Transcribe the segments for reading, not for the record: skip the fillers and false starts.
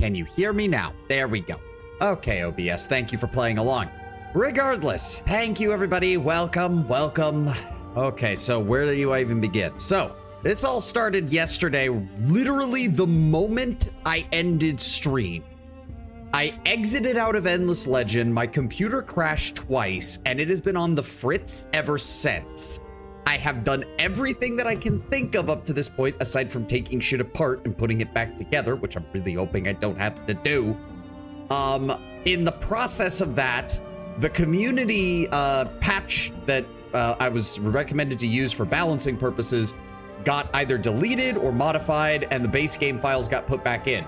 Can you hear me now? There we go. Okay, OBS, thank you for playing along. Regardless, thank you, everybody. Welcome, welcome. Okay, so where do you even begin? So, this all started yesterday, literally the moment I ended stream. I exited out of Endless Legend, my computer crashed twice, and it has been on the fritz ever since. I have done everything that I can think of up to this point, aside from taking shit apart and putting it back together, which I'm really hoping I don't have to do. In the process of that, the community patch that I was recommended to use for balancing purposes got either deleted or modified, and the base game files got put back in.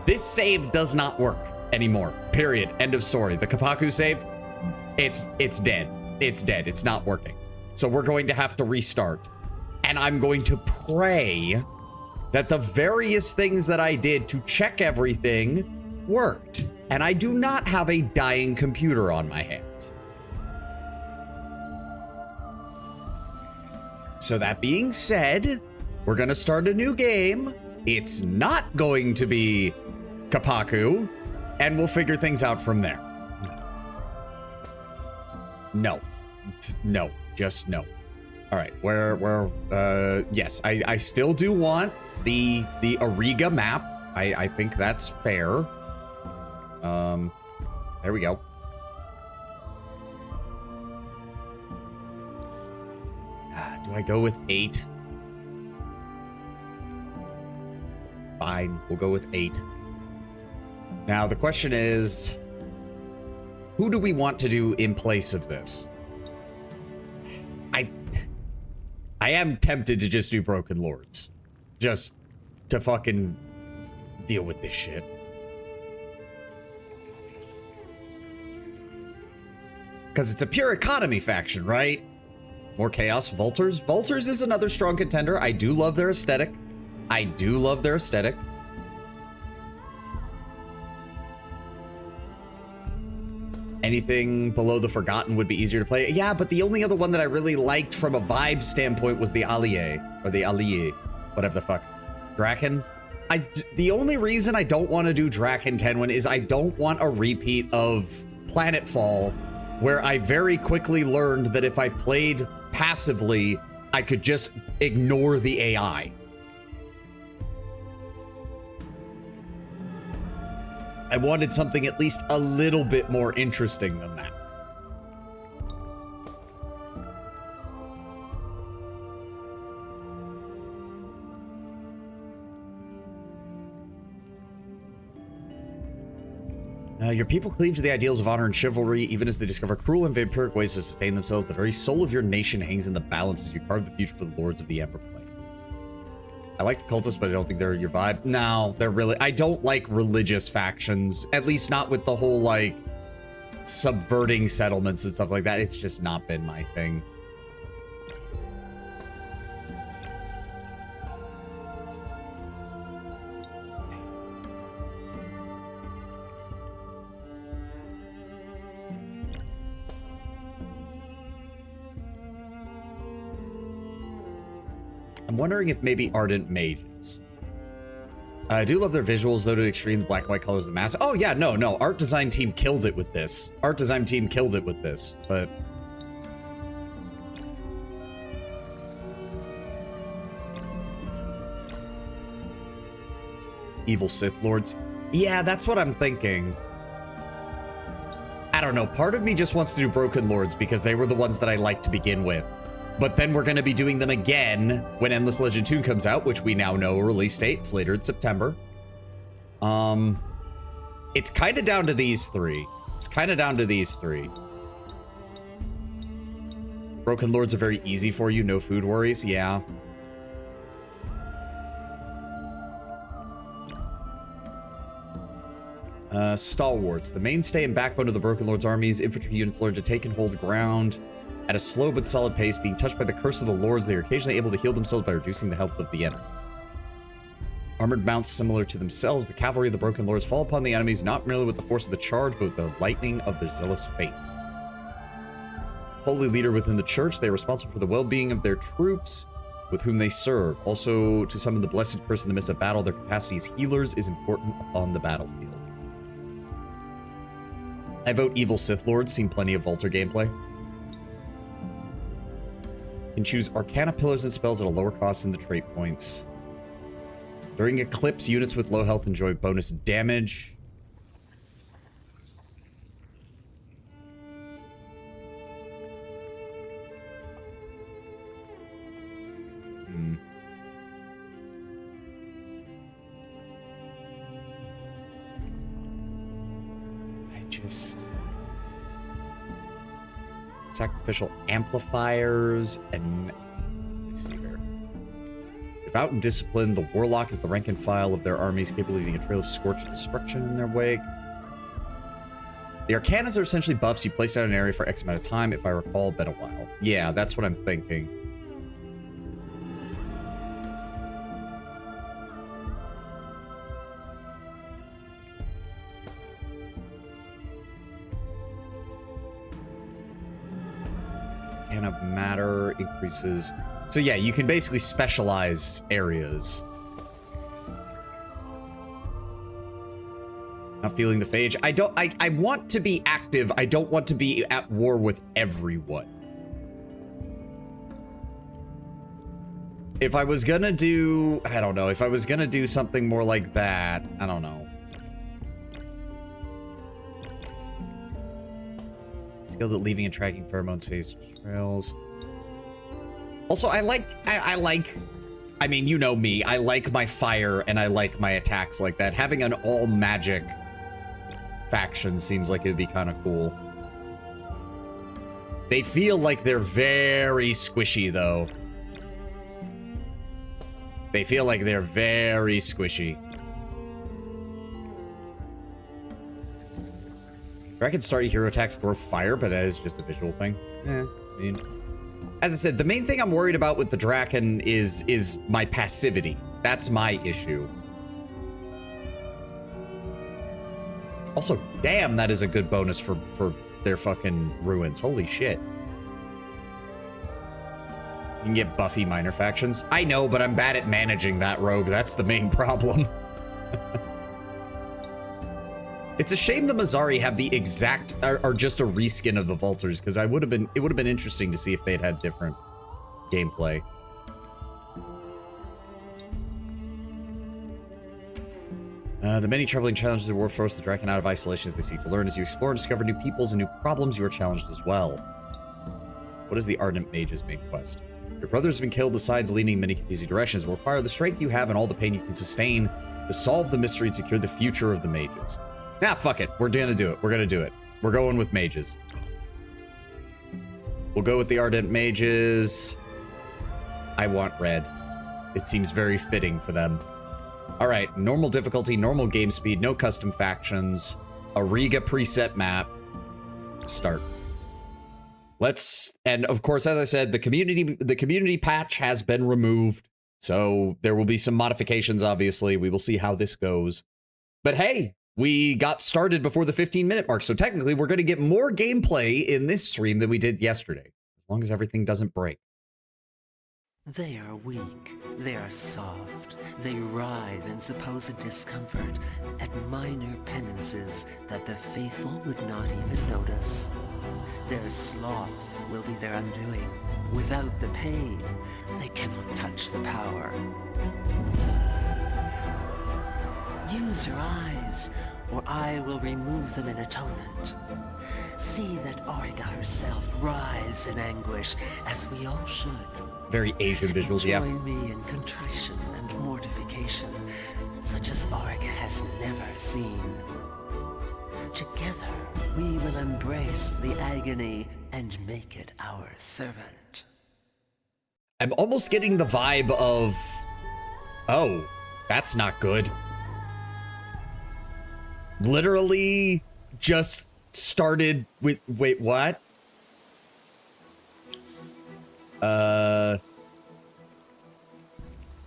This save does not work anymore. Period. End of story. The Kapaku save, it's dead. It's dead. It's not working. So we're going to have to restart. And I'm going to pray that the various things that I did to check everything worked. And I do not have a dying computer on my hands. So that being said, we're going to start a new game. It's not going to be Kapaku, and we'll figure things out from there. No. No. Just no. All right, yes, I still do want the Auriga map. I think that's fair. There we go. Do I go with 8? Fine, we'll go with 8. Now, the question is, who do we want to do in place of this? I am tempted to just do Broken Lords. Just to fucking deal with this shit. Because it's a pure economy faction, right? More chaos. Vultures. Vultures is another strong contender. I do love their aesthetic. I do love their aesthetic. Anything below the Forgotten would be easier to play. Yeah, but the only other one that I really liked from a vibe standpoint was the Allier. Or the Allier. Whatever the fuck. Draken. The only reason I don't want to do Draken 10 is I don't want a repeat of Planetfall, where I very quickly learned that if I played passively, I could just ignore the AI. I wanted something at least a little bit more interesting than that. Your people cleave to the ideals of honor and chivalry, even as they discover cruel and vampiric ways to sustain themselves. The very soul of your nation hangs in the balance as you carve the future for the lords of the Ember Plane. I like the cultists, but I don't think they're your vibe. No, they're really... I don't like religious factions, at least not with the whole, like, subverting settlements and stuff like that. It's just not been my thing. I'm wondering if maybe Ardent Mages. I do love their visuals, though, to the extreme. The black and white colors of the mask. Oh, yeah, no. Art design team killed it with this. But... Evil Sith Lords. Yeah, that's what I'm thinking. I don't know. Part of me just wants to do Broken Lords because they were the ones that I liked to begin with. But then we're going to be doing them again when Endless Legend 2 comes out, which we now know a release date. It's later in September. It's kind of down to these three. Broken Lords are very easy for you. No food worries. Yeah. Stalwarts. The mainstay and backbone of the Broken Lord's armies. Infantry units learn to take and hold ground at a slow but solid pace. Being touched by the curse of the lords, they are occasionally able to heal themselves by reducing the health of the enemy. Armored mounts similar to themselves, the cavalry of the Broken Lords fall upon the enemies not merely with the force of the charge, but with the lightning of their zealous faith. Holy leader within the church, they are responsible for the well-being of their troops. with whom they serve. Also, to summon the blessed person in the midst of battle, their capacity as healers is important upon the battlefield. I vote Evil Sith Lords. Seen plenty of Volter gameplay. Can choose Arcana pillars and spells at a lower cost than the trait points. During Eclipse, units with low health enjoy bonus damage. Sacrificial amplifiers and let's see here. Devout and disciplined, the warlock is the rank and file of their armies, capable of leaving a trail of scorched destruction in their wake. The arcanas are essentially buffs you place out in an area for X amount of time, if I recall, been a while. Yeah, that's what I'm thinking. Of matter increases. So yeah, you can basically specialize areas. Not feeling the phage. I want to be active. I don't want to be at war with everyone. If I was gonna do, I don't know, if I was gonna do something more like that, I don't know. Skill that leaving and tracking pheromone saves trails. Also, I mean, you know me, I like my fire and I like my attacks like that. Having an all magic faction seems like it'd be kind of cool. They feel like they're very squishy though. They feel like they're very squishy. I can start hero attacks throw fire, but that is just a visual thing. I mean, as I said, the main thing I'm worried about with the Draken is my passivity. That's my issue. Also, damn, that is a good bonus for their fucking ruins. Holy shit. You can get buffy minor factions. I know, but I'm bad at managing that rogue. That's the main problem. It's a shame the Mazari have the exact, are just a reskin of the Volters, because it would have been interesting to see if they'd had different gameplay. The many troubling challenges of war force the Draken out of isolation as they seek to learn. As you explore and discover new peoples and new problems, you are challenged as well. What is the Ardent Mage's main quest? Your brothers have been killed, the sides leaning in many confusing directions will require the strength you have and all the pain you can sustain to solve the mystery and secure the future of the mages. Nah, fuck it. We're gonna do it. We're gonna do it. We're going with mages. We'll go with the Ardent Mages. I want red. It seems very fitting for them. All right, normal difficulty, normal game speed, no custom factions, Auriga preset map. Start. And of course, as I said, the community patch has been removed, so there will be some modifications. Obviously, we will see how this goes. But hey. We got started before the 15-minute mark, so technically we're going to get more gameplay in this stream than we did yesterday, as long as everything doesn't break. They are weak, they are soft, they writhe in supposed discomfort at minor penances that the faithful would not even notice. Their sloth will be their undoing. Without the pain, they cannot touch the power. Use your eyes, or I will remove them in atonement. See that Auriga herself rise in anguish, as we all should. Very Asian visuals, yeah. Join me in contrition and mortification, such as Auriga has never seen. Together, we will embrace the agony and make it our servant. I'm almost getting the vibe of, oh, that's not good. Literally just started with, wait, what?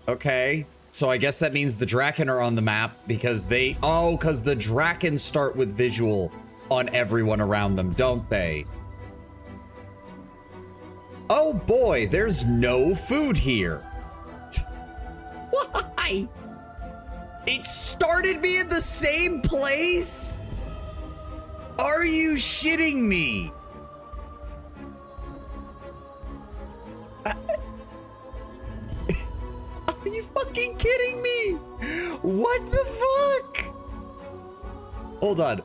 Okay. So I guess that means the Draken are on the map because because the Draken start with visual on everyone around them, don't they? Oh boy, there's no food here. Why? It started me in the same place? Are you shitting me? Are you fucking kidding me? What the fuck? Hold on.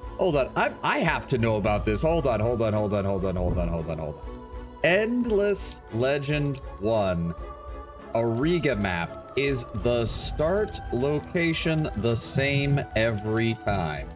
I have to know about this. Hold on. Endless Legend 1 Auriga map. Is the start location the same every time?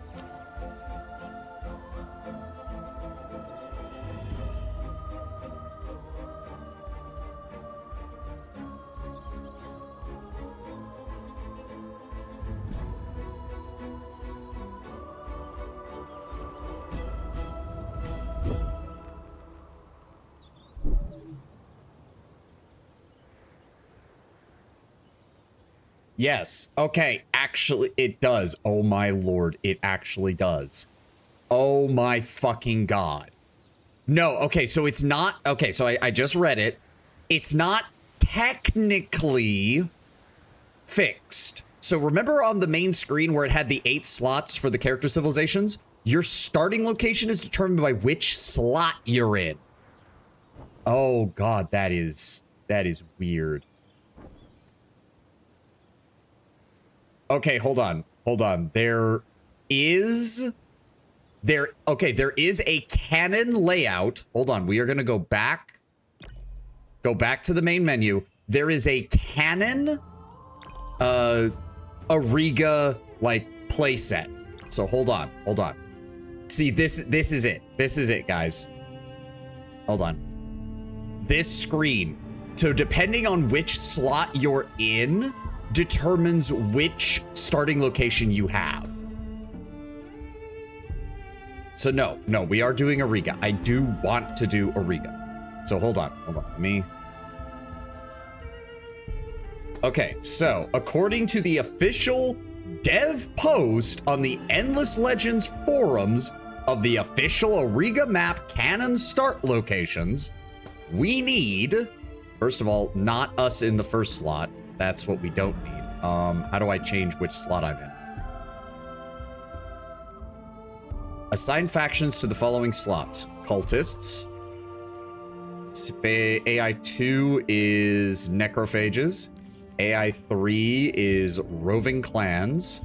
Yes. Okay. Actually, it does. Oh my lord. It actually does. Oh my fucking god. No. Okay. So it's not. Okay. So I just read it. It's not technically fixed. So remember on the main screen where it had the 8 slots for the character civilizations? Your starting location is determined by which slot you're in. Oh god. That is weird. Okay, hold on. There is a canon layout. Hold on, we are gonna go back to the main menu. There is a canon Auriga like playset. So hold on. See, this is it, guys. Hold on. This screen. So depending on which slot you're in determines which starting location you have. So no, we are doing Auriga. I do want to do Auriga. So hold on. Let me. Okay, so according to the official dev post on the Endless Legends forums of the official Auriga map canon start locations, we need, first of all, not us in the first slot. That's what we don't need. How do I change which slot I'm in? Assign factions to the following slots. Cultists. AI2 is necrophages. AI3 is roving clans.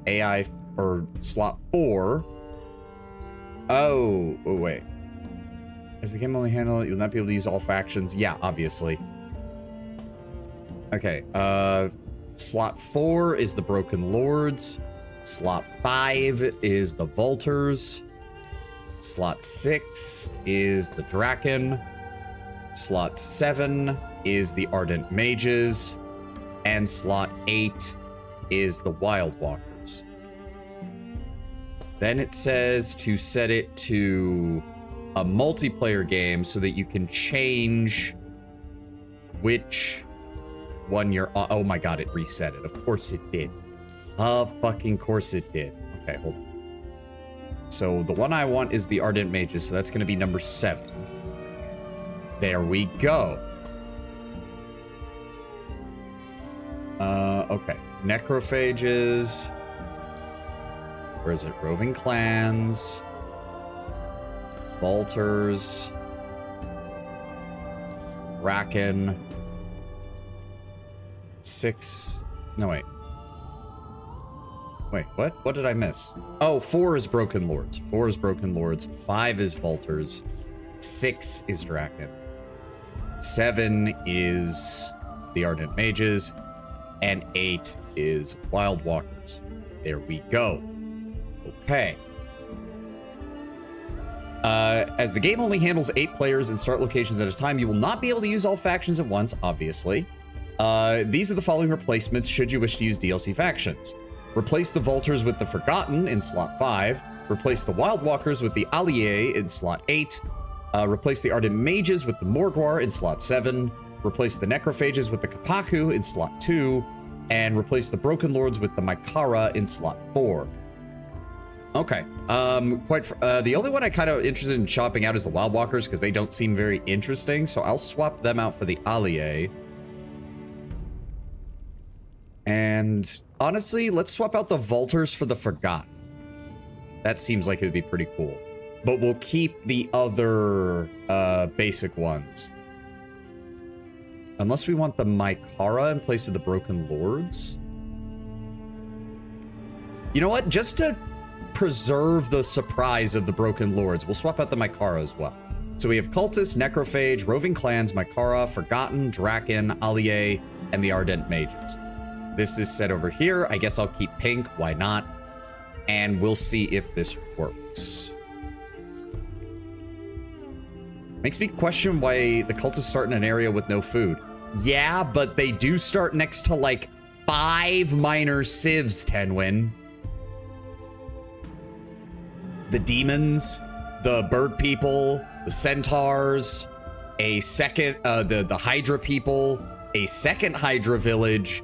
Slot 4. Oh, wait. As the game only handle it, you'll not be able to use all factions. Yeah, obviously. Okay, slot 4 is the Broken Lords. Slot 5 is the Vultures. Slot 6 is the Draken. Slot 7 is the Ardent Mages. And slot 8 is the Wild Walkers. Then it says to set it to a multiplayer game so that you can change which one you're on. Oh my god, it reset it. Of course it did. Of fucking course it did. Okay, hold on. So the one I want is the Ardent Mages, so that's going to be number 7. There we go. Okay. Necrophages. Where is it? Roving Clans. Vultures. Kraken. 6. No, wait. Wait, what? What did I miss? Oh, 4 is Broken Lords. 4 is Broken Lords. 5 is Vultures. 6 is Draken. 7 is the Ardent Mages. And 8 is Wild Walkers. There we go. Okay. As the game only handles 8 players and start locations at a time, you will not be able to use all factions at once, obviously. These are the following replacements should you wish to use DLC factions. Replace the Vultures with the Forgotten in slot 5. Replace the Wild Walkers with the Alliés in slot 8. Replace the Ardent Mages with the Morgwar in slot 7. Replace the Necrophages with the Kapaku in slot 2. And replace the Broken Lords with the Maikara in slot 4. Okay. The only one I kind of interested in chopping out is the Wild Walkers because they don't seem very interesting. So I'll swap them out for the Alliés. And honestly, let's swap out the Vaulters for the Forgotten. That seems like it would be pretty cool. But we'll keep the other basic ones. Unless we want the Mycara in place of the Broken Lords. You know what? Just to preserve the surprise of the Broken Lords, we'll swap out the Mycara as well. So we have Cultists, Necrophage, Roving Clans, Mycara, Forgotten, Draken, Allier, and the Ardent Mages. This is set over here. I guess I'll keep pink. Why not? And we'll see if this works. Makes me question why the cultists start in an area with no food. Yeah, but they do start next to like 5 minor civs, Tenwin. The demons, the bird people, the centaurs, a second, the Hydra people, a second Hydra village,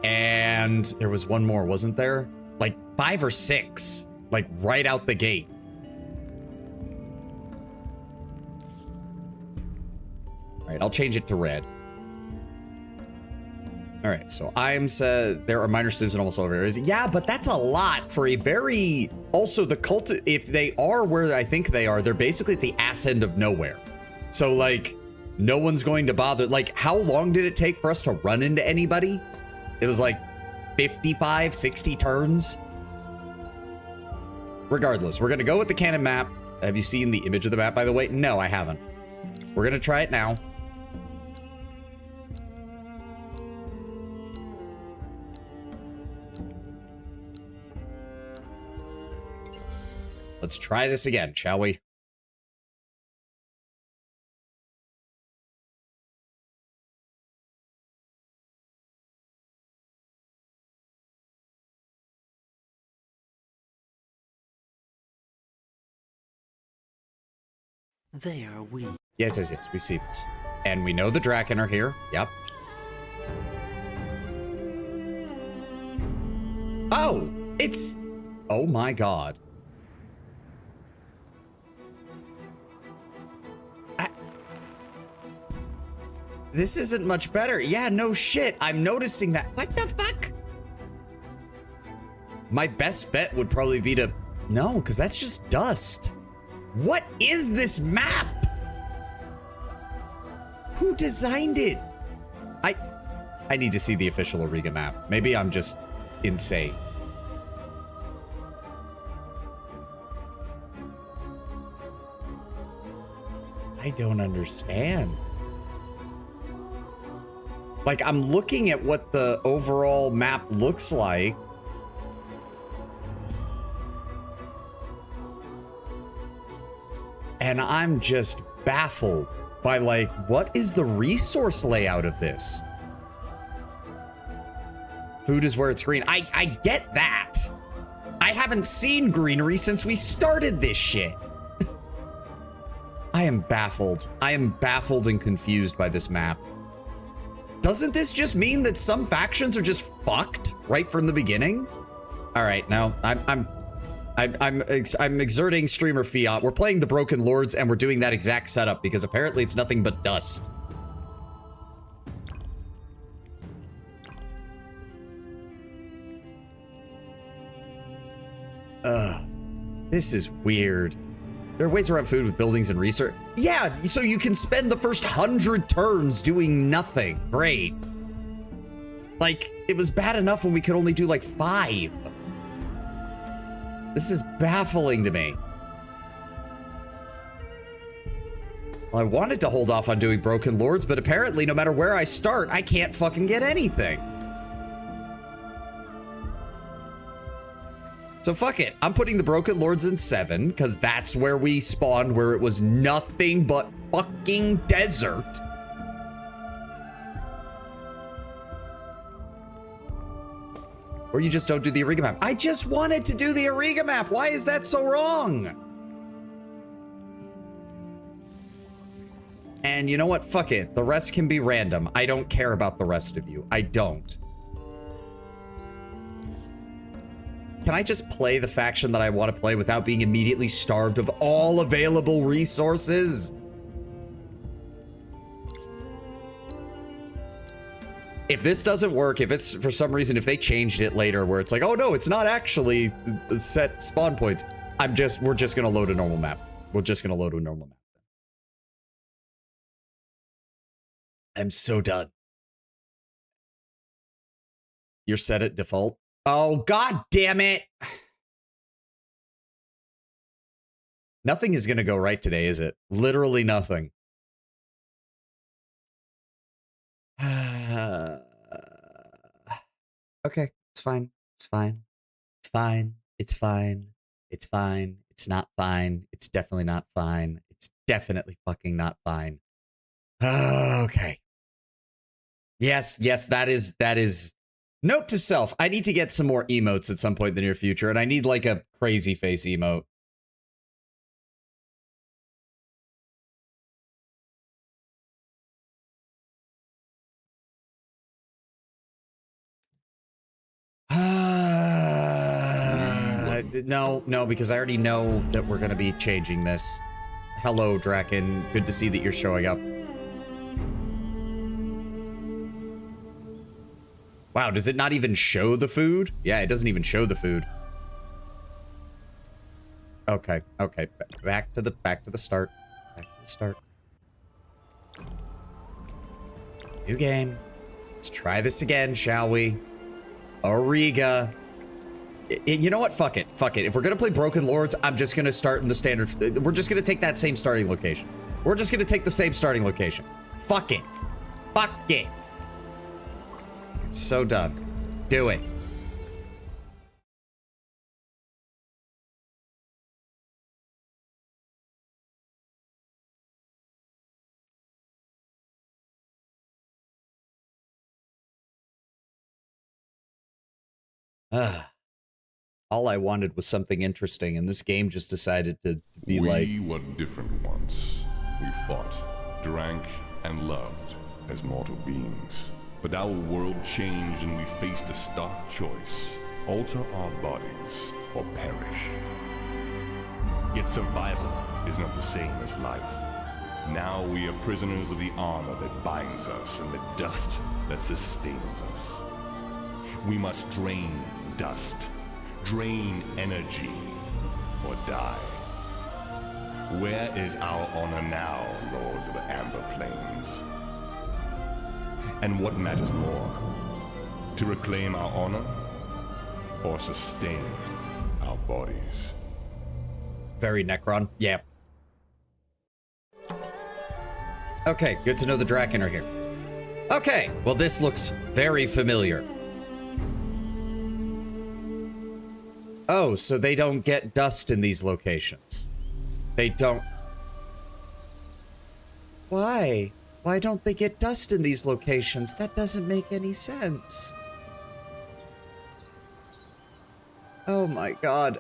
and there was one more, wasn't there? Like 5 or 6, like right out the gate. All right, I'll change it to red. All right, so I'm said there are minor civs in almost all areas. Yeah, but that's a lot for a very, also the cult, if they are where I think they are, they're basically at the ass end of nowhere. So like, no one's going to bother. Like, how long did it take for us to run into anybody? It was like 55, 60 turns. Regardless, we're gonna go with the canon map. Have you seen the image of the map, by the way? No, I haven't. We're gonna try it now. Let's try this again, shall we? They are weak. Yes, yes, yes, we've seen this. And we know the Draken are here. Yep. Oh, it's... Oh my god. This isn't much better. Yeah, no shit. I'm noticing that. What the fuck? My best bet would probably be to... No, because that's just dust. What is this map? Who designed it? I need to see the official Auriga map. Maybe I'm just insane. I don't understand. Like, I'm looking at what the overall map looks like. And I'm just baffled by, like, what is the resource layout of this? Food is where it's green. I get that. I haven't seen greenery since we started this shit. I am baffled. I am baffled and confused by this map. Doesn't this just mean that some factions are just fucked right from the beginning? All right, no, I'm exerting streamer fiat. We're playing the Broken Lords and we're doing that exact setup because apparently it's nothing but dust. This is weird. There are ways around food with buildings and research. Yeah, so you can spend the first 100 turns doing nothing. Great. Like, it was bad enough when we could only do like 5. This is baffling to me. Well, I wanted to hold off on doing Broken Lords, but apparently no matter where I start, I can't fucking get anything. So fuck it, I'm putting the Broken Lords in 7, because that's where we spawned, where it was nothing but fucking desert. Or you just don't do the Auriga map. I just wanted to do the Auriga map. Why is that so wrong? And you know what? Fuck it. The rest can be random. I don't care about the rest of you. I don't. Can I just play the faction that I want to play without being immediately starved of all available resources? If this doesn't work, if it's for some reason, if they changed it later where it's like, oh no, it's not actually set spawn points, we're just gonna load a normal map. We're just gonna load a normal map. I'm so done. You're set at default. Oh, god damn it. Nothing is gonna go right today, is it? Literally nothing. Okay, it's fine. It's fine. It's fine. It's fine. It's fine. It's not fine. It's definitely not fine. It's definitely fucking not fine. Okay. Yes, that is. Note to self, I need to get some more emotes at some point in the near future, and I need like a crazy face emote. No, because I already know that we're gonna be changing this. Hello, Draken. Good to see that you're showing up. Wow, does it not even show the food? Yeah, it doesn't even show the food. Okay. Back to the start. Back to the start. New game. Let's try this again, shall we? Auriga. You know what? Fuck it. If we're gonna play Broken Lords, I'm just gonna start in the standard. We're just gonna take that same starting location. We're just gonna take the same starting location. Fuck it. Fuck it. I'm so done. Do it. All I wanted was something interesting, and this game just decided to be like... We were different once. We fought, drank, and loved as mortal beings. But our world changed and we faced a stark choice. Alter our bodies or perish. Yet survival is not the same as life. Now we are prisoners of the armor that binds us and the dust that sustains us. We must drain dust, drain energy, or die. Where is our honor now, Lords of the Amber Plains? And what matters more, to reclaim our honor or sustain our bodies? Very Necron. Yeah. Okay, good to know the Draken are here. Okay, well this looks very familiar. Oh, so they don't get dust in these locations. They don't... Why? Why don't they get dust in these locations? That doesn't make any sense. Oh my god,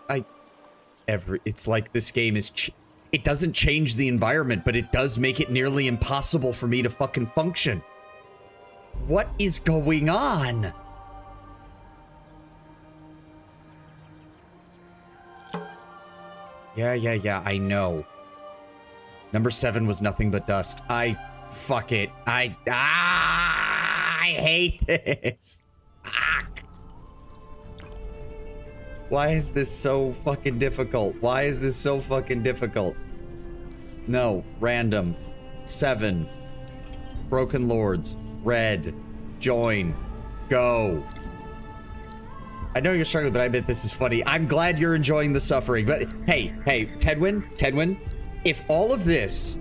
it's like this game is... It doesn't change the environment, but it does make it nearly impossible for me to fucking function. What is going on? Yeah, I know. Number 7 was nothing but dust. Fuck it. I hate this. Fuck. Why is this so fucking difficult? Why is this so fucking difficult? No, random. 7. Broken Lords. Red. Join. Go. I know you're struggling, but I bet this is funny. I'm glad you're enjoying the suffering, but hey, Tedwin, if all of this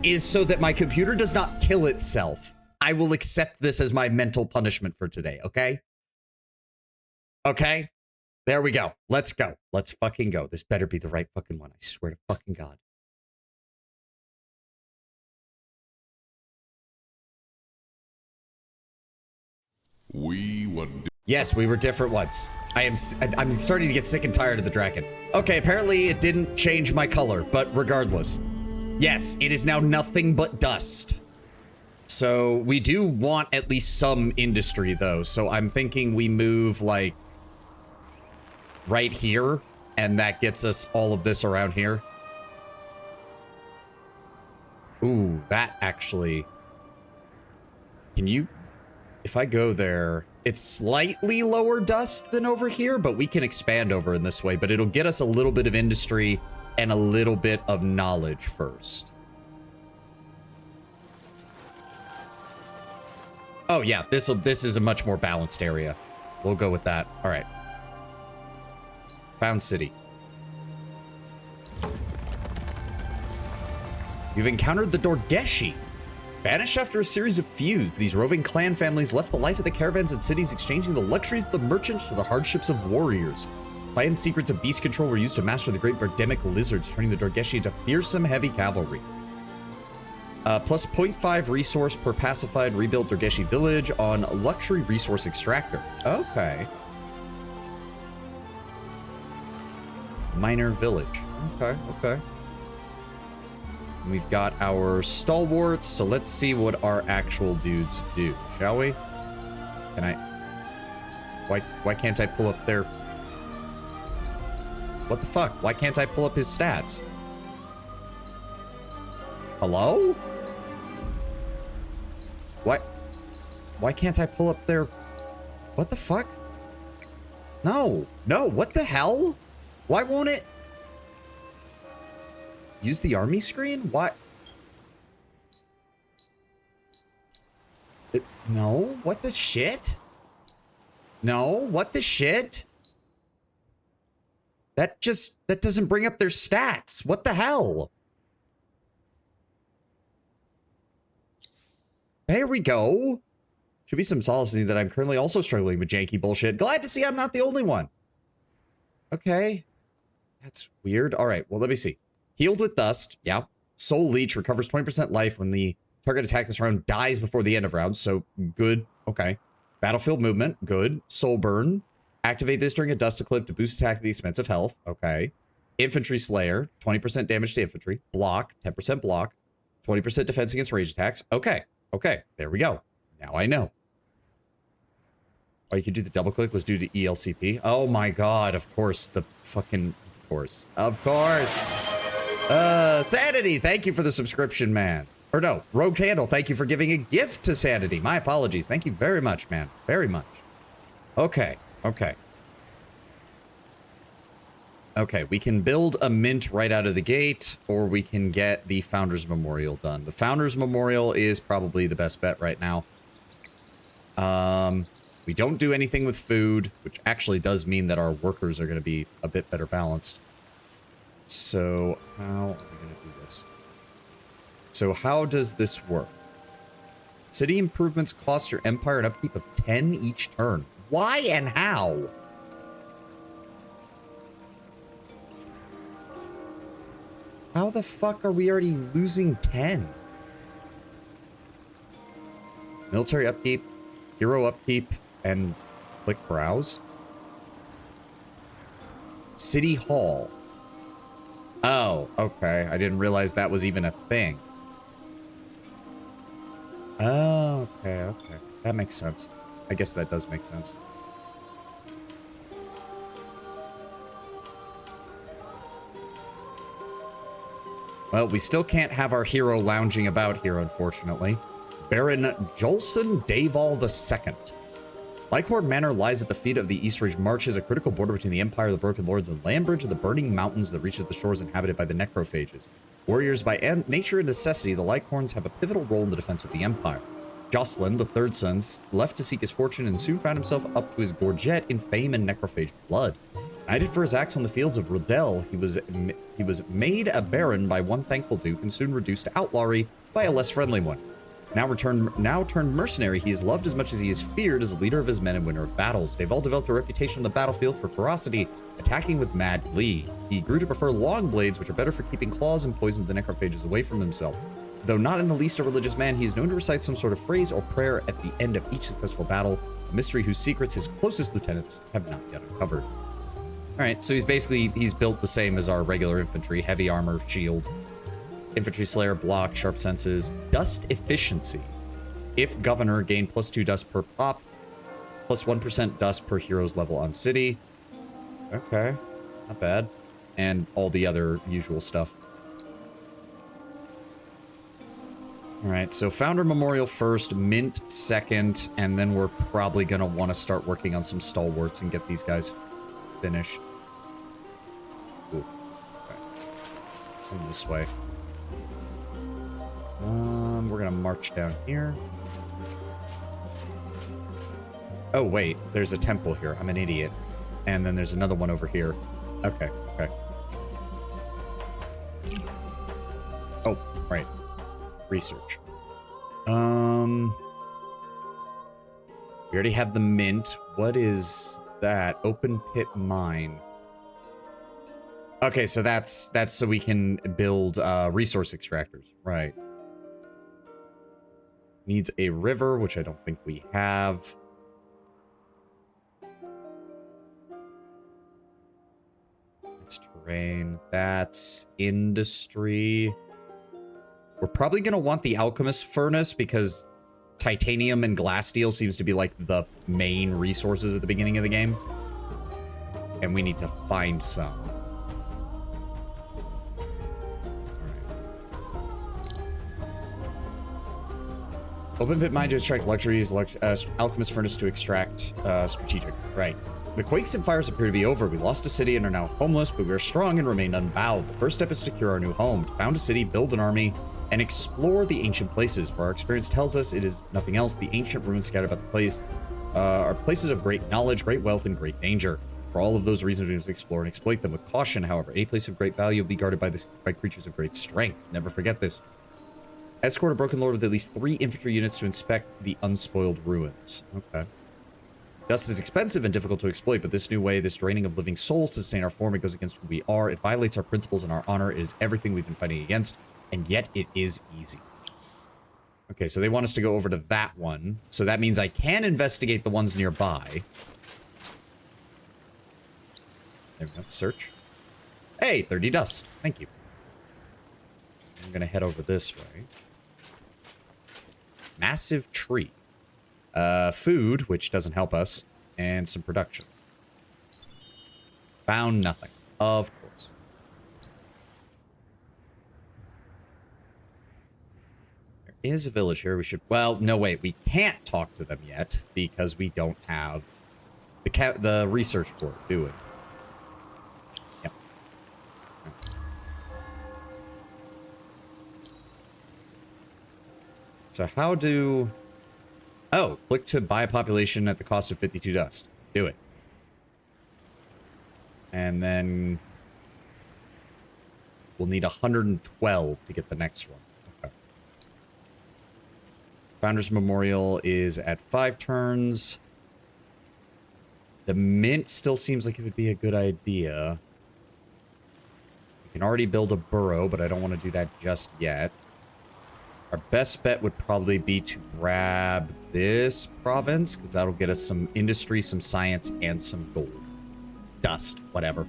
is so that my computer does not kill itself, I will accept this as my mental punishment for today, okay? Okay? There we go. Let's go. Let's fucking go. This better be the right fucking one. I swear to fucking God. Yes, we were different once. I'm starting to get sick and tired of the Draken. Okay, apparently it didn't change my color, but regardless. Yes, it is now nothing but dust. So we do want at least some industry though. So I'm thinking we move like right here, and that gets us all of this around here. Ooh, that actually... if I go there, it's slightly lower dust than over here, but we can expand over in this way, but it'll get us a little bit of industry and a little bit of knowledge first. Oh yeah, this is a much more balanced area. We'll go with that. All right. Found city. You've encountered the Dorgeshi. Banished after a series of feuds, these roving clan families left the life of the caravans and cities, exchanging the luxuries of the merchants for the hardships of warriors. Clan secrets of beast control were used to master the great birdemic lizards, turning the Dorgeshi into fearsome heavy cavalry. Plus 0.5 resource per pacified rebuilt Dorgeshi village on luxury resource extractor. Okay. Minor village. Okay, okay. We've got our stalwarts, so let's see what our actual dudes do, shall we? Can I... Why can't I pull up their... What the fuck? Why can't I pull up his stats? Hello? What? Why can't I pull up their... What the fuck? No. No, what the hell? Why won't it... Use the army screen? What? No? What the shit? No? What the shit? That doesn't bring up their stats. What the hell? There we go. Should be some solace in that I'm currently also struggling with janky bullshit. Glad to see I'm not the only one. Okay. That's weird. All right, well, let me see. Healed with dust, yeah. Soul Leech recovers 20% life when the target attack this round dies before the end of round, so good, okay. Battlefield movement, good. Soul Burn, activate this during a dust eclipse to boost attack at the expense of health, okay. Infantry Slayer, 20% damage to infantry. Block, 10% block. 20% defense against rage attacks. Okay, okay, there we go. Now I know. Oh, you could do the double click was due to ELCP. Oh my god, of course, the fucking, of course. Of course. Sanity, thank you for the subscription, man. Or no, Rogue Candle, thank you for giving a gift to Sanity. My apologies. Thank you very much, man. Very much. Okay, okay. Okay, we can build a mint right out of the gate, or we can get the Founders Memorial done. The Founders Memorial is probably the best bet right now. We don't do anything with food, which actually does mean that our workers are going to be a bit better balanced. So, how are we going to do this? So, how does this work? City improvements cost your empire an upkeep of 10 each turn. Why and how? How the fuck are we already losing 10? Military upkeep, hero upkeep, and click browse. City Hall. Oh, okay. I didn't realize that was even a thing. Oh, okay, okay. That makes sense. I guess that does make sense. Well, we still can't have our hero lounging about here, unfortunately. Baron Jolson Daval II. Lighthorn Manor lies at the feet of the Eastridge Marches, a critical border between the Empire of the Broken Lords and land bridge of the burning mountains that reaches the shores inhabited by the necrophages. Warriors by nature and necessity, the Lighthorns have a pivotal role in the defense of the Empire. Jocelyn, the third son, left to seek his fortune and soon found himself up to his gorget in fame and necrophage blood. Knighted for his acts on the fields of Rodel, he was made a baron by one thankful duke and soon reduced to outlawry by a less friendly one. Now turned mercenary, he is loved as much as he is feared as a leader of his men and winner of battles. They've all developed a reputation on the battlefield for ferocity, attacking with mad glee. He grew to prefer long blades, which are better for keeping claws and poison the necrophages away from himself. Though not in the least a religious man, he is known to recite some sort of phrase or prayer at the end of each successful battle, a mystery whose secrets his closest lieutenants have not yet uncovered. Alright, so he's built the same as our regular infantry, heavy armor, shield. Infantry Slayer, block, sharp senses, dust efficiency. If governor, gain +2 dust per pop, plus 1% dust per hero's level on city. Okay, not bad. And all the other usual stuff. All right, so Founder Memorial first, Mint second, and then we're probably going to want to start working on some stalwarts and get these guys finished. Ooh. Okay. Come this way. We're going to march down here. Oh, wait, there's a temple here. I'm an idiot. And then there's another one over here. Okay, okay. Oh, right. Research. We already have the mint. What is that? Open pit mine. Okay, so that's so we can build resource extractors. Right. Needs a river, which I don't think we have. It's terrain. That's industry. We're probably going to want the alchemist furnace because titanium and glass steel seems to be like the main resources at the beginning of the game. And we need to find some. Open pit mine to extract luxuries, alchemist furnace to extract strategic. Right. The quakes and fires appear to be over. We lost a city and are now homeless, but we are strong and remain unbowed. The first step is to secure our new home, to found a city, build an army, and explore the ancient places. For our experience tells us it is nothing else. The ancient ruins scattered about the place are places of great knowledge, great wealth, and great danger. For all of those reasons, we must explore and exploit them with caution. However, any place of great value will be guarded by creatures of great strength. Never forget this. Escort a Broken Lord with at least 3 infantry units to inspect the unspoiled ruins. Okay. Dust is expensive and difficult to exploit, but this new way, this draining of living souls to sustain our form, it goes against who we are. It violates our principles and our honor. It is everything we've been fighting against, and yet it is easy. Okay, so they want us to go over to that one. So that means I can investigate the ones nearby. There we go. Search. Hey, 30 dust. Thank you. I'm going to head over this way. Massive tree. Food, which doesn't help us, and some production. Found nothing. Of course. There is a village here. We should... Well, no, wait. We can't talk to them yet because we don't have the research for it, do we? Yep. So how do... Oh, click to buy a population at the cost of 52 dust. Do it. And then we'll need 112 to get the next one. Okay. Founders Memorial is at 5 turns. The mint still seems like it would be a good idea. We can already build a burrow, but I don't want to do that just yet. Our best bet would probably be to grab this province, because that'll get us some industry, some science, and some gold. Dust, whatever.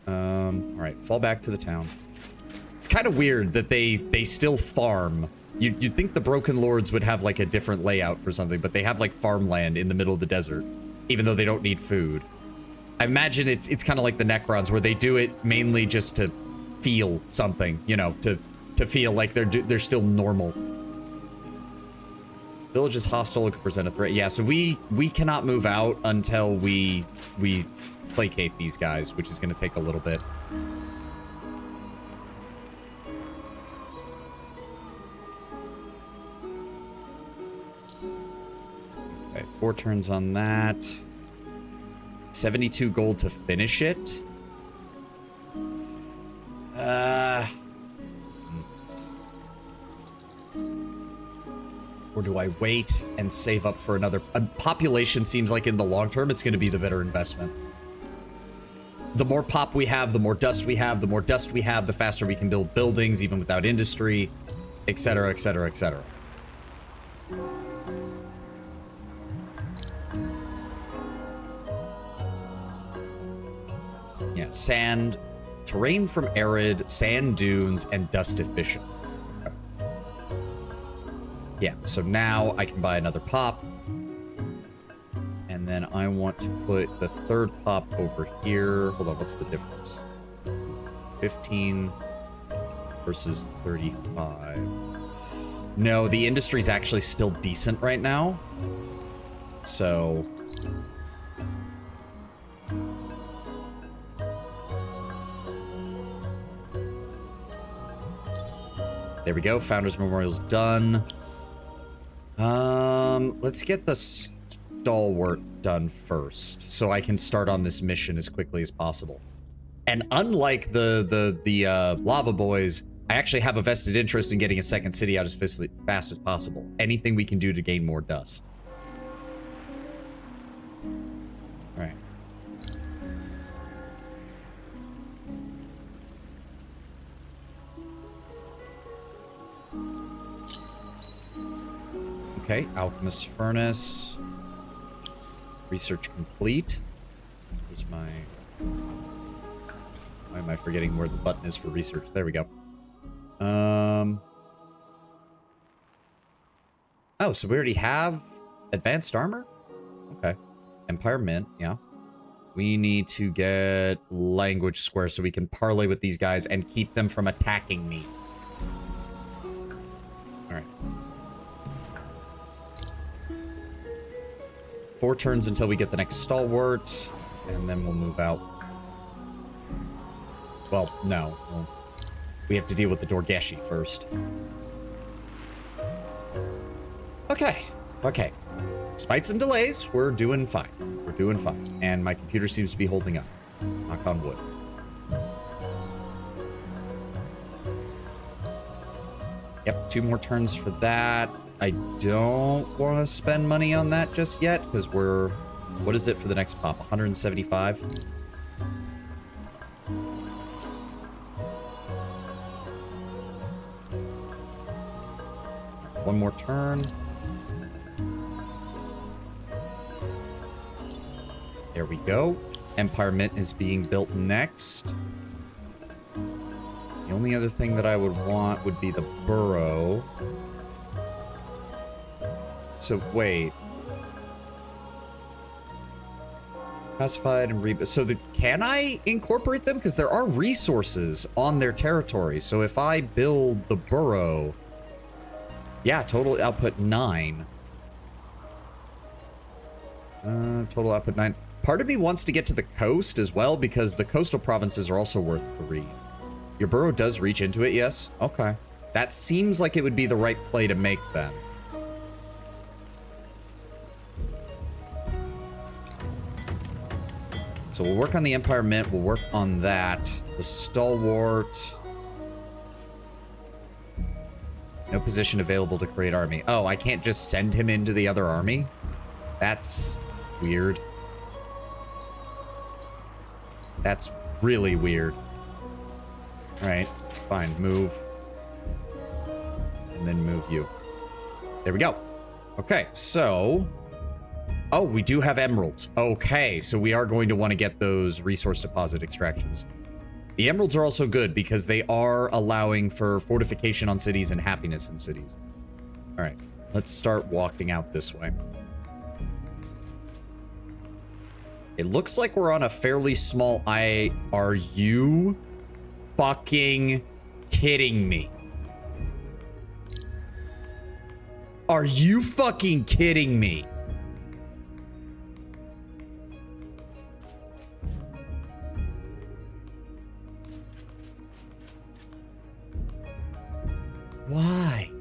Alright, fall back to the town. It's kind of weird that they still farm. You'd think the Broken Lords would have, like, a different layout for something, but they have, like, farmland in the middle of the desert, even though they don't need food. I imagine it's kind of like the Necrons, where they do it mainly just to feel something, you know, to feel like they're still normal. Village is hostile and could present a threat. Yeah, so we cannot move out until we placate these guys, which is going to take a little bit. Okay, 4 turns on that. 72 gold to finish it. Or do I wait and save up for another? Population seems like in the long term, it's going to be the better investment. The more pop we have, the more dust we have. The more dust we have, the faster we can build buildings, even without industry, etc., etc., etc. Yeah, sand, terrain from arid, sand dunes, and dust efficient. Yeah, so now I can buy another pop. And then I want to put the 3rd pop over here. Hold on, what's the difference? 15. versus 35. No, the industry's actually still decent right now. So... there we go. Founders Memorial's done. Let's get the stalwart done first, so I can start on this mission as quickly as possible. And unlike the lava boys, I actually have a vested interest in getting a second city out as fast as possible. Anything we can do to gain more dust. All right. Okay, Alchemist Furnace. Research complete. Here's my... why am I forgetting where the button is for research? There we go. Oh, so we already have advanced armor? Okay. Empire Mint, yeah. We need to get language square so we can parlay with these guys and keep them from attacking me. All right. 4 turns until we get the next stalwart, and then we'll move out. Well, no. We have to deal with the Dorgeshi first. Okay. Okay. Despite some delays, we're doing fine. We're doing fine. And my computer seems to be holding up. Knock on wood. Yep, 2 more turns for that. I don't want to spend money on that just yet, because we're... what is it for the next pop? 175? One more turn. There we go. Empire Mint is being built next. The only other thing that I would want would be the burrow. So, wait. Classified and so can I incorporate them? Because there are resources on their territory. So if I build the burrow... yeah, total output 9. Total output 9. Part of me wants to get to the coast as well, because the coastal provinces are also worth 3. Your burrow does reach into it, yes? Okay. That seems like it would be the right play to make then. So we'll work on the Empire Mint, we'll work on that. The Stalwart. No position available to create army. Oh, I can't just send him into the other army? That's weird. That's really weird. Alright, fine, move. And then move you. There we go. Okay, so... oh, we do have emeralds. Okay, so we are going to want to get those resource deposit extractions. The emeralds are also good because they are allowing for fortification on cities and happiness in cities. All right, let's start walking out this way. It looks like we're on a fairly small island. Are you fucking kidding me? Are you fucking kidding me? Why?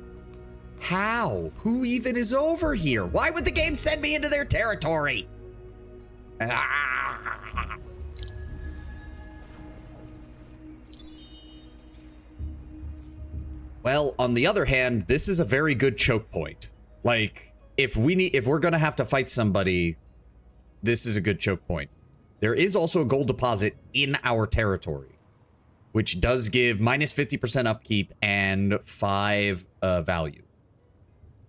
How? Who even is over here? Why would the game send me into their territory? Ah. Well, on the other hand, this is a very good choke point. Like, if we're gonna have to fight somebody, this is a good choke point. There is also a gold deposit in our territory, which does give minus 50% upkeep and 5 value.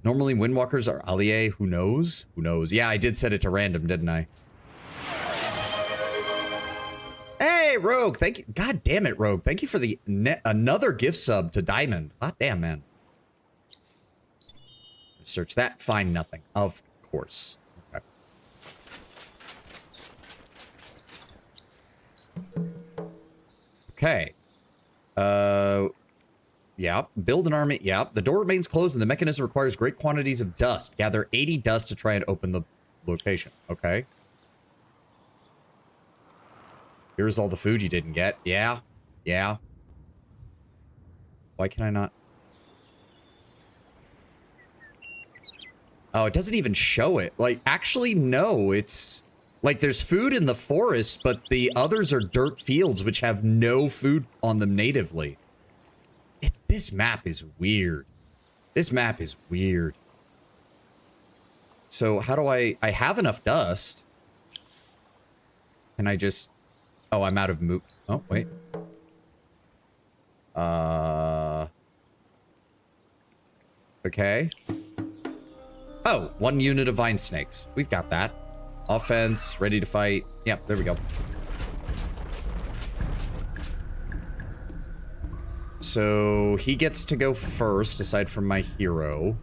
Normally, Windwalkers are allié. Who knows? Who knows? Yeah, I did set it to random, didn't I? Hey, Rogue. Thank you. God damn it, Rogue. Thank you for the another gift sub to Diamond. Hot damn, man. Search that. Find nothing. Of course. Okay. Yeah. Build an army. Yeah. The door remains closed and the mechanism requires great quantities of dust. Gather 80 dust to try and open the location. Okay. Here's all the food you didn't get. Yeah. Yeah. Why can I not? Oh, it doesn't even show it. Like, actually, no, it's... Like, there's food in the forest, but the others are dirt fields, which have no food on them natively. This map is weird. This map is weird. So, how do I have enough dust. Can I just... Oh, I'm out of Oh, wait. Okay. Oh, 1 unit of vine snakes. We've got that. Offense, ready to fight. Yep, there we go. So he gets to go first, aside from my hero.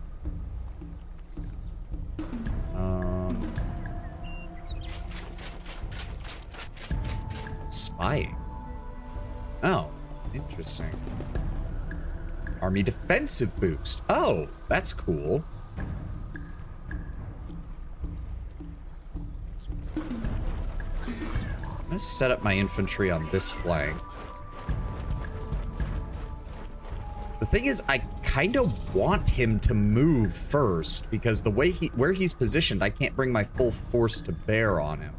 Spying. Oh, interesting. Army defensive boost. Oh, that's cool. I'm gonna set up my infantry on this flank. The thing is, I kind of want him to move first because the way where he's positioned, I can't bring my full force to bear on him.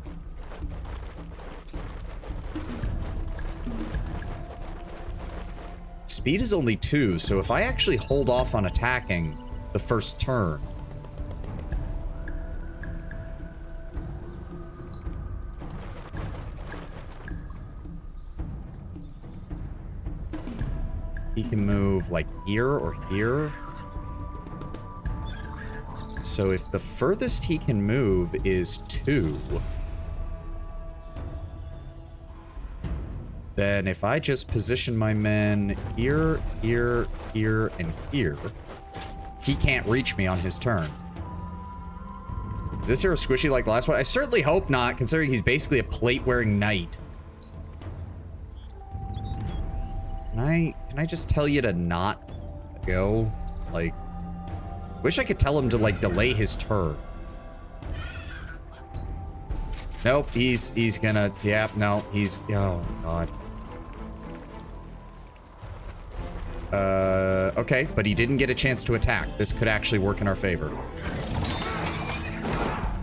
Speed is only 2, so if I actually hold off on attacking the first turn, he can move like here or here. So if the furthest he can move is 2, then if I just position my men here, here, here, and here, he can't reach me on his turn. Is this hero squishy like the last one? I certainly hope not, considering he's basically a plate-wearing knight. Can I just tell you to not go? Like, wish I could tell him to, like, delay his turn. Nope, he's gonna, yeah, no, he's, oh, God. Okay, but he didn't get a chance to attack. This could actually work in our favor.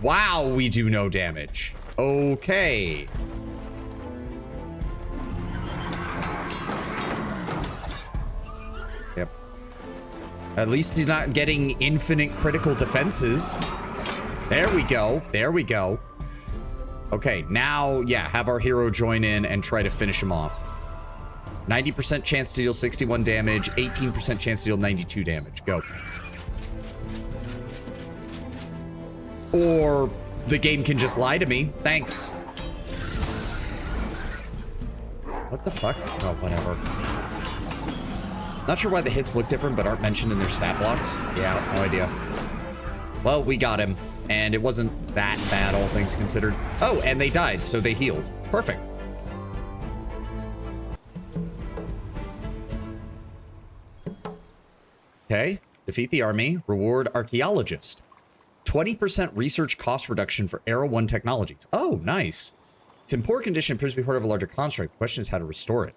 Wow, we do no damage. Okay. Yep. At least he's not getting infinite critical defenses. There we go. There we go. Okay, now, yeah, have our hero join in and try to finish him off. 90% chance to deal 61 damage, 18% chance to deal 92 damage. Go. Or the game can just lie to me. Thanks. What the fuck? Oh, whatever. Not sure why the hits look different, but aren't mentioned in their stat blocks. Yeah, no idea. Well, we got him. And it wasn't that bad, all things considered. Oh, and they died, so they healed. Perfect. Okay. Defeat the army. Reward archaeologist. 20% research cost reduction for EL1 technologies. Oh, nice. It's in poor condition, appears to be part of a larger construct. The question is how to restore it.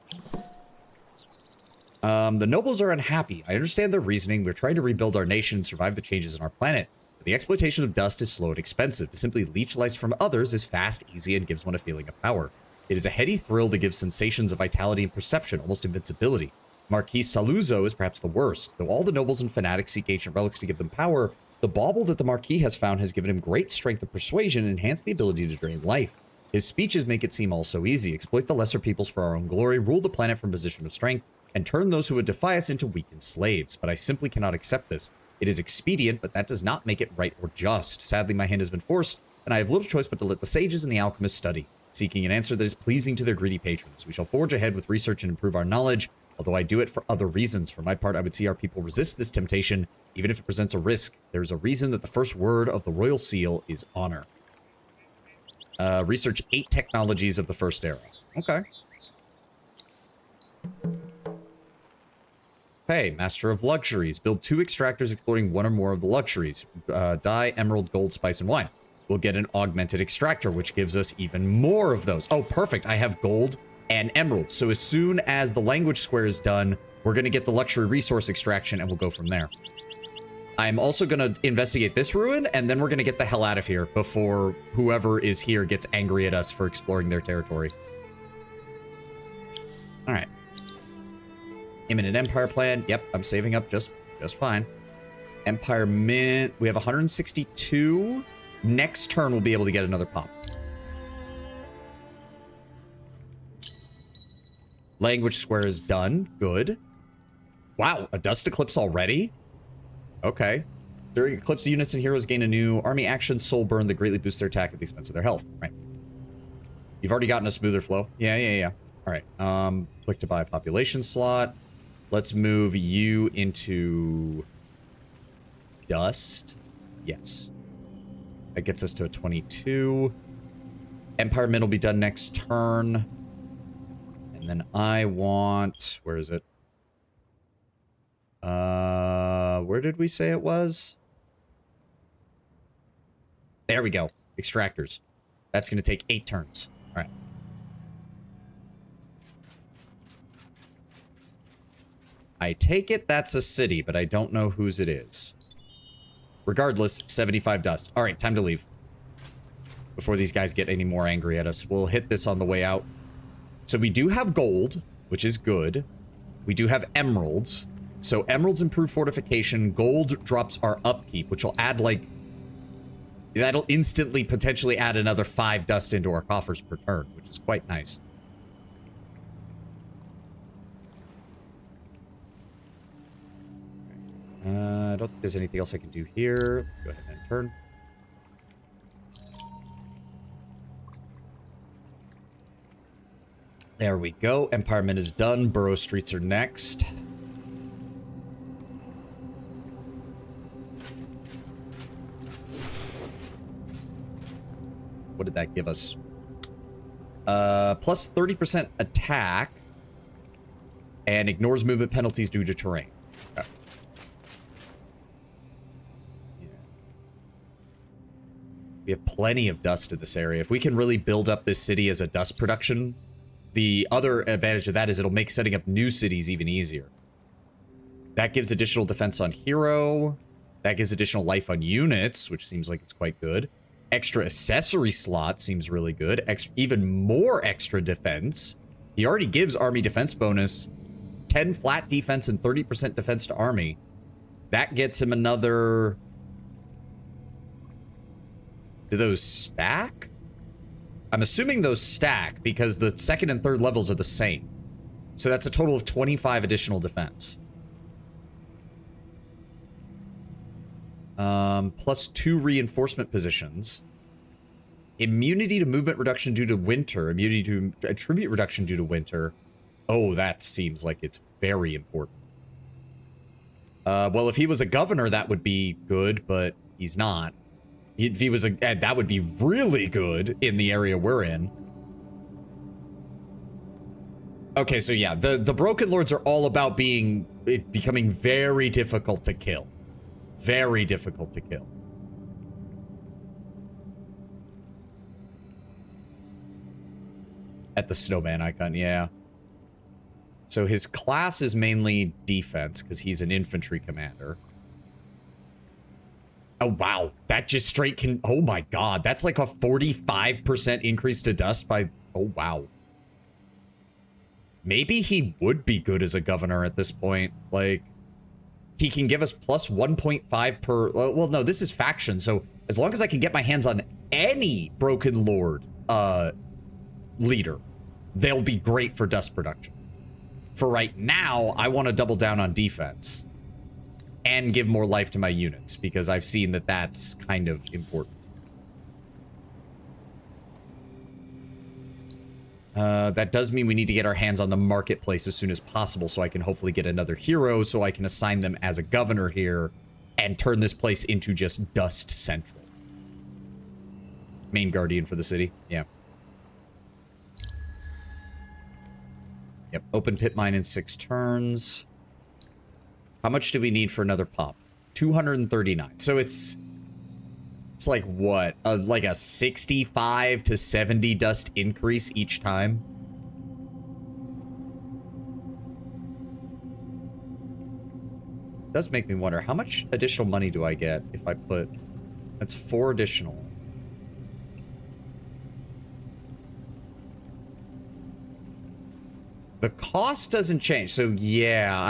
The nobles are unhappy. I understand their reasoning. We're trying to rebuild our nation and survive the changes in our planet. The exploitation of dust is slow and expensive. To simply leech life from others is fast, easy, and gives one a feeling of power. It is a heady thrill that gives sensations of vitality and perception, almost invincibility. Marquis Saluzzo is perhaps the worst. Though all the nobles and fanatics seek ancient relics to give them power, the bauble that the Marquis has found has given him great strength of persuasion and enhanced the ability to drain life. His speeches make it seem all so easy. Exploit the lesser peoples for our own glory, rule the planet from a position of strength, and turn those who would defy us into weakened slaves. But I simply cannot accept this. It is expedient, but that does not make it right or just. Sadly, my hand has been forced, and I have little choice but to let the sages and the alchemists study, seeking an answer that is pleasing to their greedy patrons. We shall forge ahead with research and improve our knowledge, although I do it for other reasons. For my part, I would see our people resist this temptation, even if it presents a risk. There is a reason that the first word of the royal seal is honor. Research 8 technologies of the first era. Okay. Hey, Master of Luxuries. Build 2 extractors exploring 1 or more of the luxuries. Dye, emerald, gold, spice, and wine. We'll get an augmented extractor, which gives us even more of those. Oh, perfect. I have gold and emerald. So as soon as the language square is done, we're going to get the luxury resource extraction, and we'll go from there. I'm also going to investigate this ruin, and then we're going to get the hell out of here before whoever is here gets angry at us for exploring their territory. All right. Imminent Empire plan. Yep, I'm saving up just fine. Empire Mint. We have 162. Next turn, we'll be able to get another pop. Language square is done. Good. Wow, a dust eclipse already? Okay. During eclipse, units and heroes gain a new army action, soul burn that greatly boosts their attack at the expense of their health. Right. You've already gotten a smoother flow. Yeah. All right. Click to buy a population slot. Let's move you into dust. Yes. That gets us to a 22. Empire Mint will be done next turn. And then I want... Where is it? Where did we say it was? There we go. Extractors. That's going to take 8 turns. All right. I take it that's a city, but I don't know whose it is. Regardless, 75 dust. All right, time to leave. Before these guys get any more angry at us. We'll hit this on the way out. So we do have gold, which is good. We do have emeralds. So emeralds improve fortification. Gold drops our upkeep, which will add like... That'll instantly potentially add another 5 dust into our coffers per turn, which is quite nice. I don't think there's anything else I can do here. Let's go ahead and turn. There we go. Empire Mint is done. Borough Streets are next. What did that give us? Plus 30% attack. And ignores movement penalties due to terrain. Okay. We have plenty of dust in this area. If we can really build up this city as a dust production, the other advantage of that is it'll make setting up new cities even easier. That gives additional defense on hero. That gives additional life on units, which seems like it's quite good. Extra accessory slot seems really good. Even more extra defense. He already gives army defense bonus, 10 flat defense and 30% defense to army. That gets him another... Do those stack? I'm assuming those stack because the second and third levels are the same. So that's a total of 25 additional defense. Plus 2 reinforcement positions. Immunity to movement reduction due to winter. Immunity to attribute reduction due to winter. Oh, that seems like it's very important. Well, if he was a governor, that would be good, but he's not. If he was a... that would be really good in the area we're in. Okay, so yeah, the Broken Lords are all about becoming very difficult to kill. Very difficult to kill. At the snowman icon, yeah. So his class is mainly defense, because he's an infantry commander. Oh, wow. That just straight can... Oh, my God. That's like a 45% increase to dust by... Oh, wow. Maybe he would be good as a governor at this point. Like, he can give us plus 1.5 per... Well, no, this is faction. So as long as I can get my hands on any Broken Lord leader, they'll be great for dust production. For right now, I want to double down on defense. And give more life to my units, because I've seen that that's kind of important. That does mean we need to get our hands on the marketplace as soon as possible, so I can hopefully get another hero, so I can assign them as a governor here, and turn this place into just Dust Central. Main guardian for the city, yeah. Yep, open pit mine in 6 turns. How much do we need for another pump? 239. So it's like what? Like a 65 to 70 dust increase each time. Does make me wonder, how much additional money do I get if I put... That's 4 additional. The cost doesn't change. So yeah,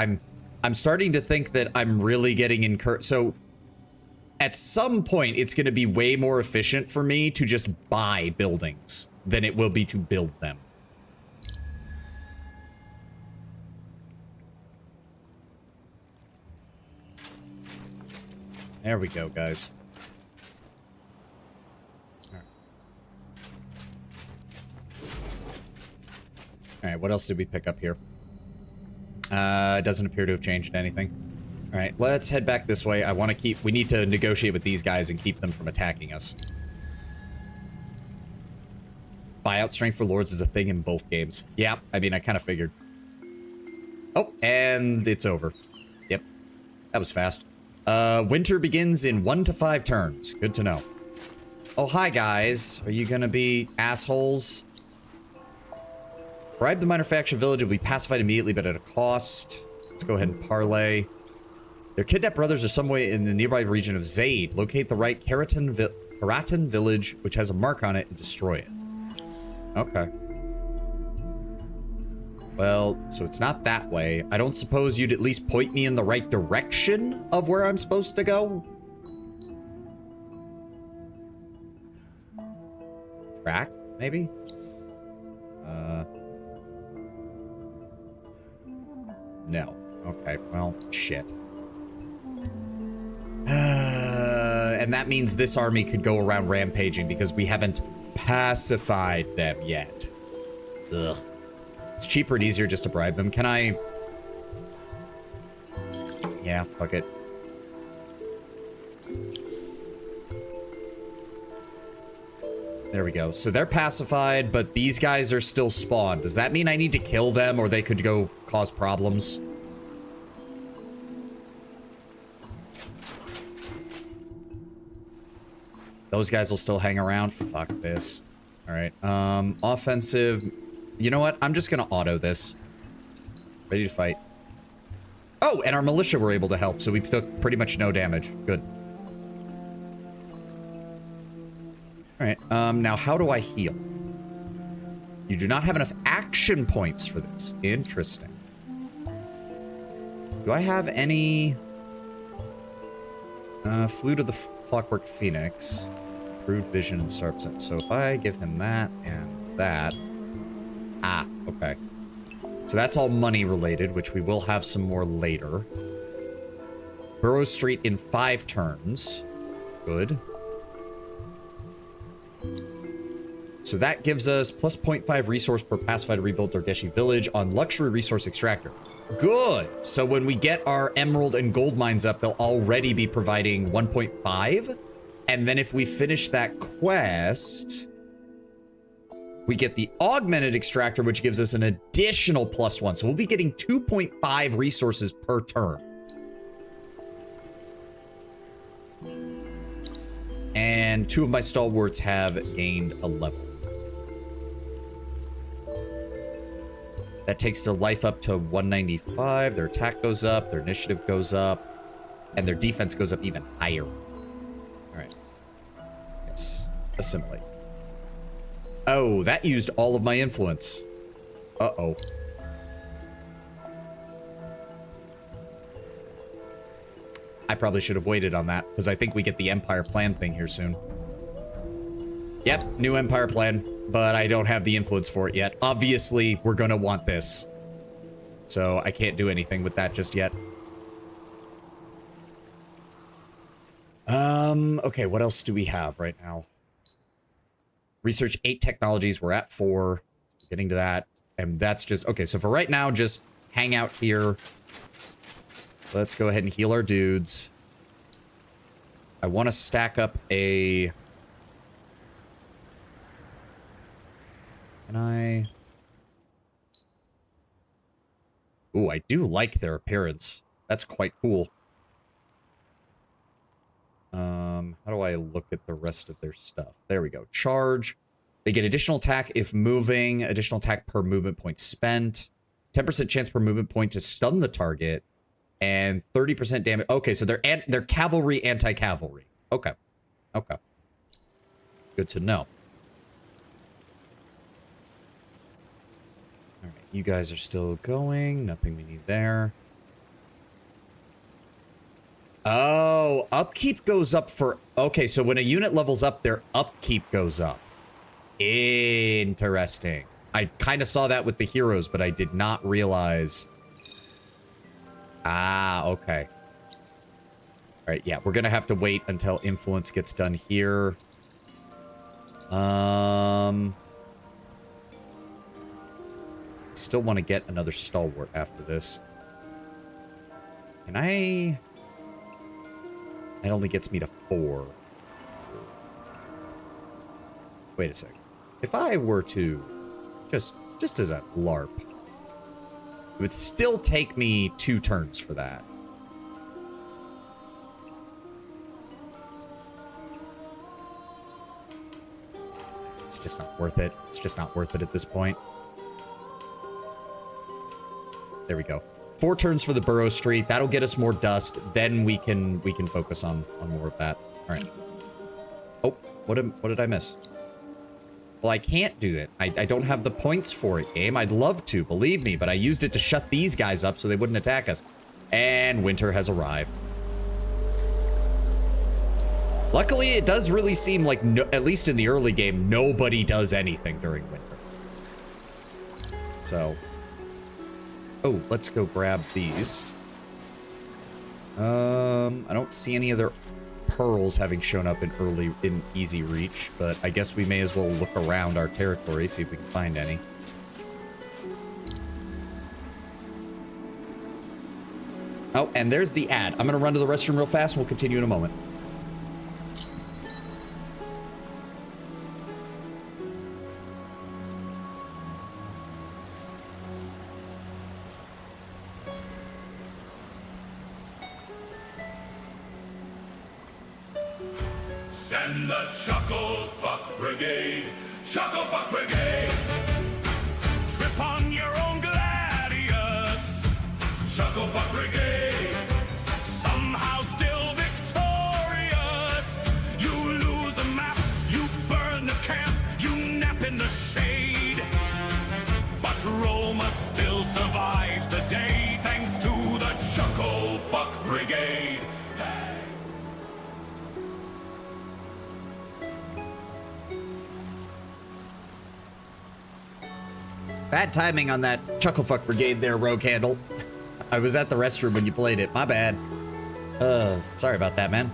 I'm starting to think that I'm really getting incurred. So at some point, it's going to be way more efficient for me to just buy buildings than it will be to build them. There we go, guys. All right, what else did we pick up here? It doesn't appear to have changed anything. All right, let's head back this way. We need to negotiate with these guys and keep them from attacking us. Buyout strength for lords is a thing in both games. Yeah, I mean, I kind of figured. Oh, and it's over. Yep, that was fast. Winter begins in 1 to 5 turns. Good to know. Oh, hi, guys. Are you gonna be assholes? Bribe the minor faction village will be pacified immediately, but at a cost. Let's go ahead and parlay. Their kidnapped brothers are somewhere in the nearby region of Zaid. Locate the right Keratin village, which has a mark on it, and destroy it. Okay. Well, so it's not that way. I don't suppose you'd at least point me in the right direction of where I'm supposed to go? Track, maybe? No. Okay, well, shit. And that means this army could go around rampaging because we haven't pacified them yet. Ugh. It's cheaper and easier just to bribe them. Can I... Yeah, fuck it. There we go. So they're pacified, but these guys are still spawned. Does that mean I need to kill them or they could go cause problems? Those guys will still hang around? Fuck this. Alright. Offensive. You know what? I'm just gonna auto this. Ready to fight. Oh, and our militia were able to help, so we took pretty much no damage. Good. Alright, now how do I heal? You do not have enough action points for this. Interesting. Do I have any... Flute of the Clockwork Phoenix. Improved Vision and Sharp Sense. So if I give him that and that... Ah, okay. So that's all money related, which we will have some more later. Burrow Street in 5 turns. Good. So that gives us plus 0.5 resource per pacified rebuilt Dorgeshi village on Luxury Resource Extractor. Good. So when we get our emerald and gold mines up, they'll already be providing 1.5. And then if we finish that quest, we get the augmented extractor, which gives us an additional +1. So we'll be getting 2.5 resources per turn. And 2 of my stalwarts have gained a level. That takes their life up to 195. Their attack goes up. Their initiative goes up. And their defense goes up even higher. All right. Yes. Assimilate. Oh, that used all of my influence. Uh-oh. I probably should have waited on that, because I think we get the Empire Plan thing here soon. Yep, new Empire Plan, but I don't have the influence for it yet. Obviously, we're gonna want this. So I can't do anything with that just yet. Okay, what else do we have right now? Research 8 technologies, we're at 4. Getting to that, and that's just... Okay, so for right now, just hang out here. Let's go ahead and heal our dudes. I want to stack up a... Can I... Ooh, I do like their appearance. That's quite cool. How do I look at the rest of their stuff? There we go. Charge. They get additional attack if moving, additional attack per movement point spent, 10% chance per movement point to stun the target, and 30% damage. Okay, so they're cavalry, anti-cavalry. Okay. Okay. Good to know. All right, you guys are still going. Nothing we need there. Oh, upkeep goes up for... Okay, so when a unit levels up, their upkeep goes up. Interesting. I kind of saw that with the heroes, but I did not realize... Ah, okay. All right, yeah, we're going to have to wait until influence gets done here. Still want to get another stalwart after this. Can I... It only gets me to 4. Wait a second. If I were to... Just as a LARP. It would still take me 2 turns for that. It's just not worth it. It's just not worth it at this point. There we go. 4 turns for the Burrow Street. That'll get us more dust. Then we can focus on more of that. All right. Oh, what did I miss? Well, I can't do it. I don't have the points for it, game. I'd love to, believe me, but I used it to shut these guys up so they wouldn't attack us. And winter has arrived. Luckily, it does really seem like, at least in the early game, nobody does anything during winter. So... Oh, let's go grab these. I don't see any other pearls having shown up in easy reach, but I guess we may as well look around our territory, see if we can find any. Oh, and there's the ad. I'm gonna run to the restroom real fast and we'll continue in a moment. Send the Chuckle Fuck Brigade! Chuckle Fuck Brigade! Trip on your own gladius! Chuckle Fuck Brigade! Somehow still victorious! You lose the map, you burn the camp, you nap in the shade! But Roma still survives the day thanks to the Chuckle Fuck Brigade! Bad timing on that Chucklefuck Brigade there, Rogue Handle. I was at the restroom when you played it. My bad. Sorry about that, man.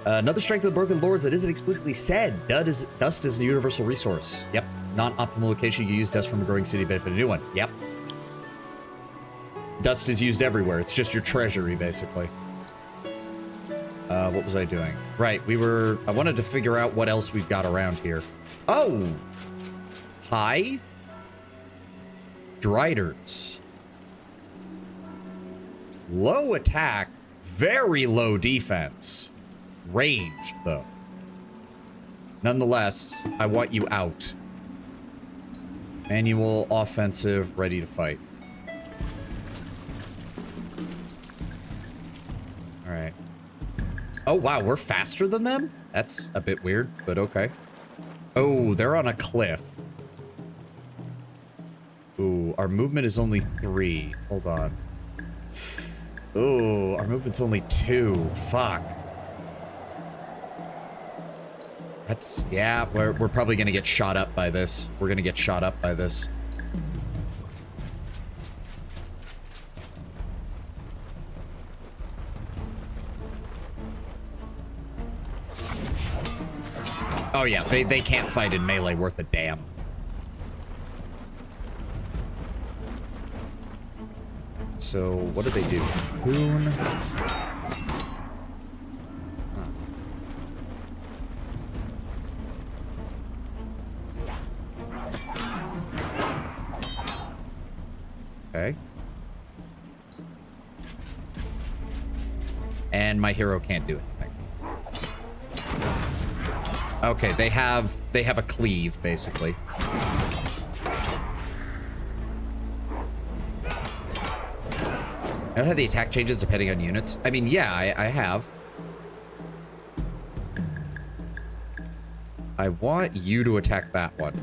Another strength of the Broken Lords that isn't explicitly said. Dust is a universal resource. Yep. Non-optimal location, you use dust from a growing city to benefit a new one. Yep. Dust is used everywhere. It's just your treasury, basically. What was I doing? Right, I wanted to figure out what else we've got around here. Oh! Hi? Driders. Low attack, very low defense. Ranged, though. Nonetheless, I want you out. Manual, offensive, ready to fight. Alright. Oh, wow, we're faster than them? That's a bit weird, but okay. Oh, they're on a cliff. Ooh, our movement is only 3. Hold on. Ooh, our movement's only 2. Fuck. That's... Yeah, we're probably gonna get shot up by this. We're gonna get shot up by this. Oh yeah, they can't fight in melee worth a damn. So, what do they do? Cocoon. Huh. Okay. And my hero can't do anything. Okay, they have a cleave, basically. I don't have the attack changes depending on units. I mean, yeah, I have. I want you to attack that one.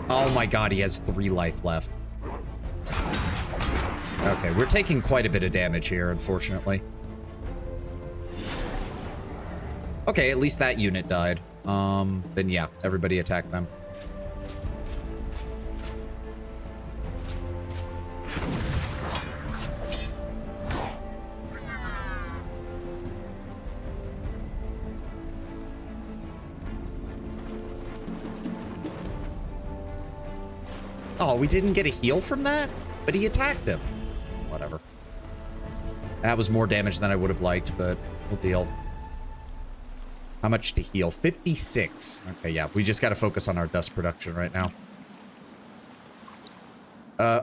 Oh my god, he has 3 life left. Okay, we're taking quite a bit of damage here, unfortunately. Okay, at least that unit died. Then yeah, everybody attack them. Oh, we didn't get a heal from that? But he attacked him. Whatever. That was more damage than I would have liked, but we'll deal. How much to heal? 56. Okay, yeah, we just got to focus on our dust production right now.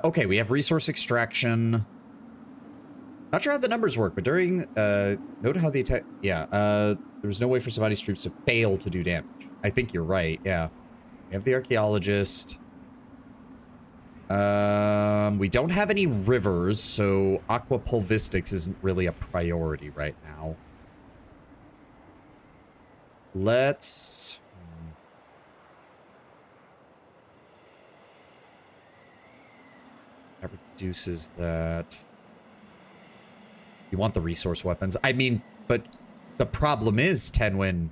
Okay, we have resource extraction. Not sure how the numbers work, but during, note how the attack, yeah, there was no way for Savati's troops to fail to do damage. I think you're right, yeah. We have the archaeologist. We don't have any rivers, so aqua pulvistics isn't really a priority right now. Let's... That reduces that. You want the resource weapons? I mean, but the problem is, Tenwin,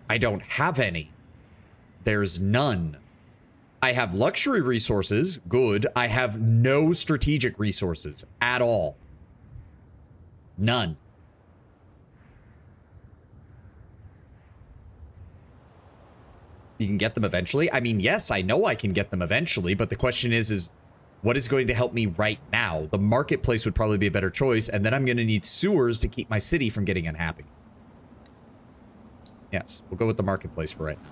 I don't have any. There's none. I have luxury resources, good. I have no strategic resources at all. None. You can get them eventually? I mean, yes, I know I can get them eventually, but the question is what is going to help me right now? The marketplace would probably be a better choice, and then I'm going to need sewers to keep my city from getting unhappy. Yes, we'll go with the marketplace for right now.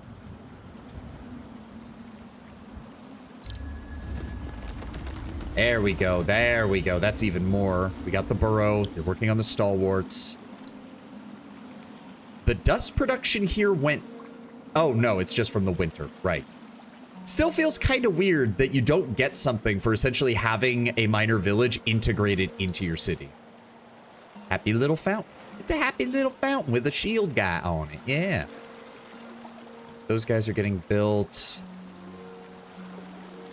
There we go. There we go. That's even more. We got the burrow. They're working on the stalwarts. The dust production here went... Oh, no, it's just from the winter. Right. Still feels kind of weird that you don't get something for essentially having a minor village integrated into your city. Happy little fountain. It's a happy little fountain with a shield guy on it. Yeah. Those guys are getting built...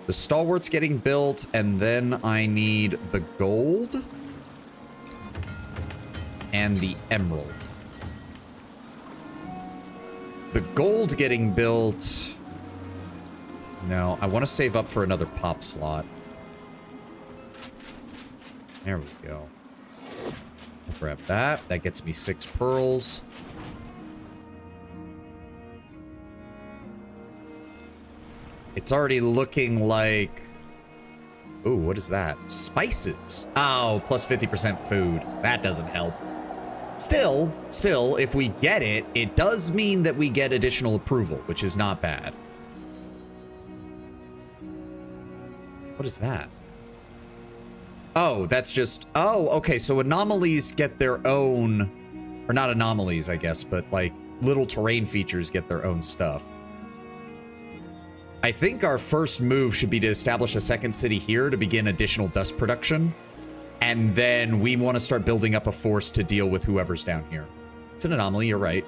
The stalwart's getting built, and then I need the gold and the emerald. The gold getting built... No, I want to save up for another pop slot. There we go. I'll grab that. That gets me 6 pearls. It's already looking like... Ooh, what is that? Spices. Oh, plus 50% food. That doesn't help. Still, if we get it, it does mean that we get additional approval, which is not bad. What is that? Oh, that's just... Oh, okay, so anomalies get their own... Or not anomalies, I guess, but like little terrain features get their own stuff. I think our first move should be to establish a second city here to begin additional dust production. And then we want to start building up a force to deal with whoever's down here. It's an anomaly, you're right.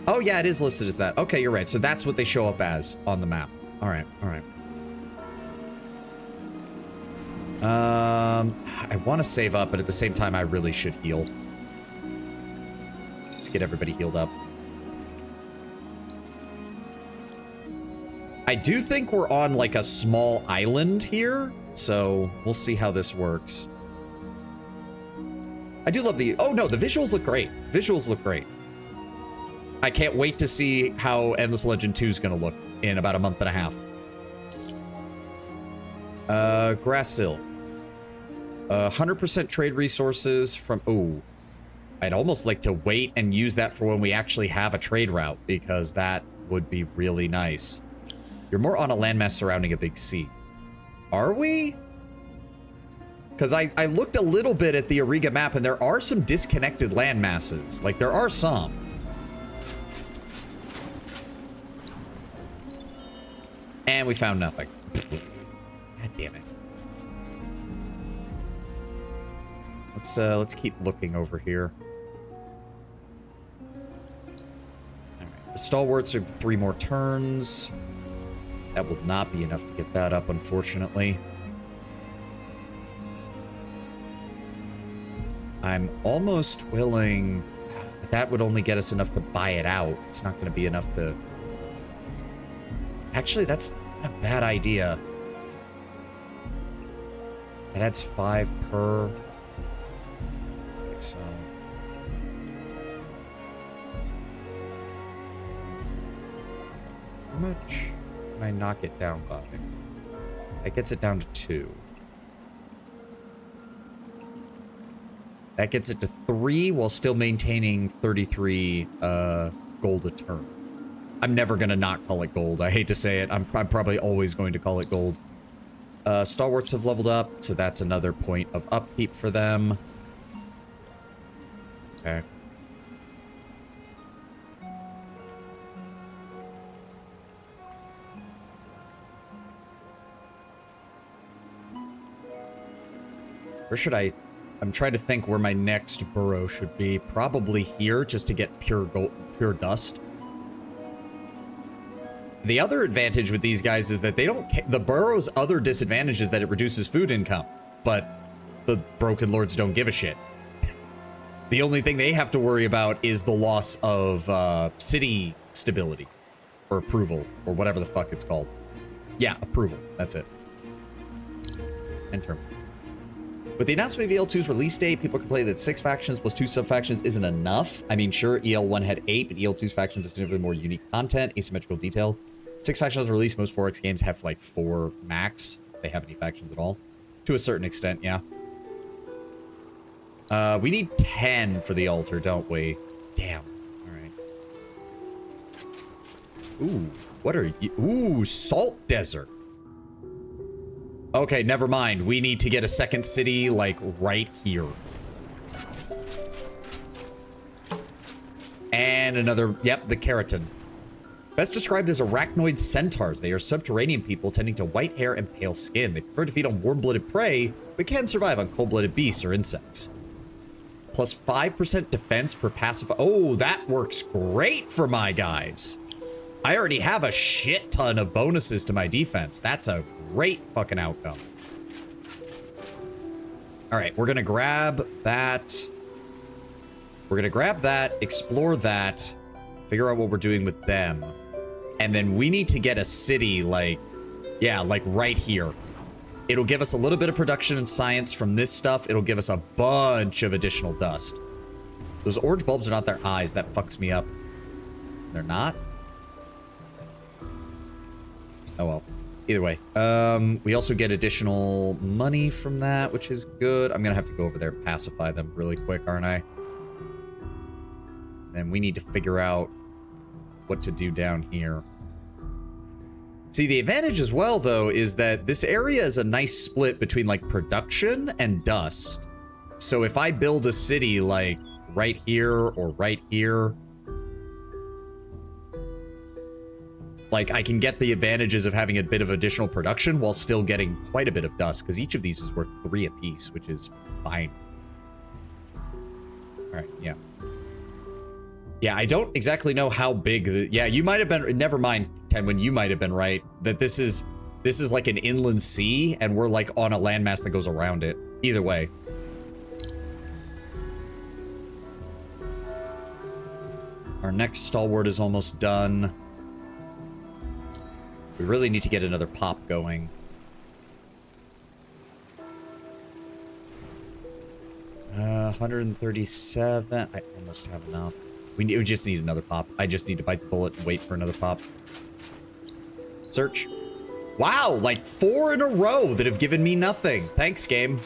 Oh yeah, it is listed as that. Okay, you're right. So that's what they show up as on the map. All right, all right. I want to save up, but at the same time, I really should heal. Let's get everybody healed up. I do think we're on like a small island here, so we'll see how this works. I do love the... Oh no, the visuals look great. Visuals look great. I can't wait to see how Endless Legend 2 is going to look in about a month and a half. Grassil. 100% trade resources from... Oh, I'd almost like to wait and use that for when we actually have a trade route, because that would be really nice. You're more on a landmass surrounding a big sea. Are we? Because I looked a little bit at the Auriga map, and there are some disconnected land masses. Like, there are some. And we found nothing. God damn it. Let's keep looking over here. Alright. The stalwarts have 3 more turns. That will not be enough to get that up, unfortunately. I'm almost willing, but that would only get us enough to buy it out. It's not going to be enough to... Actually, that's not a bad idea. It adds 5 per. Okay, so... How much can I knock it down by? That gets it down to 2. That gets it to 3 while still maintaining 33 gold a turn. I'm never gonna not call it gold. I hate to say it. I'm probably always going to call it gold. Stalwarts have leveled up, so that's another point of upkeep for them. Okay. Where should I... I'm trying to think where my next burrow should be. Probably here, just to get pure gold, pure dust. The other advantage with these guys is that they don't... The burrow's other disadvantage is that it reduces food income. But the Broken Lords don't give a shit. The only thing they have to worry about is the loss of city stability. Or approval. Or whatever the fuck it's called. Yeah, approval. That's it. Enter. With the announcement of EL2's release date, people complain that 6 factions plus 2 sub-factions isn't enough. I mean, sure, EL1 had 8, but EL2's factions have significantly more unique content, asymmetrical detail. 6 factions released, most 4X games have like 4 max. If they have any factions at all. To a certain extent, yeah. We need 10 for the altar, don't we? Damn. Alright. Ooh, what are you? Ooh, Salt Desert. Okay, never mind. We need to get a second city, like, right here. And another, yep, the Keratin. Best described as arachnoid centaurs. They are subterranean people tending to white hair and pale skin. They prefer to feed on warm-blooded prey, but can survive on cold-blooded beasts or insects. Plus 5% defense per passive. Oh, that works great for my guys. I already have a shit ton of bonuses to my defense. That's a great fucking outcome. All right, we're gonna grab that. We're gonna grab that, explore that, figure out what we're doing with them. And then we need to get a city like, yeah, like right here. It'll give us a little bit of production and science from this stuff. It'll give us a bunch of additional dust. Those orange bulbs are not their eyes. That fucks me up. They're not? Oh well. Either way. We also get additional money from that, which is good. I'm gonna have to go over there and pacify them really quick, aren't I? Then we need to figure out what to do down here. See, the advantage as well, though, is that this area is a nice split between, like, production and dust. So if I build a city, like, right here or right here, like, I can get the advantages of having a bit of additional production while still getting quite a bit of dust, because each of these is worth 3 apiece, which is fine. Alright, yeah. Yeah, I don't exactly know how big the... Yeah, you might have been... Never mind, Tenwin, you might have been right. That this is like an inland sea, and we're like on a landmass that goes around it. Either way. Our next stalwart is almost done. We really need to get another pop going. 137. I almost have enough. We just need another pop. I just need to bite the bullet and wait for another pop. Search. Wow, like 4 in a row that have given me nothing. Thanks, game.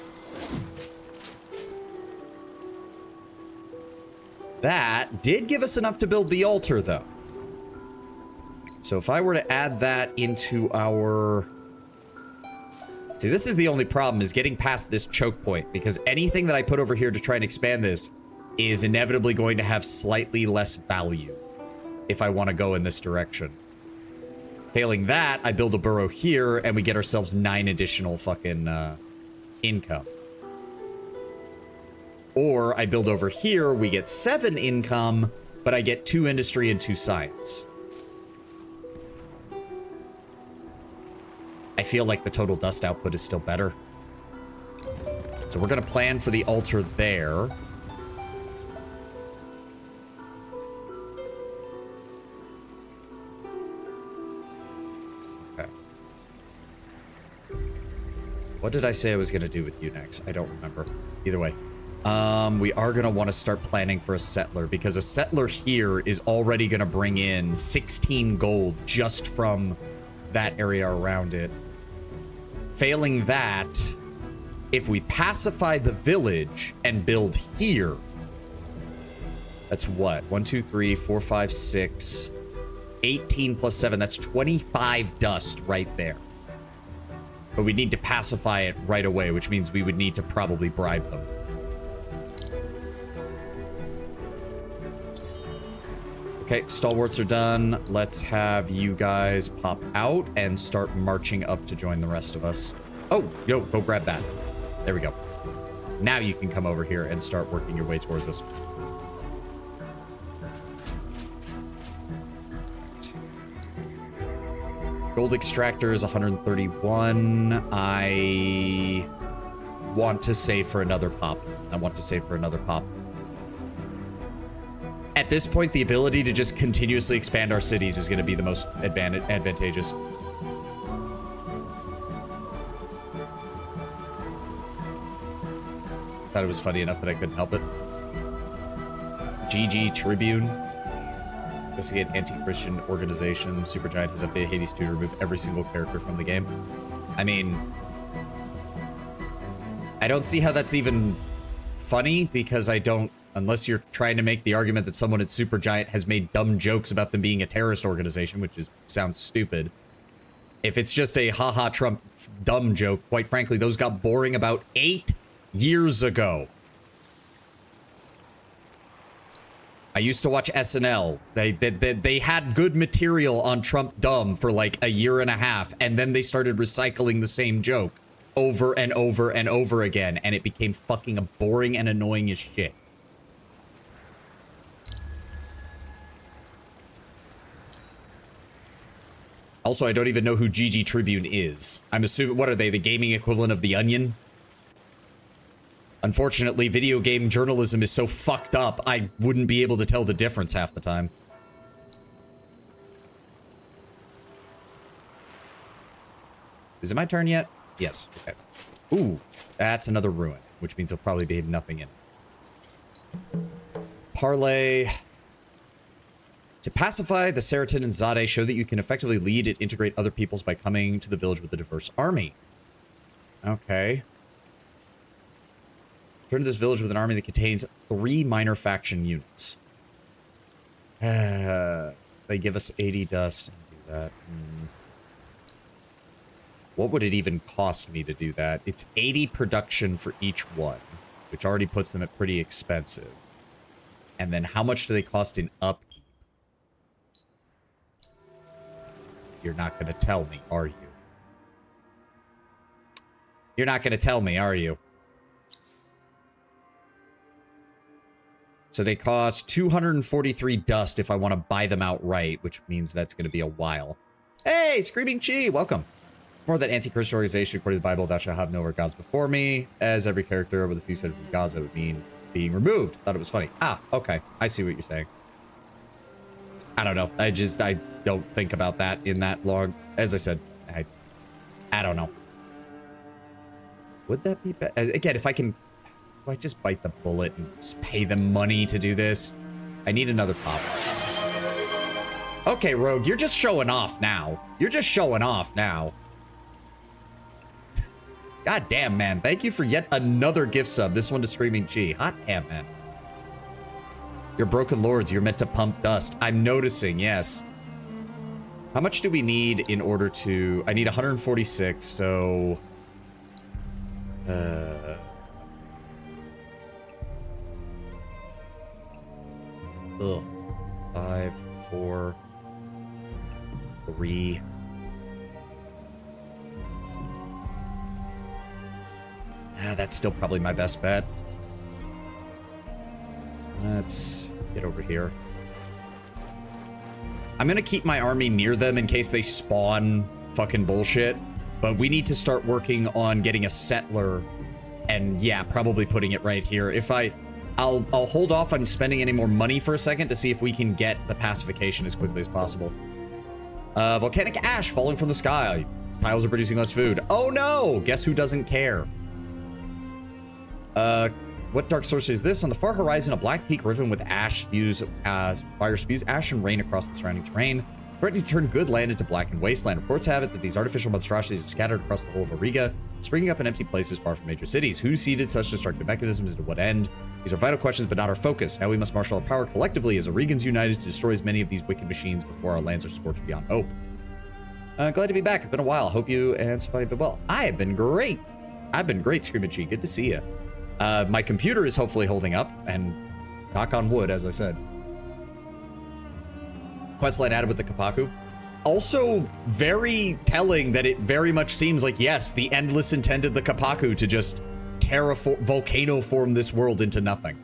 That did give us enough to build the altar, though. So if I were to add that into our... See, this is the only problem, is getting past this choke point, because anything that I put over here to try and expand this is inevitably going to have slightly less value if I want to go in this direction. Failing that, I build a burrow here, and we get ourselves 9 additional fucking income. Or I build over here, we get 7 income, but I get 2 industry and 2 science. I feel like the total dust output is still better. So we're gonna plan for the altar there. Okay. What did I say I was gonna do with you next? I don't remember. Either way. We are gonna want to start planning for a settler, because a settler here is already gonna bring in 16 gold just from that area around it. Failing that, if we pacify the village and build here, that's what? 1, 2, 3, 4, 5, 6, 18 plus 7. That's 25 dust right there. But we need to pacify it right away, which means we would need to probably bribe them. Okay, stalwarts are done. Let's have you guys pop out and start marching up to join the rest of us. Oh, yo, go grab that. There we go. Now you can come over here and start working your way towards us. Gold extractor is 131. I want to save for another pop. At this point, the ability to just continuously expand our cities is going to be the most advantageous. Thought it was funny enough that I couldn't help it. GG Tribune. Investigate anti-Christian organization. Supergiant has updated Hades 2 to remove every single character from the game. I mean, I don't see how that's even funny, because I don't... Unless you're trying to make the argument that someone at Supergiant has made dumb jokes about them being a terrorist organization, which sounds stupid. If it's just a haha Trump dumb joke, quite frankly, those got boring about 8 years ago. I used to watch SNL. They had good material on Trump dumb for like a year and a half, and then they started recycling the same joke over and over and over again, and it became fucking boring and annoying as shit. Also, I don't even know who GG Tribune is. I'm assuming, what are they, the gaming equivalent of The Onion? Unfortunately, video game journalism is so fucked up, I wouldn't be able to tell the difference half the time. Is it my turn yet? Yes, okay. Ooh, that's another ruin, which means there'll probably be nothing in it. Parlay... To pacify the Saratin and Zade, show that you can effectively lead and integrate other peoples by coming to the village with a diverse army. Okay. Return to this village with an army that contains 3 minor faction units. They give us 80 dust. Do that. What would it even cost me to do that? It's 80 production for each one, which already puts them at pretty expensive. And then how much do they cost in upkeep? You're not going to tell me, are you? You're not going to tell me, are you? So they cost 243 dust if I want to buy them outright, which means that's going to be a while. Hey, Screaming Chi, welcome. More that anti-Christian organization, according to the Bible, thou shalt have no other gods before me. As every character with a few sets of gods, that would mean being removed. Thought it was funny. Ah, okay. I see what you're saying. I don't know. I don't think about that in that long. As I said, I don't know. Would that be bad? Again, if I can... Do I just bite the bullet and pay them money to do this? I need another pop. Okay, Rogue, you're just showing off now. You're just showing off now. God damn, man. Thank you for yet another gift sub. This one to Screaming Chi. Hot damn, man. You're broken lords. You're meant to pump dust. I'm noticing, yes. How much do we need in order to... I need 146, so... Ugh. 5, 4, 3... that's still probably my best bet. Let's get over here. I'm gonna keep my army near them in case they spawn fucking bullshit. But we need to start working on getting a settler. And yeah, probably putting it right here. If I'll hold off on spending any more money for a second to see if we can get the pacification as quickly as possible. Volcanic ash falling from the sky. Tiles are producing less food. Oh no! Guess who doesn't care? What dark source is this? On the far horizon, a black peak riven with ash spews, fire spews ash and rain across the surrounding terrain, threatening to turn good land into blackened wasteland. Reports have it that these artificial monstrosities are scattered across the whole of Auriga, springing up in empty places far from major cities. Who seeded such destructive mechanisms and to what end? These are vital questions, but not our focus. Now we must marshal our power collectively as Aurigans united to destroy as many of these wicked machines before our lands are scorched beyond hope. Glad to be back. It's been a while. Hope you and somebody have been well. I have been great. I've been great, Screaming G. Good to see you. My computer is hopefully holding up, and knock on wood, as I said. Questline added with the Kapaku. Also, very telling that it very much seems like, yes, the Endless intended the Kapaku to just volcano form this world into nothing.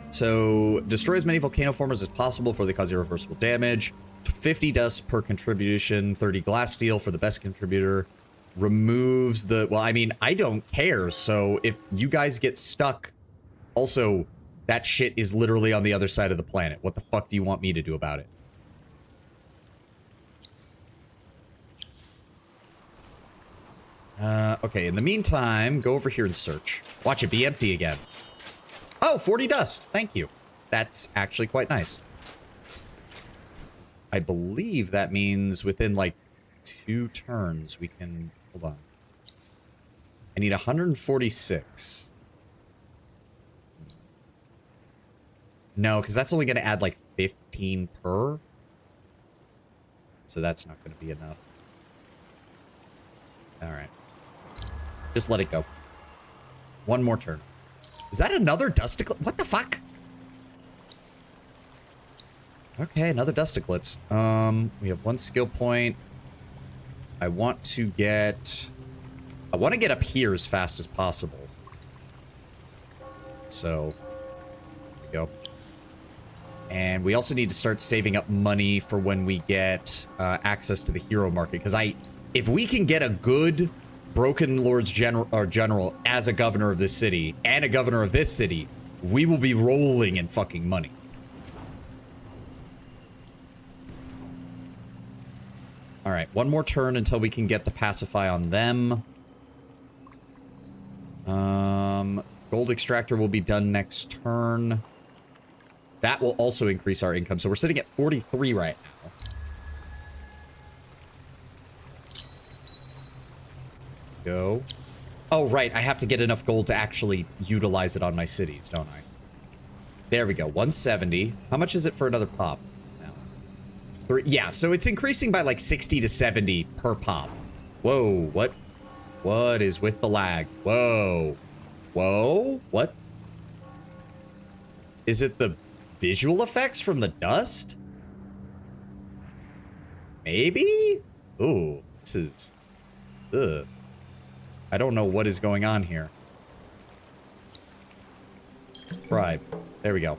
So, destroy as many volcano formers as possible before they cause irreversible damage. 50 dust per contribution, 30 glass steel for the best contributor. Removes the... Well, I mean, I don't care, so if you guys get stuck... Also, that shit is literally on the other side of the planet. What the fuck do you want me to do about it? Okay, in the meantime, go over here and search. Watch it be empty again. Oh, 40 dust. Thank you. That's actually quite nice. I believe that means within, like, 2 turns we can... Hold on. I need 146. No, because that's only going to add like 15 per. So that's not going to be enough. Alright. Just let it go. One more turn. Is that another dust eclipse? What the fuck? Okay, another dust eclipse. We have 1 skill point. I want to get up here as fast as possible. So, there we go. And we also need to start saving up money for when we get access to the hero market. Because if we can get a good Broken Lord's general as a governor of this city and a governor of this city, we will be rolling in fucking money. All right, 1 more turn until we can get the pacify on them. Gold extractor will be done next turn. That will also increase our income. So we're sitting at 43 right now. Go. Oh, right. I have to get enough gold to actually utilize it on my cities, don't I? There we go. 170. How much is it for another pop? Yeah, so it's increasing by like 60 to 70 per pop. Whoa, what? What is with the lag? Whoa. Whoa? What? Is it the visual effects from the dust? Maybe? Ooh, this is... Ugh. I don't know what is going on here. Bribe. There we go.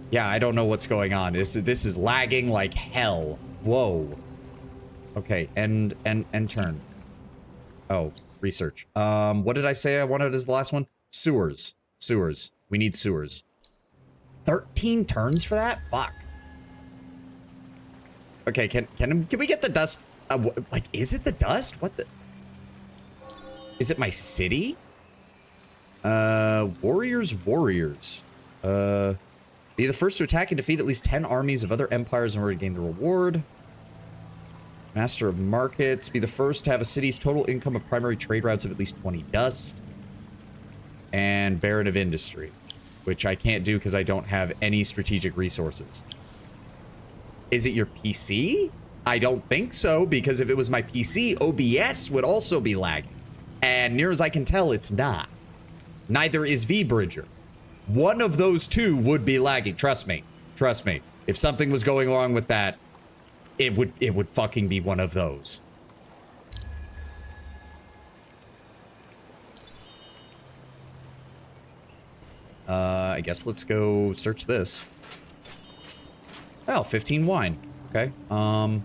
Yeah, I don't know what's going on. This is lagging like hell. Whoa. Okay, end turn. Oh, research. What did I say I wanted as the last one? Sewers. Sewers. We need sewers. 13 turns for that? Fuck. Okay, can we get the dust? Like, is it the dust? What the? Is it my city? Warriors. Be the first to attack and defeat at least 10 armies of other empires in order to gain the reward. Master of Markets. Be the first to have a city's total income of primary trade routes of at least 20 dust. And Baron of Industry. which I can't do because I don't have any strategic resources. Is it your PC? I don't think so, because if it was my PC, OBS would also be lagging. And near as I can tell, it's not. Neither is VBridger. One of those two would be lagging. Trust me. Trust me. If something was going wrong with that, it would fucking be one of those. I guess let's go search this. Oh, 15 wine. Okay. And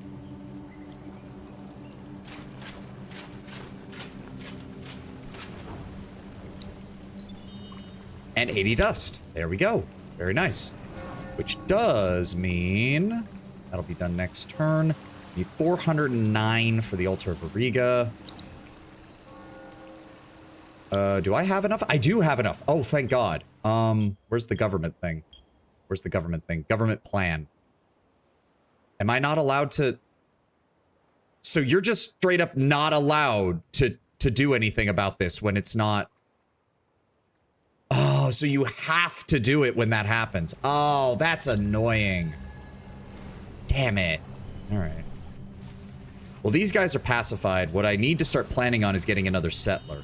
80 dust. There we go. Very nice. Which does mean that'll be done next turn. Need 409 for the Altar of Auriga. Do I have enough? I do have enough. Oh, thank God. Where's the government thing? Where's the government thing? Government plan. Am I not allowed to? So you're just straight up not allowed to do anything about this when it's not. Oh, so you have to do it when that happens. Oh, that's annoying. Damn it. All right. Well, these guys are pacified. What I need to start planning on is getting another settler.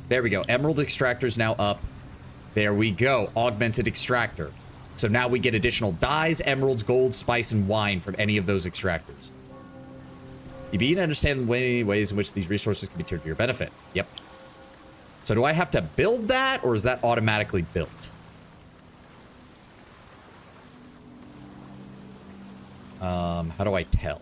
There we go. Emerald extractor's now up. There we go. Augmented extractor. So now we get additional dyes, emeralds, gold, spice, and wine from any of those extractors. You begin to understand the ways in which these resources can be turned to your benefit. Yep. So do I have to build that, or is that automatically built? How do I tell?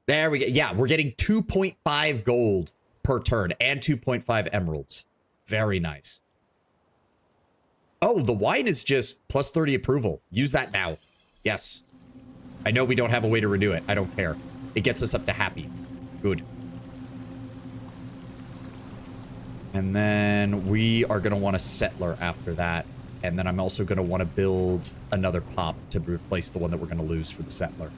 There we go. Yeah, we're getting 2.5 gold per turn and 2.5 emeralds. Very nice. Oh, the wine is just plus 30 approval. Use that now. Yes. I know we don't have a way to renew it. I don't care. It gets us up to happy. Good. And then we are going to want a settler after that. And then I'm also going to want to build another pop to replace the one that we're going to lose for the settler.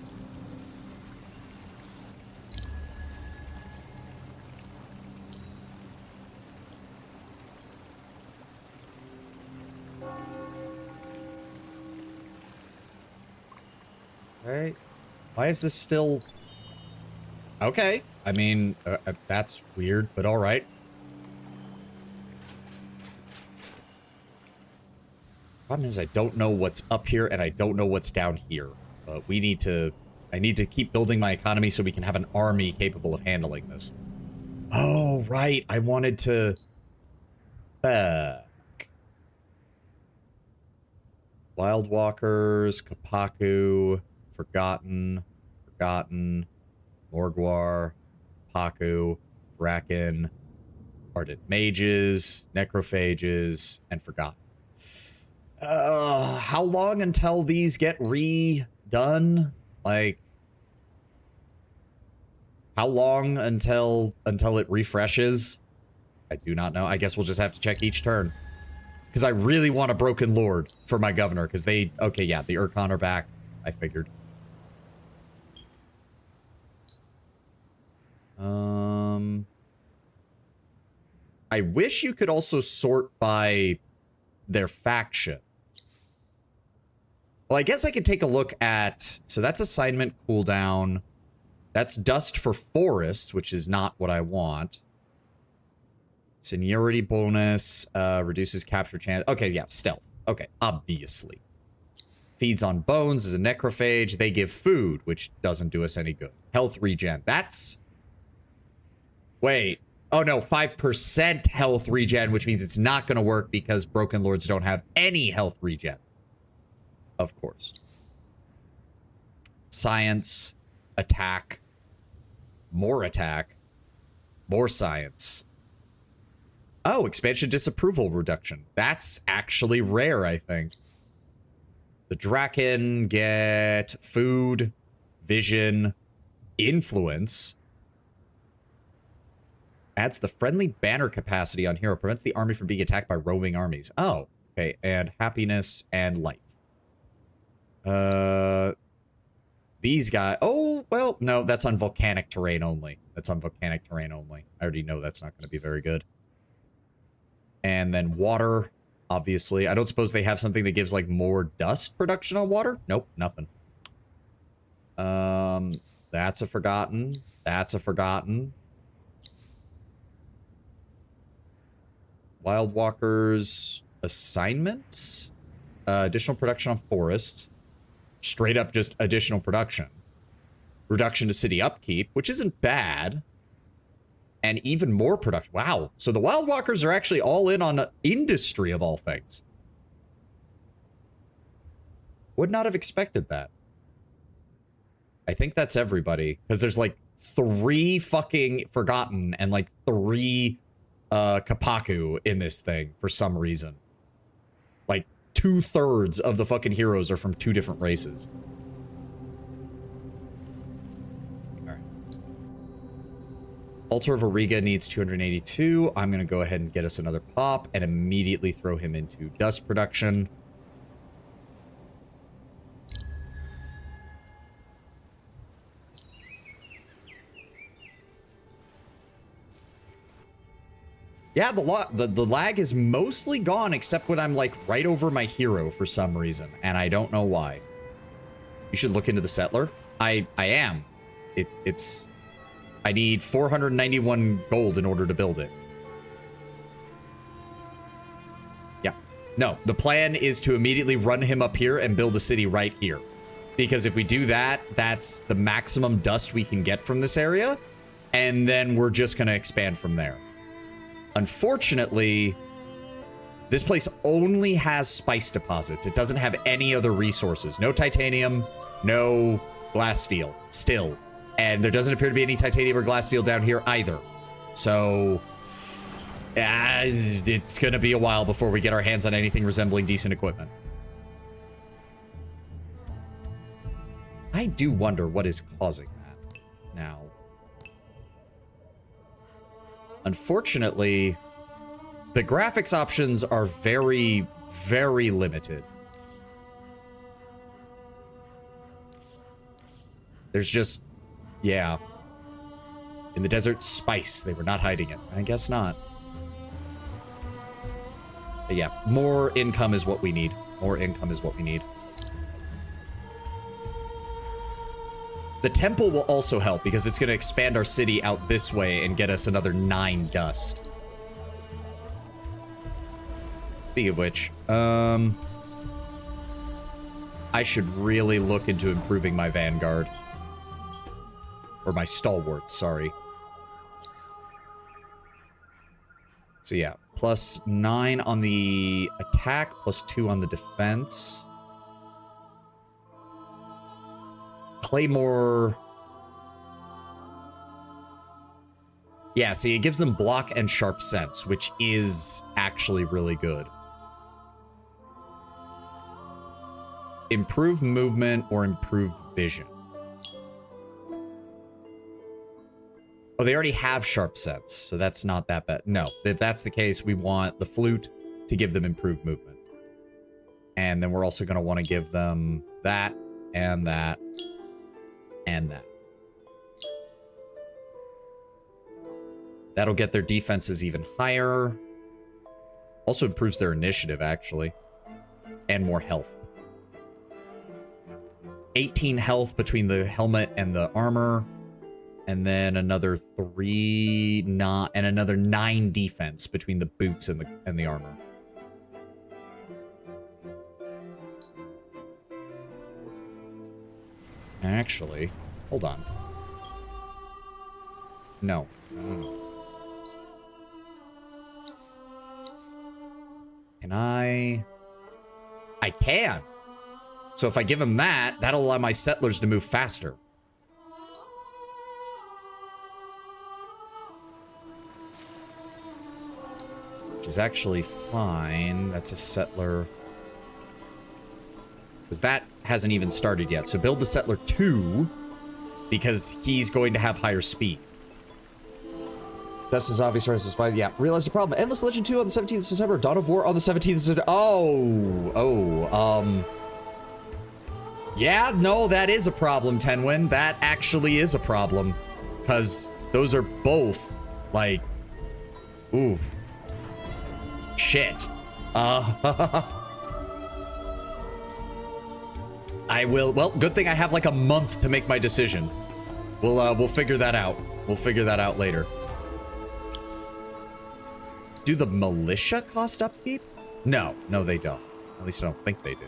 Right. Why is this still... Okay. I mean, that's weird, but all right. Problem is I don't know what's up here and I don't know what's down here. But I need to keep building my economy so we can have an army capable of handling this. Oh, right. I wanted to... Wild Walkers, Kapaku, Forgotten, Morgwar, Paku, Draken, Ardent Mages, Necrophages, and Forgotten. How long until these get redone? Like, how long until it refreshes? I do not know. I guess we'll just have to check each turn. Because I really want a Broken Lord for my governor, because they... Okay, yeah, the Urkon are back. I figured. I wish you could also sort by their faction. Well, I guess I could take a look at... So that's assignment cooldown. That's dust for forests, which is not what I want. Seniority bonus, reduces capture chance. Okay, yeah, stealth. Okay, obviously. Feeds on bones, is a necrophage. They give food, which doesn't do us any good. Health regen. That's... Wait. Oh, no, 5% health regen, which means it's not going to work because Broken Lords don't have any health regen. Of course. Science. Attack. More science. Oh, expansion disapproval reduction. That's actually rare, I think. The Draken get food, vision, influence. Adds the friendly banner capacity on hero. Prevents the army from being attacked by roving armies. Oh, okay. And happiness and life. These guys. Oh, well, no, that's on volcanic terrain only. That's on volcanic terrain only. I already know that's not going to be very good. And then water, obviously. I don't suppose they have something that gives like more dust production on water? Nope, nothing. That's a forgotten. That's a forgotten. Wildwalkers assignments. Additional production on forests. Straight up just additional production. Reduction to city upkeep, which isn't bad. And even more production. Wow. So the Wildwalkers are actually all in on industry of all things. Would not have expected that. I think that's everybody. Because there's like 3 fucking forgotten and like 3 Kapaku in this thing for some reason. Like 2/3 of the fucking heroes are from 2 different races. Alright. Altar of Auriga needs 282. I'm going to go ahead and get us another pop and immediately throw him into dust production. Yeah, the lag is mostly gone except when I'm like right over my hero for some reason, and I don't know why. You should look into the settler. I am. It's I need 491 gold in order to build it. Yeah. No, the plan is to immediately run him up here and build a city right here. Because if we do that, that's the maximum dust we can get from this area, and then we're just going to expand from there. Unfortunately, this place only has spice deposits. It doesn't have any other resources. No titanium, no glass steel, still. And there doesn't appear to be any titanium or glass steel down here either. So, it's going to be a while before we get our hands on anything resembling decent equipment. I do wonder what is causing that now. Unfortunately, the graphics options are very, very limited. There's just, yeah. In the desert, spice. They were not hiding it. I guess not. But yeah, more income is what we need. More income is what we need. The temple will also help because it's going to expand our city out this way and get us another 9 dust. Speaking of which, I should really look into improving my vanguard. Or my stalwarts, sorry. So yeah, plus 9 on the attack, plus 2 on the defense. Claymore. Yeah, see, it gives them block and sharp sense, which is actually really good. Improved movement or improved vision. Oh, they already have sharp sense, so that's not that bad. No, if that's the case, we want the flute to give them improved movement. And then we're also going to want to give them that and that. And that. That'll get their defenses even higher. Also improves their initiative, actually. And more health. 18 health between the helmet and the armor. And then another 9 defense between the boots and the armor. Actually, hold on. No. Can I can. So if I give him that, that'll allow my settlers to move faster. Which is actually fine. That's a settler. Because that hasn't even started yet. So build the settler 2 because he's going to have higher speed. That's his obvious source of supplies. Yeah, realize the problem. Endless Legend 2 on the 17th of September. Dawn of War on the 17th of September. Yeah, no, that is a problem, Tenwin. That actually is a problem. Because those are both, like, ooh. Shit. I will. Well, good thing I have like a month to make my decision. We'll figure that out. We'll figure that out later. Do the militia cost upkeep? No, they don't. At least I don't think they do.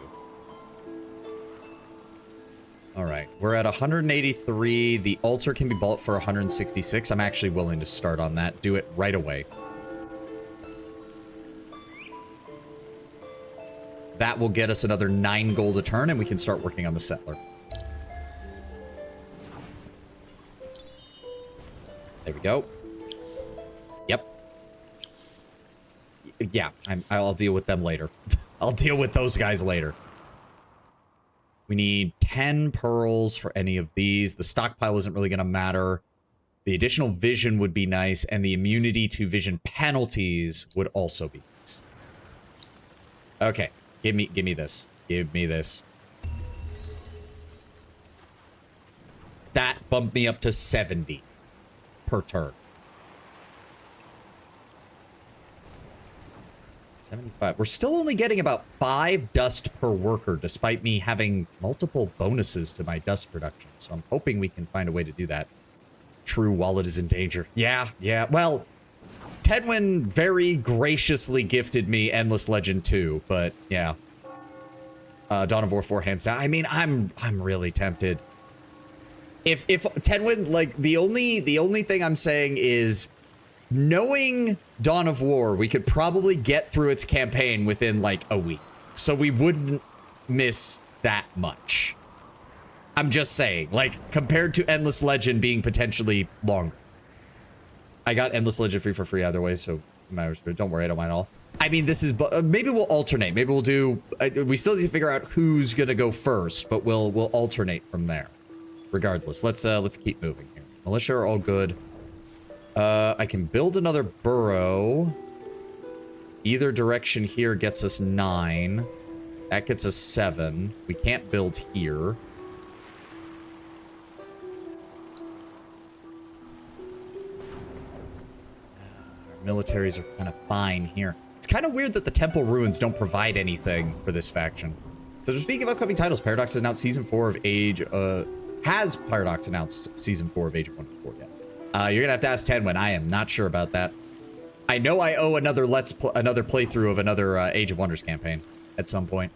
All right, we're at 183. The altar can be bought for 166. I'm actually willing to start on that. Do it right away. That will get us another 9 gold a turn, and we can start working on the settler. There we go. Yep. Yeah, I'll deal with them later. I'll deal with those guys later. We need 10 pearls for any of these. The stockpile isn't really going to matter. The additional vision would be nice, and the immunity to vision penalties would also be nice. Okay, give me this. Give me this. That bumped me up to 70 per turn. 75. We're still only getting about 5 dust per worker, despite me having multiple bonuses to my dust production. So I'm hoping we can find a way to do that. True wallet is in danger. Yeah. Well, Tedwin very graciously gifted me Endless Legend 2, but yeah. Dawn of War 4 hands down. I mean, I'm really tempted. If Tedwin, like, the only thing I'm saying is, knowing Dawn of War, we could probably get through its campaign within, like, a week. So we wouldn't miss that much. I'm just saying, like, compared to Endless Legend being potentially longer. I got Endless Legend for free either way, so don't worry, I don't mind at all. I mean, this is, maybe we'll alternate. Maybe we'll do, we still need to figure out who's gonna go first, but we'll alternate from there. Regardless, let's keep moving here. Militia are all good. I can build another burrow. Either direction here gets us 9. That gets us 7. We can't build here. Our militaries are kind of fine here. It's kind of weird that the temple ruins don't provide anything for this faction. So speaking of upcoming titles, Paradox has announced season 4 of Age, has Paradox announced season 4 of Age of Wonders 4 yet? You're gonna have to ask Tedwin. I am not sure about that. I know I owe another another playthrough of another Age of Wonders campaign at some point.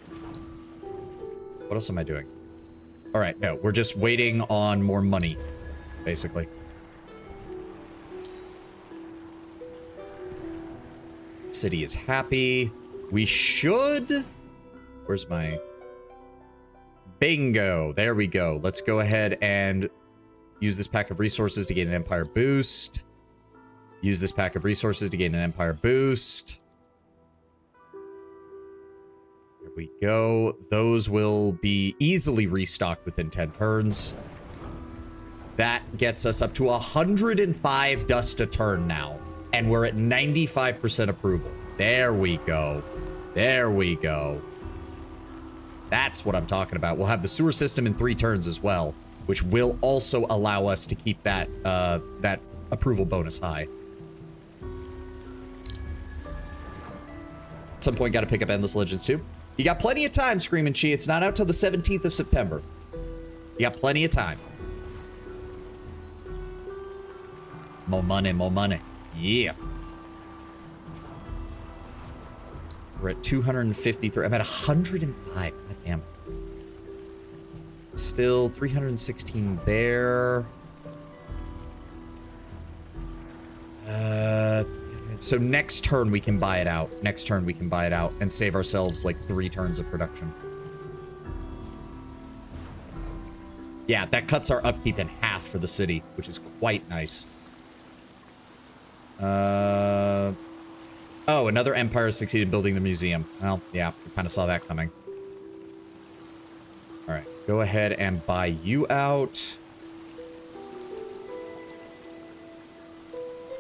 What else am I doing? All right, no, we're just waiting on more money, basically. City is happy. We should. Where's my bingo? There we go. Let's go ahead and use this pack of resources to gain an empire boost. Use this pack of resources to gain an empire boost. Here we go. Those will be easily restocked within 10 turns. That gets us up to 105 dust a turn now. And we're at 95% approval. There we go. There we go. That's what I'm talking about. We'll have the sewer system in 3 turns as well, which will also allow us to keep that that approval bonus high. At some point, got to pick up Endless Legends 2. You got plenty of time, Screaming Chi. It's not out till the 17th of September. You got plenty of time. More money, more money. Yeah. We're at 253. I'm at 105. God damn. Still 316 there. So next turn we can buy it out. Next turn we can buy it out and save ourselves like 3 turns of production. Yeah, that cuts our upkeep in half for the city, which is quite nice. Oh, another empire succeeded in building the museum. Well, yeah, we kind of saw that coming. All right, go ahead and buy you out.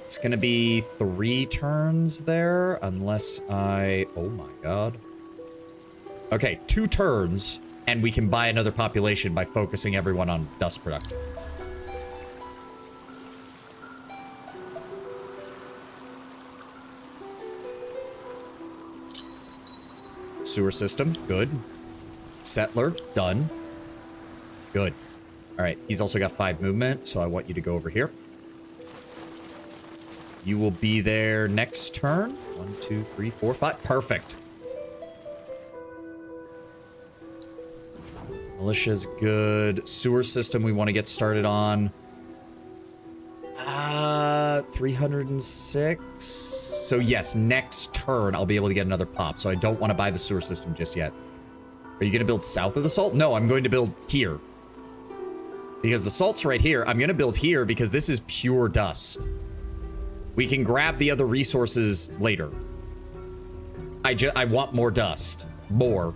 It's gonna be 3 turns there, unless I... Oh my god. Okay, 2 turns, and we can buy another population by focusing everyone on dust production. Sewer system, good. Settler, done. Good. All right, he's also got 5 movement, so I want you to go over here. You will be there next turn. 1, 2, 3, 4, 5. Perfect. Militia's good. Sewer system we want to get started on. 306. So yes, next turn I'll be able to get another pop. So I don't want to buy the sewer system just yet. Are you going to build south of the salt? No, I'm going to build here. Because the salt's right here. I'm going to build here because this is pure dust. We can grab the other resources later. I want more dust. More.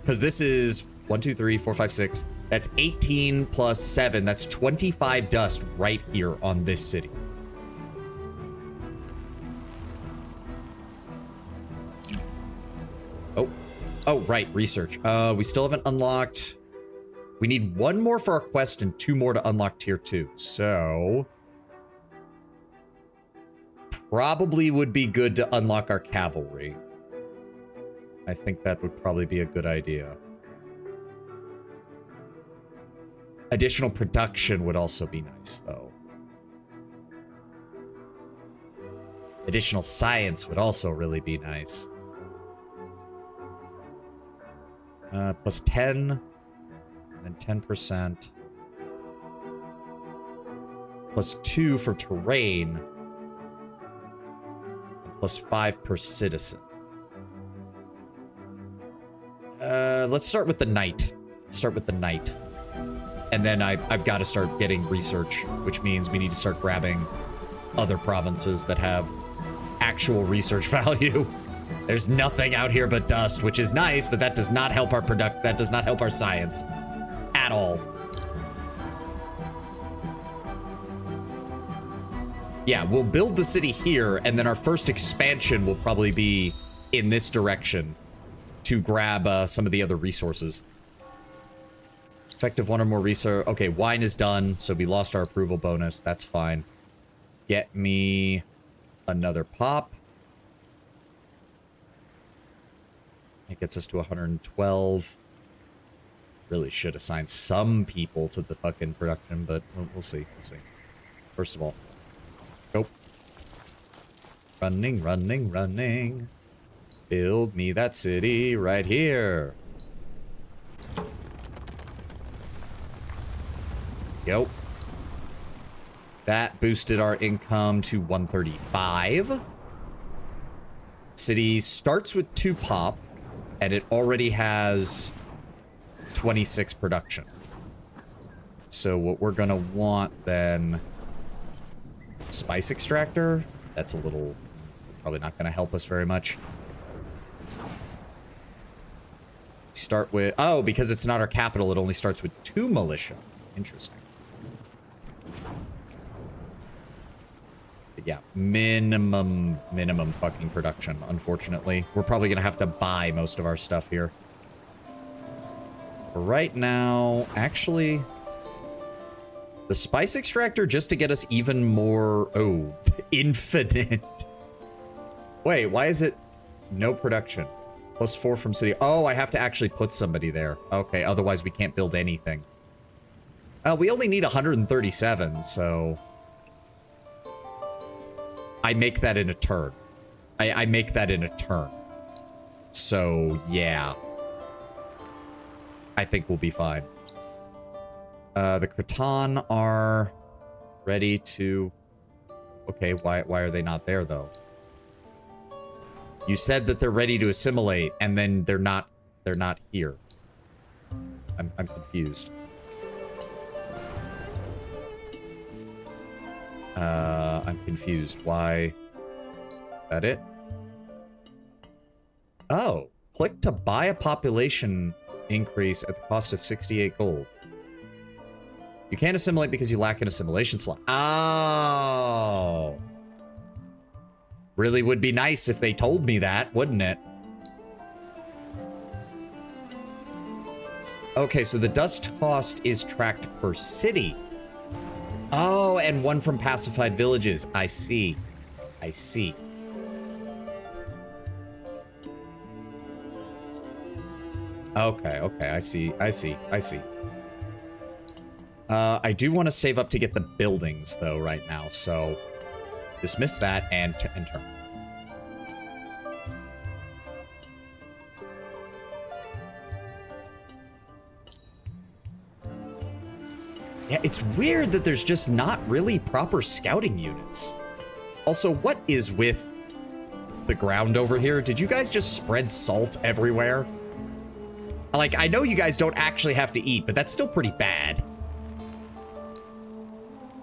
Because this is 1, 2, 3, 4, 5, 6. That's 18 plus 7. That's 25 dust right here on this city. Oh, right. Research. We still haven't unlocked. We need 1 more for our quest and 2 more to unlock tier 2. So probably would be good to unlock our cavalry. I think that would probably be a good idea. Additional production would also be nice, though. Additional science would also really be nice. Plus 10, and then 10%. Plus 2 for terrain. And plus 5 per citizen. Let's start with the knight. Let's start with the knight. And then I've got to start getting research, which means we need to start grabbing other provinces that have actual research value. There's nothing out here but dust, which is nice, but that does not help our that does not help our science at all. Yeah, we'll build the city here, and then our first expansion will probably be in this direction to grab some of the other resources. Effective 1 or more research. Okay, wine is done, so we lost our approval bonus. That's fine. Get me another pop. It gets us to 112. Really should assign some people to the fucking production, but we'll see. We'll see. First of all, go. Running, running, running. Build me that city right here. Yo. That boosted our income to 135. City starts with 2 pop, and it already has 26 production. So what we're gonna want then, spice extractor. That's probably not gonna help us very much. Start with, oh, because it's not our capital, it only starts with 2 militia. Interesting. But yeah, minimum fucking production, unfortunately. We're probably gonna have to buy most of our stuff here. For right now, actually, the spice extractor just to get us even more, oh, infinite. Wait, why is it no production? Plus 4 from city. Oh, I have to actually put somebody there. Okay, otherwise we can't build anything. We only need 137, so I make that in a turn. I make that in a turn. So, yeah. I think we'll be fine. The Cretan are ready to... Okay, why are they not there, though? You said that they're ready to assimilate, and then they're not here. I'm confused. I'm confused. Why? Is that it? Oh, click to buy a population increase at the cost of 68 gold. You can't assimilate because you lack an assimilation slot. Oh. Really would be nice if they told me that, wouldn't it? Okay, so the dust cost is tracked per city. Oh, and 1 from pacified villages. I see. I see. Okay, okay, I see. I do want to save up to get the buildings, though, right now, so dismiss that and turn. Yeah, it's weird that there's just not really proper scouting units. Also, what is with the ground over here? Did you guys just spread salt everywhere? Like, I know you guys don't actually have to eat, but that's still pretty bad.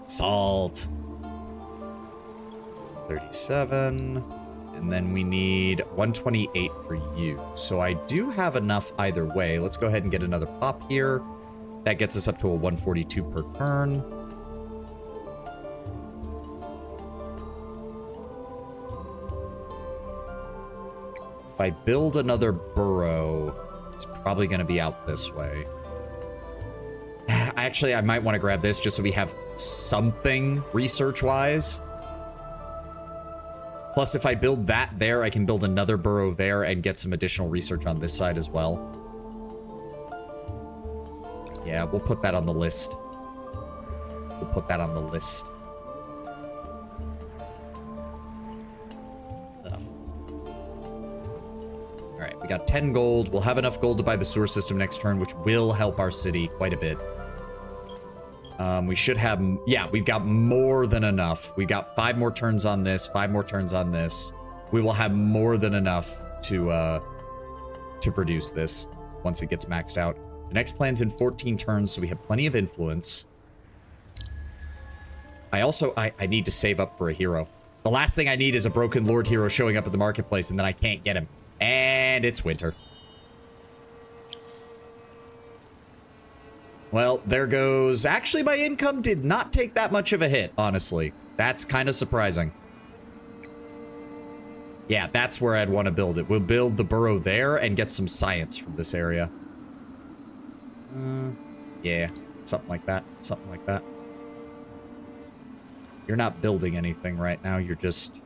Salt. 37. And then we need 128 for you. So I do have enough either way. Let's go ahead and get another pop here. That gets us up to a 142 per turn. If I build another burrow, it's probably going to be out this way. Actually, I might want to grab this just so we have something research-wise. Plus, if I build that there, I can build another burrow there and get some additional research on this side as well. Yeah, we'll put that on the list. We'll put that on the list. All right, we got 10 gold. We'll have enough gold to buy the sewer system next turn, which will help our city quite a bit. We should have, yeah, we've got more than enough. We got 5 more turns on this, 5 more turns on this. We will have more than enough to produce this once it gets maxed out. The next plan's in 14 turns, so we have plenty of influence. I need to save up for a hero. The last thing I need is a broken lord hero showing up at the marketplace and then I can't get him. And it's winter. Well, there goes... Actually, my income did not take that much of a hit, honestly. That's kind of surprising. Yeah, that's where I'd want to build it. We'll build the burrow there and get some science from this area. Yeah, something like that. Something like that. You're not building anything right now. You're just...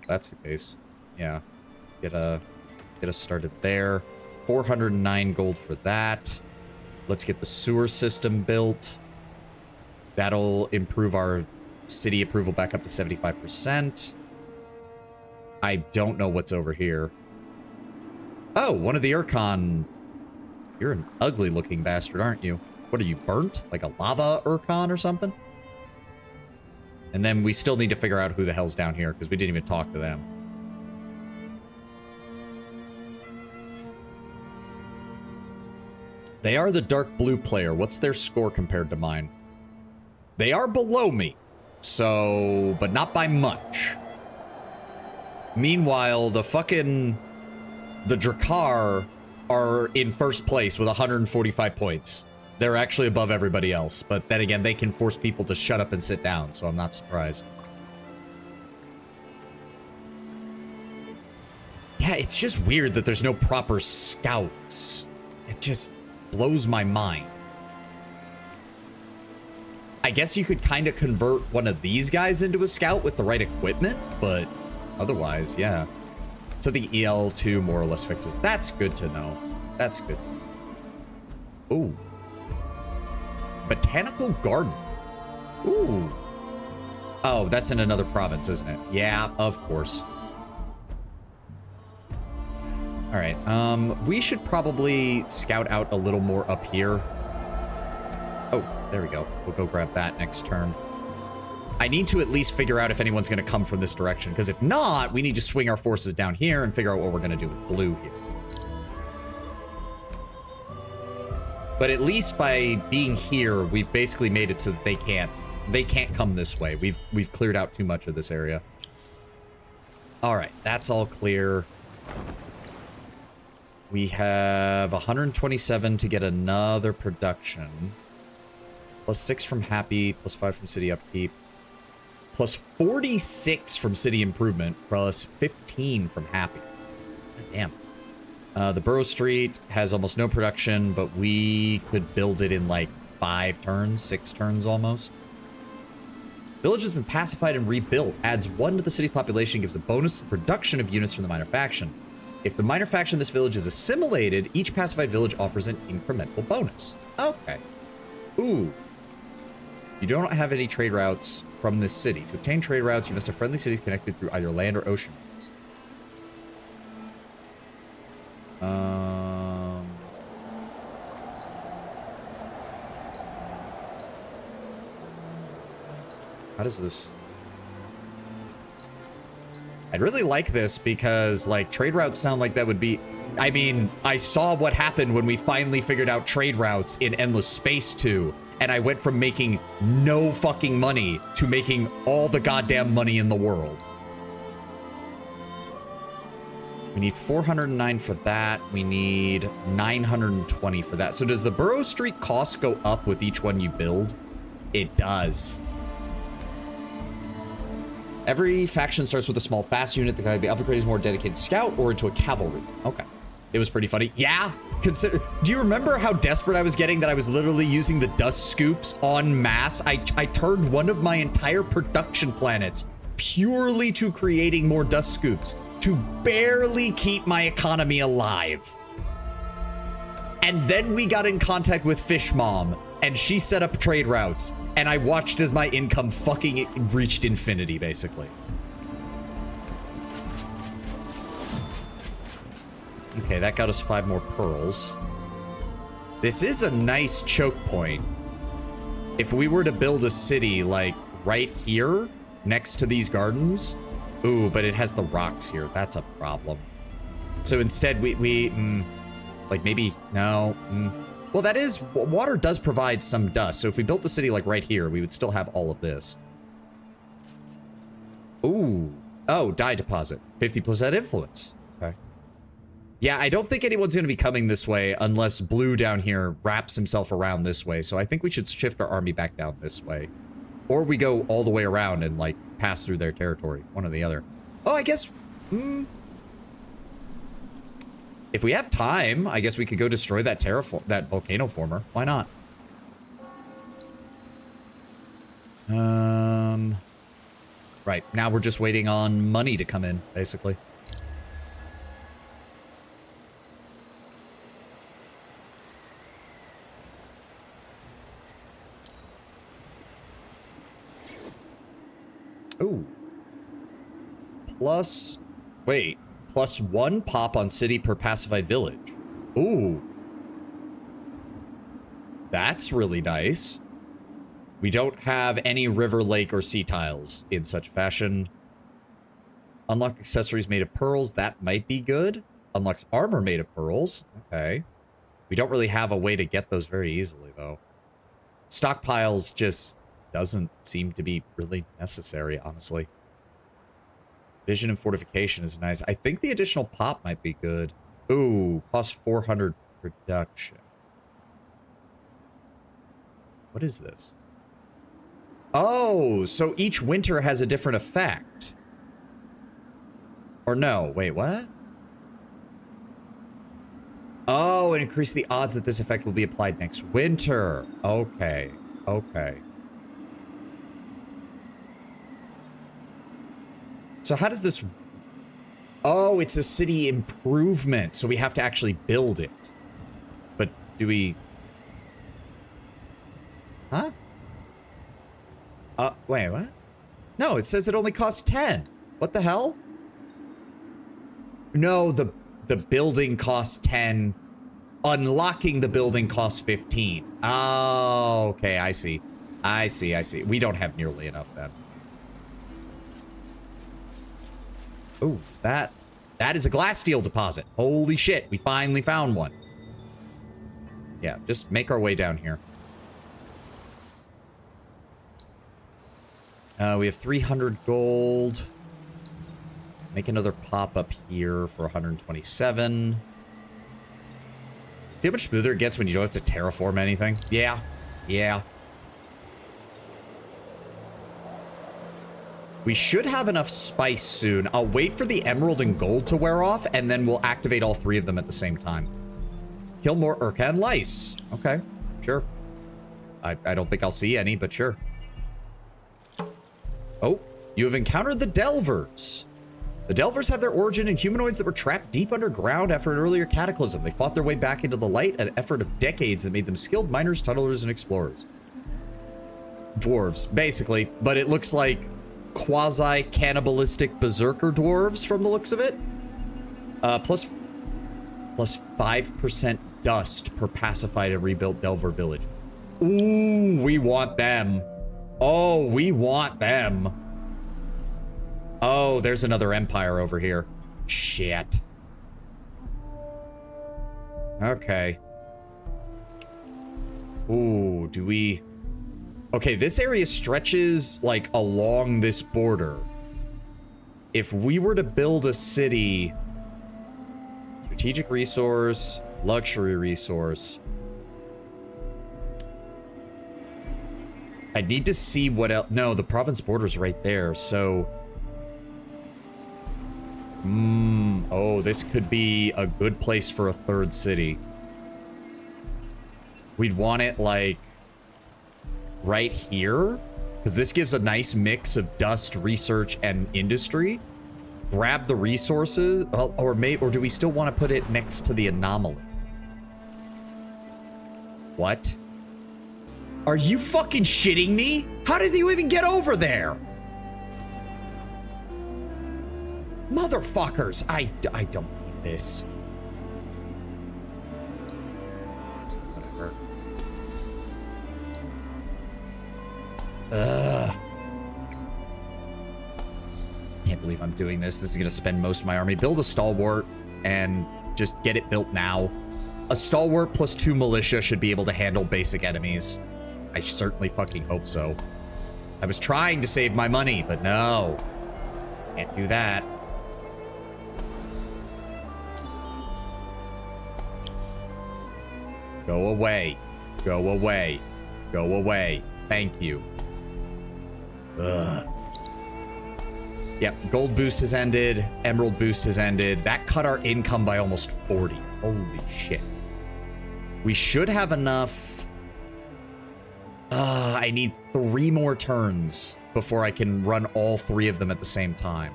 If that's the case, yeah. Get us started there. 409 gold for that. Let's get the sewer system built. That'll improve our city approval back up to 75%. I don't know what's over here. Oh, one of the Urcon. You're an ugly looking bastard, aren't you? What are you, burnt? Like a lava Urcon or something? And then we still need to figure out who the hell's down here because we didn't even talk to them. They are the dark blue player. What's their score compared to mine? They are below me. So, but not by much. Meanwhile, the Drakkar are in first place with 145 points. They're actually above everybody else. But then again, they can force people to shut up and sit down, so I'm not surprised. Yeah, it's just weird that there's no proper scouts. It just blows my mind. I guess you could kind of convert one of these guys into a scout with the right equipment, but otherwise, yeah. So the EL2 more or less fixes. That's good to know. That's good. Ooh. Botanical garden. Ooh. Oh, that's in another province, isn't it? Yeah, of course. All right, we should probably scout out a little more up here. Oh, there we go. We'll go grab that next turn. I need to at least figure out if anyone's going to come from this direction, because if not, we need to swing our forces down here and figure out what we're going to do with blue here. But at least by being here, we've basically made it so that they can't come this way. We've cleared out too much of this area. All right, that's all clear. We have 127 to get another production. Plus 6 from Happy, plus 5 from City Upkeep. Plus 46 from City Improvement, plus 15 from Happy. God damn. The Borough Street has almost no production, but we could build it in like 5 turns, 6 turns almost. Village has been pacified and rebuilt. Adds 1 to the city population, gives a bonus to the production of units from the minor faction. If the minor faction in this village is assimilated, each pacified village offers an incremental bonus. Okay. Ooh. You don't have any trade routes from this city. To obtain trade routes, you must have friendly cities connected through either land or ocean routes. How does this... I'd really like this because, like, trade routes sound like that would be... I mean, I saw what happened when we finally figured out trade routes in Endless Space 2, and I went from making no fucking money to making all the goddamn money in the world. We need 409 for that. We need 920 for that. So does the Borough Street cost go up with each one you build? It does. Every faction starts with a small fast unit that can either be upgraded as a more dedicated scout or into a cavalry. Okay. It was pretty funny. Yeah. Do you remember how desperate I was getting that I was literally using the dust scoops en masse? I turned one of my entire production planets purely to creating more dust scoops to barely keep my economy alive. And then we got in contact with Fish Mom and she set up trade routes. And I watched as my income fucking reached infinity, basically. Okay, that got us 5 more pearls. This is a nice choke point. If we were to build a city, like, right here, next to these gardens. Ooh, but it has the rocks here. That's a problem. So instead, like, maybe, no, Well, that is, water does provide some dust. So if we built the city like right here, we would still have all of this. Ooh. Oh, dye deposit. 50% influence. Okay. Yeah, I don't think anyone's going to be coming this way unless Blue down here wraps himself around this way. So I think we should shift our army back down this way. Or we go all the way around and, like, pass through their territory. One or the other. Oh, I guess... If we have time, I guess we could go destroy that volcano former. Why not? Right, now we're just waiting on money to come in, basically. Ooh. +1 pop on city per pacified village. Ooh. That's really nice. We don't have any river, lake, or sea tiles in such fashion. Unlock accessories made of pearls. That might be good. Unlocks armor made of pearls. Okay. We don't really have a way to get those very easily, though. Stockpiles just doesn't seem to be really necessary, honestly. Vision and fortification is nice. I think the additional pop might be good. Ooh, +400 production. What is this? Oh, so each winter has a different effect. Or no, wait, what? Oh, and increase the odds that this effect will be applied next winter. Okay, okay. So how does this... Oh, it's a city improvement, so we have to actually build it. But do we... Huh? Wait, what? No, it says it only costs 10. What the hell? No, the building costs 10. Unlocking the building costs 15. Oh, okay, I see. I see. We don't have nearly enough then. Oh, is that? That is a glass steel deposit. Holy shit, we finally found one. Yeah, just make our way down here. We have 300 gold. Make another pop up here for 127. See how much smoother it gets when you don't have to terraform anything? Yeah. Yeah. We should have enough spice soon. I'll wait for the emerald and gold to wear off, and then we'll activate all 3 of them at the same time. Kill more Urka and lice. Okay, sure. I don't think I'll see any, but sure. Oh, you have encountered the Delvers. The Delvers have their origin in humanoids that were trapped deep underground after an earlier cataclysm. They fought their way back into the light, an effort of decades that made them skilled miners, tunnelers, and explorers. Dwarves, basically, but it looks like quasi-cannibalistic berserker dwarves from the looks of it. Plus 5% dust per pacified and rebuilt Delver village. Ooh, we want them. Oh, we want them. Oh, there's another empire over here. Shit. Okay. Ooh, do we... Okay, this area stretches, like, along this border. If we were to build a city... Strategic resource, luxury resource... I need to see what else... No, the province border's right there, so... Oh, this could be a good place for a third city. We'd want it, like... right here? Because this gives a nice mix of dust, research, and industry. Grab the resources, or do we still want to put it next to the anomaly? What? Are you fucking shitting me? How did you even get over there? Motherfuckers, I don't need this. Whatever. Can't believe I'm doing this. This is gonna spend most of my army. Build a stalwart and just get it built now. A stalwart plus 2 militia should be able to handle basic enemies. I certainly fucking hope so. I was trying to save my money, but no. Can't do that. Go away. Go away. Go away. Thank you. Ugh. Yep, gold boost has ended. Emerald boost has ended. That cut our income by almost 40. Holy shit. We should have enough... I need 3 more turns before I can run all 3 of them at the same time.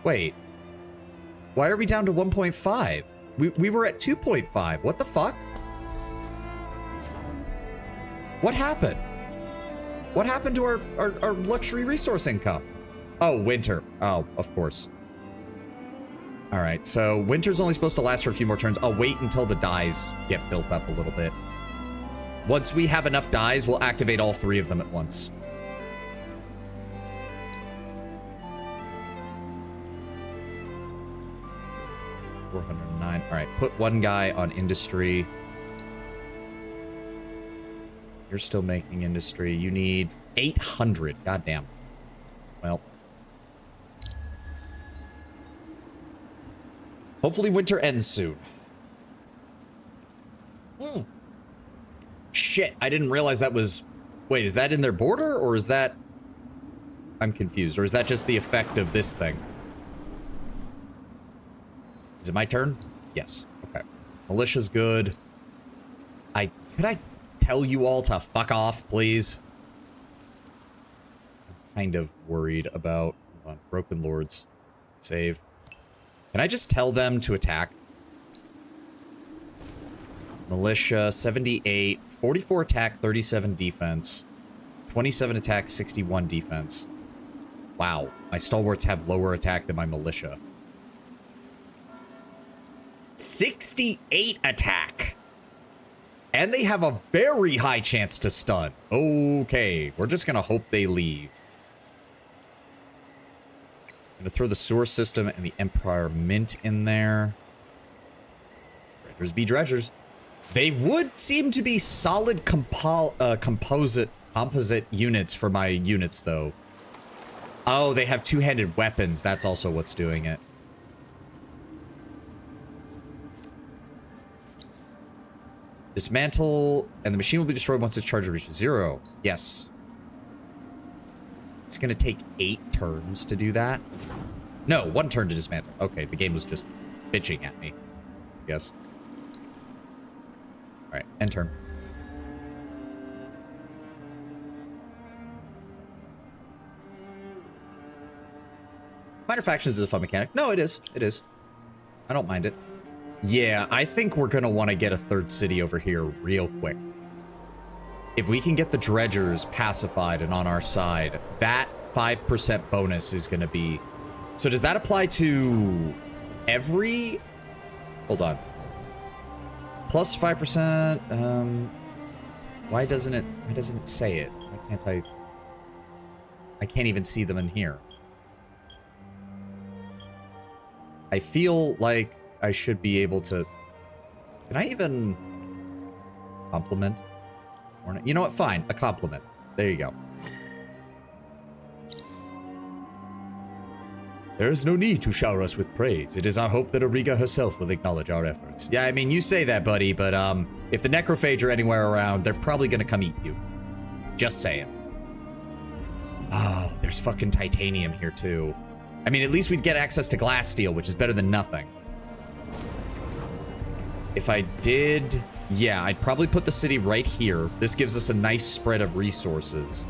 Wait. Why are we down to 1.5? We were at 2.5. What the fuck? What happened? What happened to our luxury resource income? Oh, winter. Oh, of course. All right, so winter's only supposed to last for a few more turns. I'll wait until the dyes get built up a little bit. Once we have enough dyes, we'll activate all 3 of them at once. $409. All right, put 1 guy on industry. You're still making industry. You need 800. Goddamn. Well. Hopefully winter ends soon. Shit, I didn't realize that was... Wait, is that in their border, or is that... I'm confused. Or is that just the effect of this thing? Is it my turn? Yes. Okay. Militia's good. Could I tell you all to fuck off, please? I'm kind of worried about... Hold on. Broken Lords. Save. Can I just tell them to attack? Militia, 78, 44 attack, 37 defense, 27 attack, 61 defense. Wow, my stalwarts have lower attack than my militia. 68 attack! And they have a very high chance to stun. Okay, we're just gonna hope they leave. I'm gonna throw the sewer system and the Empire Mint in there. Dredgers be dredgers. They would seem to be solid composite units for my units, though. Oh, they have two-handed weapons. That's also what's doing it. Dismantle, and the machine will be destroyed once its charge reaches 0. Yes. It's gonna take 8 turns to do that. No, 1 turn to dismantle. Okay, the game was just bitching at me. Yes. Alright, end turn. Minor factions is a fun mechanic. No, it is. It is. I don't mind it. Yeah, I think we're gonna want to get a third city over here real quick. If we can get the dredgers pacified and on our side, that 5% bonus is gonna be... So does that apply to every... Hold on. Plus 5%, why doesn't it say it? Why can't I can't even see them in here. I feel like I should be able to... Can I even... compliment? Or not? You know what? Fine. A compliment. There you go. There is no need to shower us with praise. It is our hope that Auriga herself will acknowledge our efforts. Yeah, I mean, you say that, buddy, but if the necrophage are anywhere around, they're probably gonna come eat you. Just saying. Oh, there's fucking titanium here, too. I mean, at least we'd get access to glass steel, which is better than nothing. If I did... Yeah, I'd probably put the city right here. This gives us a nice spread of resources.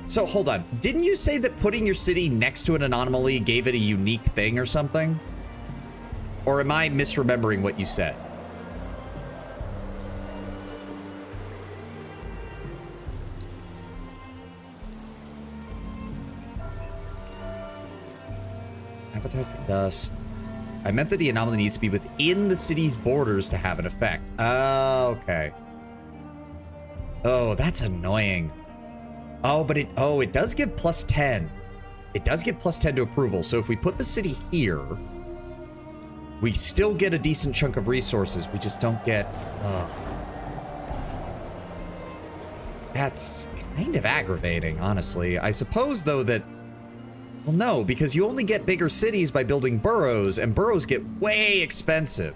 So, hold on. Didn't you say that putting your city next to an anomaly gave it a unique thing or something? Or am I misremembering what you said? Appetite for dust. I meant that the anomaly needs to be within the city's borders to have an effect. Oh, okay. Oh, that's annoying. Oh, but it does give plus 10. It does give plus 10 to approval. So if we put the city here, we still get a decent chunk of resources. We just don't get... That's kind of aggravating, honestly. I suppose, though, that... Well, no, because you only get bigger cities by building boroughs, and boroughs get way expensive.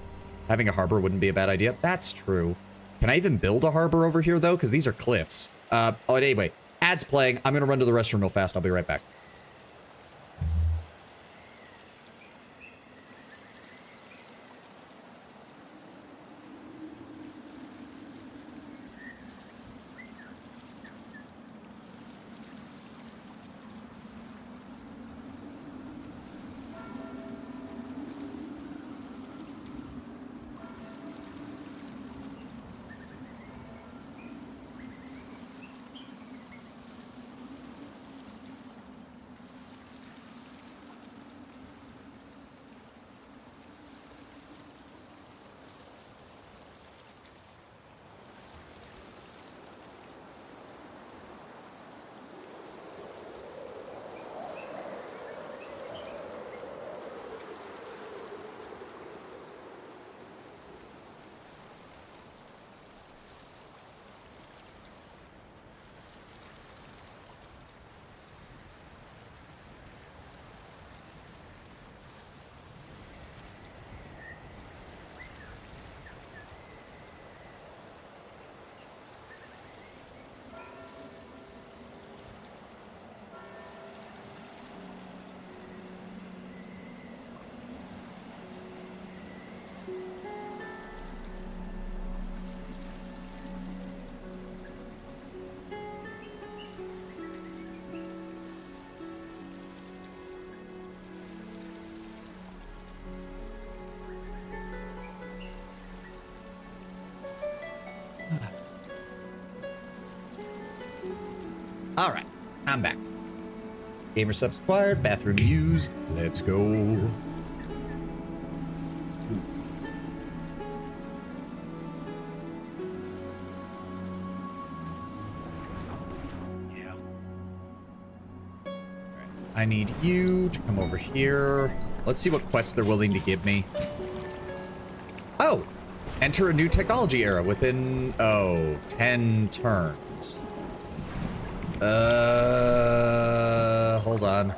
Having a harbor wouldn't be a bad idea. That's true. Can I even build a harbor over here, though? Because these are cliffs. Oh, anyway. Ads playing. I'm going to run to the restroom real fast. I'll be right back. All right, I'm back. Gamer subs acquired, bathroom used. Let's go. Yeah. All right. I need you to come over here. Let's see what quests they're willing to give me. Oh, enter a new technology era within, 10 turns. Hold on.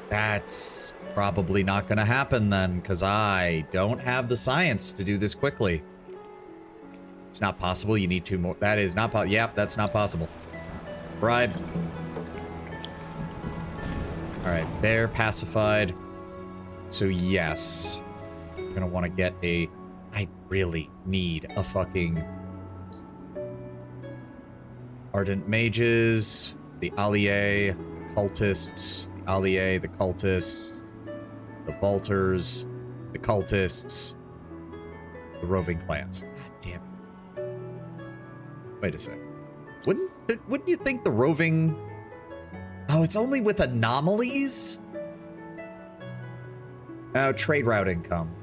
That's probably not gonna happen then, because I don't have the science to do this quickly. It's not possible. You need 2 more. That is not possible. Yep, that's not possible. Bribe. All right, they're pacified. So yes, I'm gonna want to get a... I really need a fucking... Ardent mages, the Allier, the cultists, the Allier, the cultists, the vaulters, the cultists, the roving clans. God damn it. Wait a sec. Wouldn't you think the roving... Oh, it's only with anomalies? Oh, trade route income.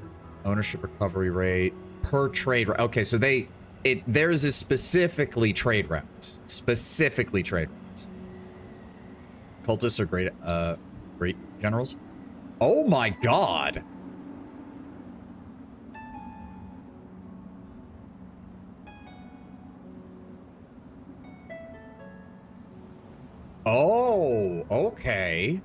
Ownership recovery rate per trade route. Okay, so theirs is specifically trade routes. Specifically trade routes. Cultists are great generals. Oh my god. Oh, okay.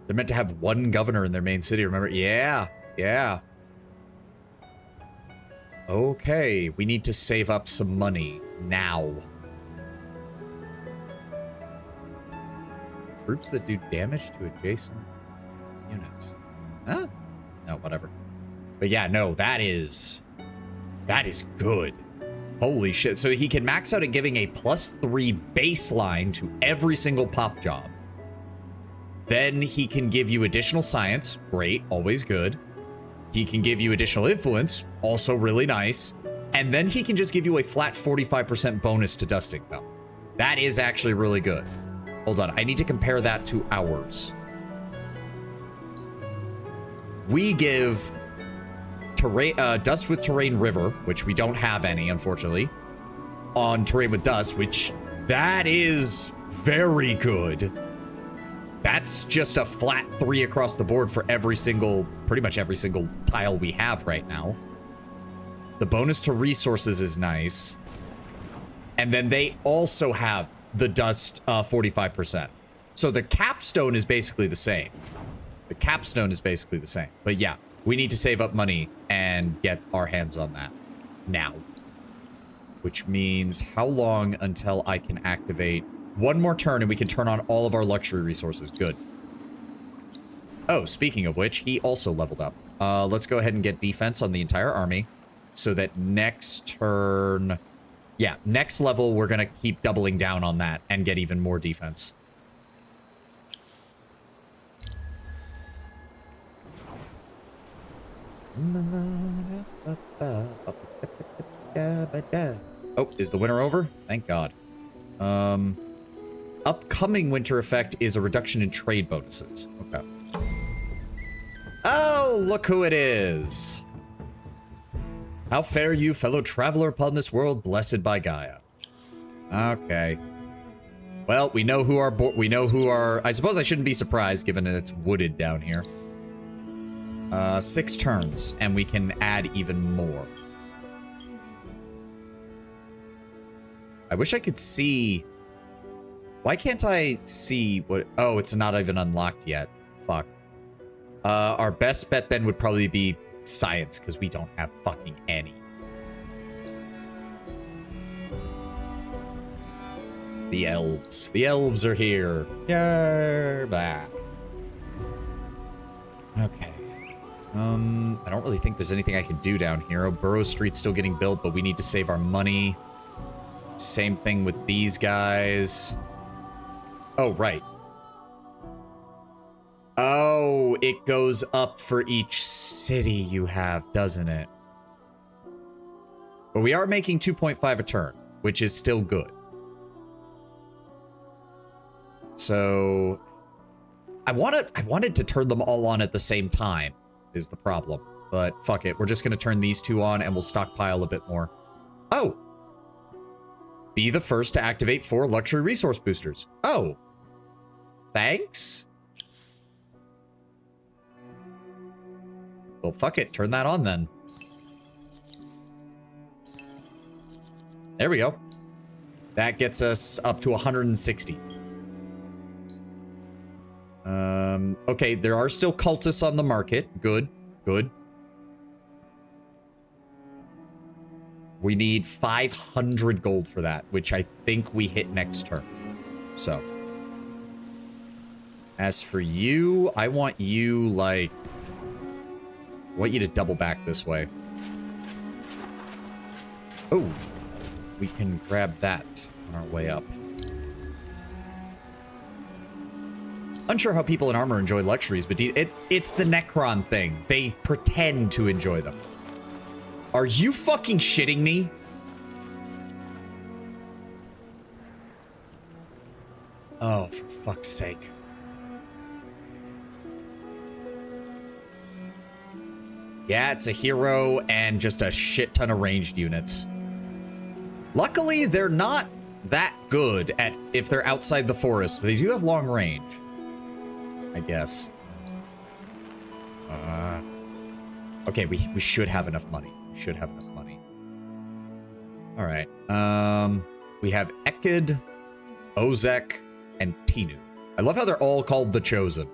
They're meant to have one governor in their main city, remember? Yeah, yeah. Okay, we need to save up some money now. Troops that do damage to adjacent units. Huh? No, whatever. But yeah, no, that is good. Holy shit. So he can max out at giving a +3 baseline to every single pop job. Then he can give you additional science. Great, always good. He can give you additional influence. Also really nice. And then he can just give you a flat 45% bonus to dusting, though. That is actually really good. Hold on, I need to compare that to ours. We give Dust with Terrain River, which we don't have any, unfortunately, on Terrain with Dust, which that is very good. That's just a flat 3 across the board for pretty much every single tile we have right now. The bonus to resources is nice. And then they also have the dust 45%. So the capstone is basically the same. The capstone is basically the same. But yeah, we need to save up money and get our hands on that now. Which means how long until I can activate one more turn and we can turn on all of our luxury resources. Good. Oh, speaking of which, he also leveled up. Let's go ahead and get defense on the entire army so that next turn... Yeah, next level, we're going to keep doubling down on that and get even more defense. Oh, is the winter over? Thank God. Upcoming winter effect is a reduction in trade bonuses. Okay. Oh, look who it is. How fare you, fellow traveler upon this world blessed by Gaia. Okay. Well, we know who our I suppose I shouldn't be surprised given that it's wooded down here. 6 turns, and we can add even more. I wish I could see... Why can't I see what... Oh, it's not even unlocked yet. Fuck. Our best bet then would probably be science, because we don't have fucking any. The elves. The elves are here. Yay! Blah. Okay. I don't really think there's anything I can do down here. Burrow Street's still getting built, but we need to save our money. Same thing with these guys. Oh, right. Oh, it goes up for each city you have, doesn't it? But we are making 2.5 a turn, which is still good. So I wanted to turn them all on at the same time is the problem. But fuck it. We're just going to turn these 2 on and we'll stockpile a bit more. Oh. Be the first to activate 4 luxury resource boosters. Oh. Thanks. Well, fuck it. Turn that on then. There we go. That gets us up to 160. Okay, there are still cultists on the market. Good, good. We need 500 gold for that, which I think we hit next turn. So. As for you, I want you, like... I want you to double back this way. Oh. we can grab that on our way up. Unsure how people in armor enjoy luxuries, but it's the Necron thing. They pretend to enjoy them. Are you fucking shitting me? Oh, for fuck's sake. Yeah, it's a hero and just a shit ton of ranged units. Luckily, they're not that good at if they're outside the forest, but they do have long range, I guess. Okay, we should have enough money. We should have enough money. All right. We have Ekid, Ozek, and Tinu. I love how they're all called the Chosen.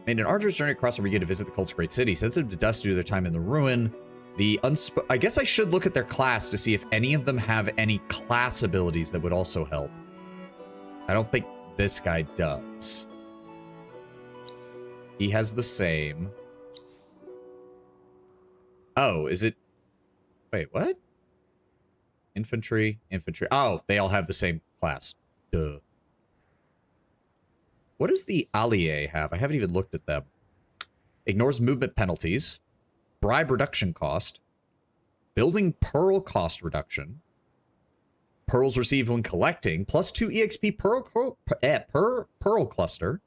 Made an arduous journey across Auriga to visit the cult's great city. Sensitive to dust due to their time in the ruin. I guess I should look at their class to see if any of them have any class abilities that would also help. I don't think this guy does. He has the same. Oh, is it? Wait, what? Infantry, infantry. Oh, they all have the same class. Duh. What does the allié have? I haven't even looked at them. Ignores movement penalties. Bribe reduction cost. Building pearl cost reduction. Pearls received when collecting. Plus 2 EXP per pearl cluster.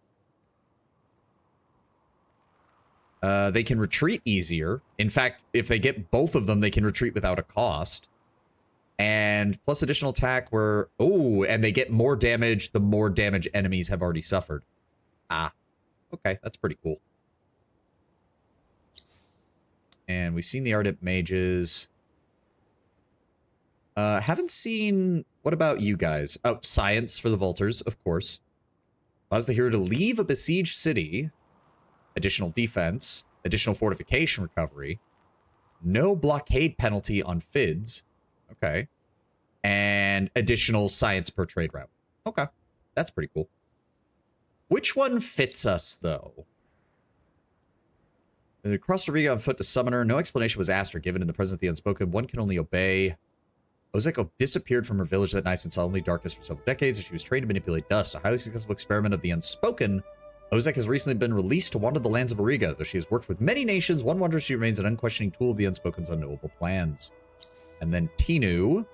They can retreat easier. In fact, if they get both of them, they can retreat without a cost. And plus additional attack where... Oh, and they get more damage the more damage enemies have already suffered. Ah, okay, that's pretty cool. And we've seen the Ardent Mages. Haven't seen... What about you guys? Oh, Science for the Vaulters, of course. Allows the hero to leave a besieged city. Additional defense. Additional fortification recovery. No blockade penalty on FIDs. Okay. And additional science per trade route. Okay. That's pretty cool. Which one fits us, though? Across Auriga on foot to Summoner. No explanation was asked or given in the presence of the Unspoken. One can only obey. Ozeko disappeared from her village that night and saw only darkness for several decades, and she was trained to manipulate dust. A highly successful experiment of the Unspoken. Ozek has recently been released to wander the lands of Auriga. Though she has worked with many nations, one wonders she remains an unquestioning tool of the Unspoken's unknowable plans. And then Tinu.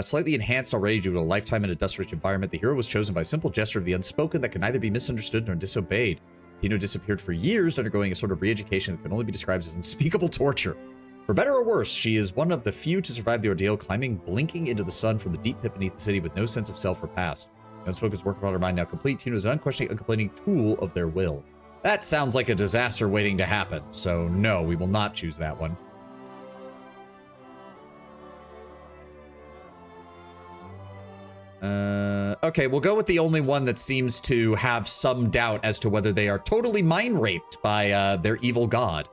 Slightly enhanced already due to a lifetime in a dust-rich environment, the hero was chosen by a simple gesture of the Unspoken that can neither be misunderstood nor disobeyed. Tinu disappeared for years, undergoing a sort of re-education that can only be described as unspeakable torture. For better or worse, she is one of the few to survive the ordeal, climbing, blinking into the sun from the deep pit beneath the city with no sense of self or past. The Unspoken's work upon her mind now complete. Tinu is an unquestioning, uncomplaining tool of their will. That sounds like a disaster waiting to happen, so no, we will not choose that one. Okay, we'll go with the only one that seems to have some doubt as to whether they are totally mind raped by their evil god.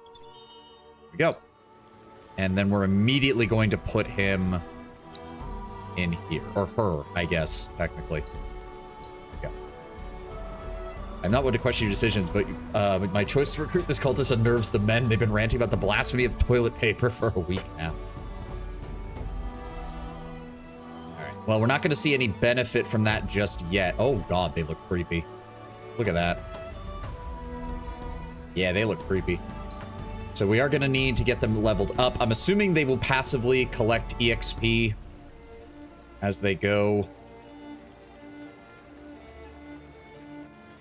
Here we go. And then we're immediately going to put him in here. Or her, I guess, technically. Yeah. I'm not one to question your decisions, but my choice to recruit this cultist unnerves the men. They've been ranting about the blasphemy of toilet paper for a week now. Well, we're not going to see any benefit from that just yet. Oh, God, they look creepy. Look at that. Yeah, they look creepy. So we are going to need to get them leveled up. I'm assuming they will passively collect EXP as they go.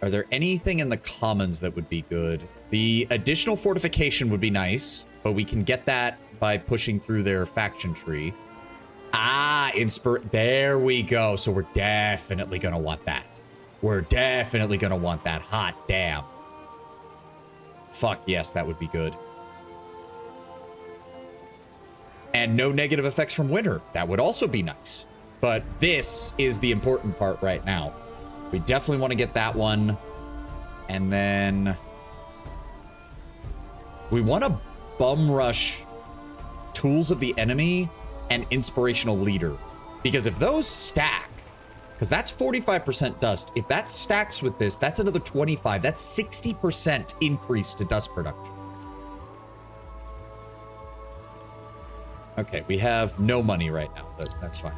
Are there anything in the commons that would be good? The additional fortification would be nice, but we can get that by pushing through their faction tree. Ah, there we go. So we're definitely going to want that. We're definitely going to want that. Hot damn. Fuck yes, that would be good. And no negative effects from winter. That would also be nice. But this is the important part right now. We definitely want to get that one. And then we want to bum rush Tools of the Enemy and Inspirational Leader. Because if those stack, because that's 45% dust, if that stacks with this, that's another 25. That's 60% increase to dust production. Okay, we have no money right now, but that's fine.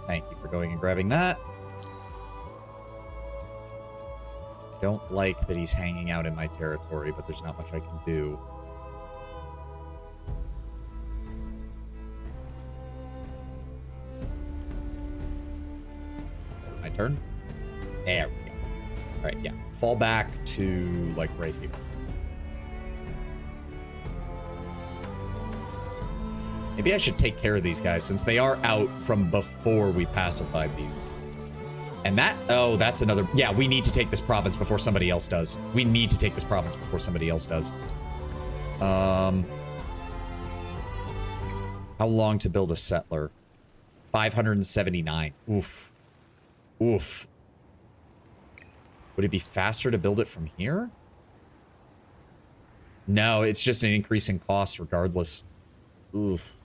Thank you for going and grabbing that. Don't like that he's hanging out in my territory, but there's not much I can do. My turn? There we go. All right, yeah. Fall back to, like, right here. Maybe I should take care of these guys, since they are out from before we pacified these. And that, oh, that's another, yeah, we need to take this province before somebody else does. We need to take this province before somebody else does. How long to build a settler? 579. Oof. Oof. Would it be faster to build it from here? No, it's just an increase in cost regardless. Oof.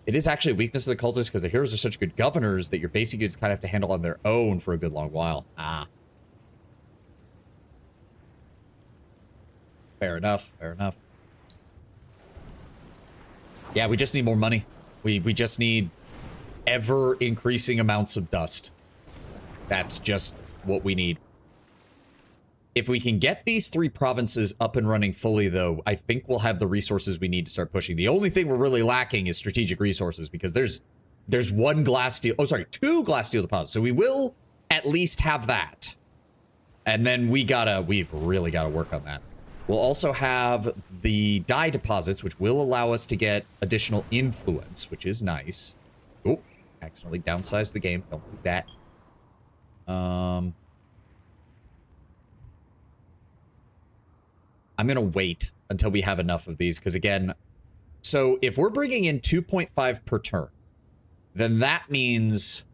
It is actually a weakness of the cultists because the heroes are such good governors that your basic units kind of have to handle on their own for a good long while. Ah. Fair enough. Fair enough. Yeah, we just need more money. We just need ever increasing amounts of dust. That's just what we need. If we can get these 3 provinces up and running fully, though, I think we'll have the resources we need to start pushing. The only thing we're really lacking is strategic resources because there's 1 glass steel. Oh, sorry, 2 glass steel deposits. So we will at least have that. And then we've really got to work on that. We'll also have the dye deposits, which will allow us to get additional influence, which is nice. Oh, accidentally downsized the game. Don't do that. I'm going to wait until we have enough of these, because again, so if we're bringing in 2.5 per turn, then that means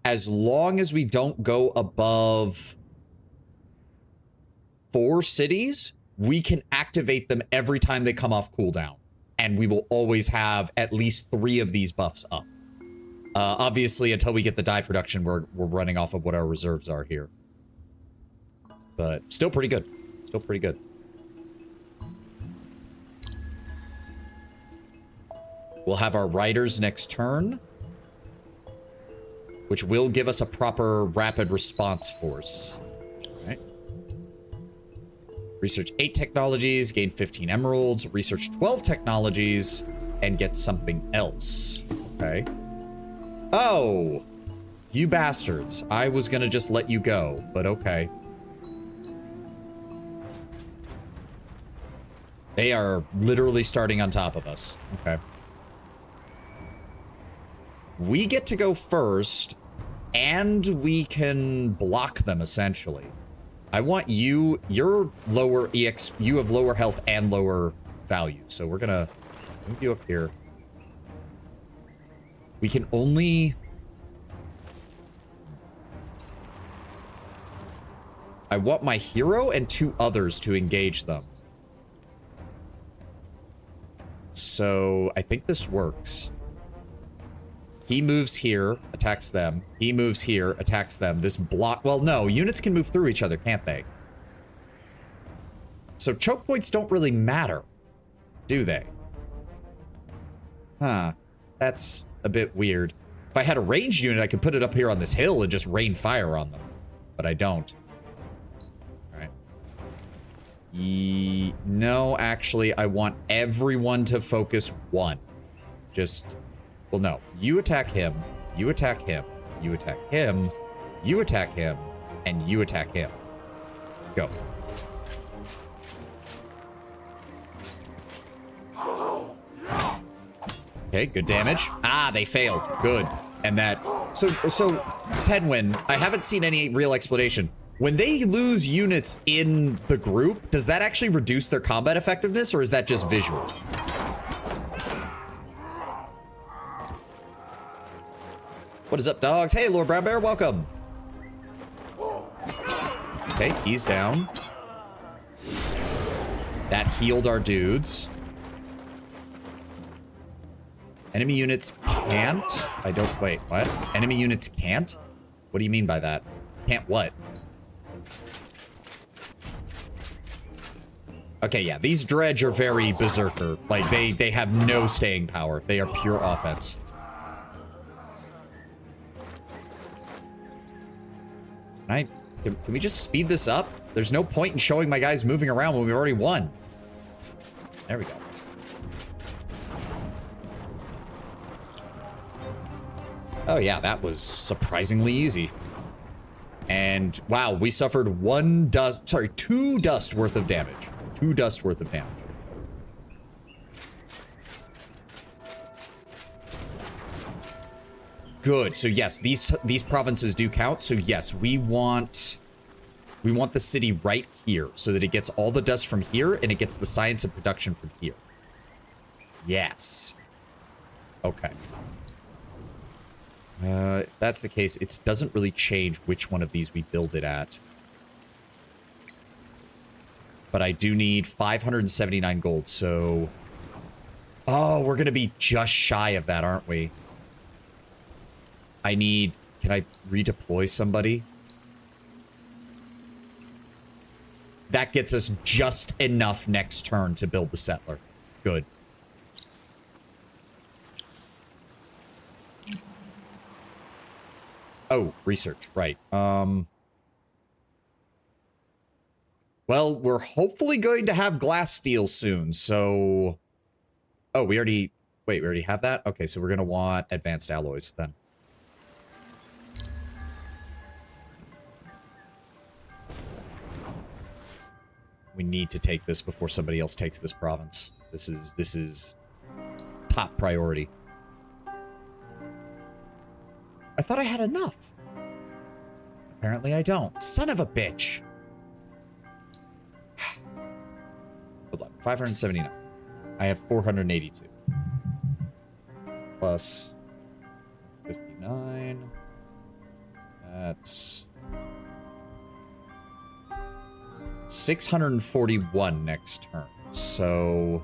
as long as we don't go above 4 cities, we can activate them every time they come off cooldown. And we will always have at least 3 of these buffs up. Obviously, until we get the dye production, we're running off of what our reserves are here. But still pretty good. Still pretty good. We'll have our riders next turn, which will give us a proper rapid response force. All right. Research 8 technologies, gain 15 emeralds, research 12 technologies, and get something else. Okay. Oh, you bastards. I was gonna just let you go, but okay. They are literally starting on top of us. Okay. We get to go first, and we can block them, essentially. I want you, you're lower EX, you have lower health and lower value, so we're gonna move you up here. We can only... I want my hero and 2 others to engage them. So, I think this works. He moves here, attacks them. He moves here, attacks them. This block... Well, no, units can move through each other, can't they? So choke points don't really matter, do they? Huh. That's a bit weird. If I had a ranged unit, I could put it up here on this hill and just rain fire on them. But I don't. Alright. No, actually, I want everyone to focus 1. Just... Well, no. You attack him, you attack him, you attack him, you attack him, and you attack him. Go. Okay, good damage. Ah, they failed. Good. And that... So Tenwin, I haven't seen any real explanation. When they lose units in the group, does that actually reduce their combat effectiveness, or is that just visual? What is up, dogs? Hey, Lord Brown Bear, welcome. Okay, he's down. That healed our dudes. Enemy units can't. I don't... Wait, what? Enemy units can't? What do you mean by that? Can't what? Okay, yeah, these dredge are very berserker. Like, they have no staying power. They are pure offense. Can we just speed this up? There's no point in showing my guys moving around when we already won. There we go. Oh yeah, that was surprisingly easy. And wow, we suffered two dust worth of damage. 2 dust worth of damage. Good. So yes, these provinces do count. So yes, we want the city right here so that it gets all the dust from here and it gets the science and production from here. Yes. Okay. If that's the case, it doesn't really change which one of these we build it at. But I do need 579 gold, so... Oh, we're gonna be just shy of that, aren't we? Can I redeploy somebody? That gets us just enough next turn to build the settler. Good. Oh, research, right. Well, we're hopefully going to have glass steel soon, so... Oh, we already have that? Okay, so we're gonna want advanced alloys then. We need to take this before somebody else takes this province. This is top priority. I thought I had enough. Apparently I don't. Son of a bitch. Hold on. 579. I have 482. Plus 59. That's 641 next turn. So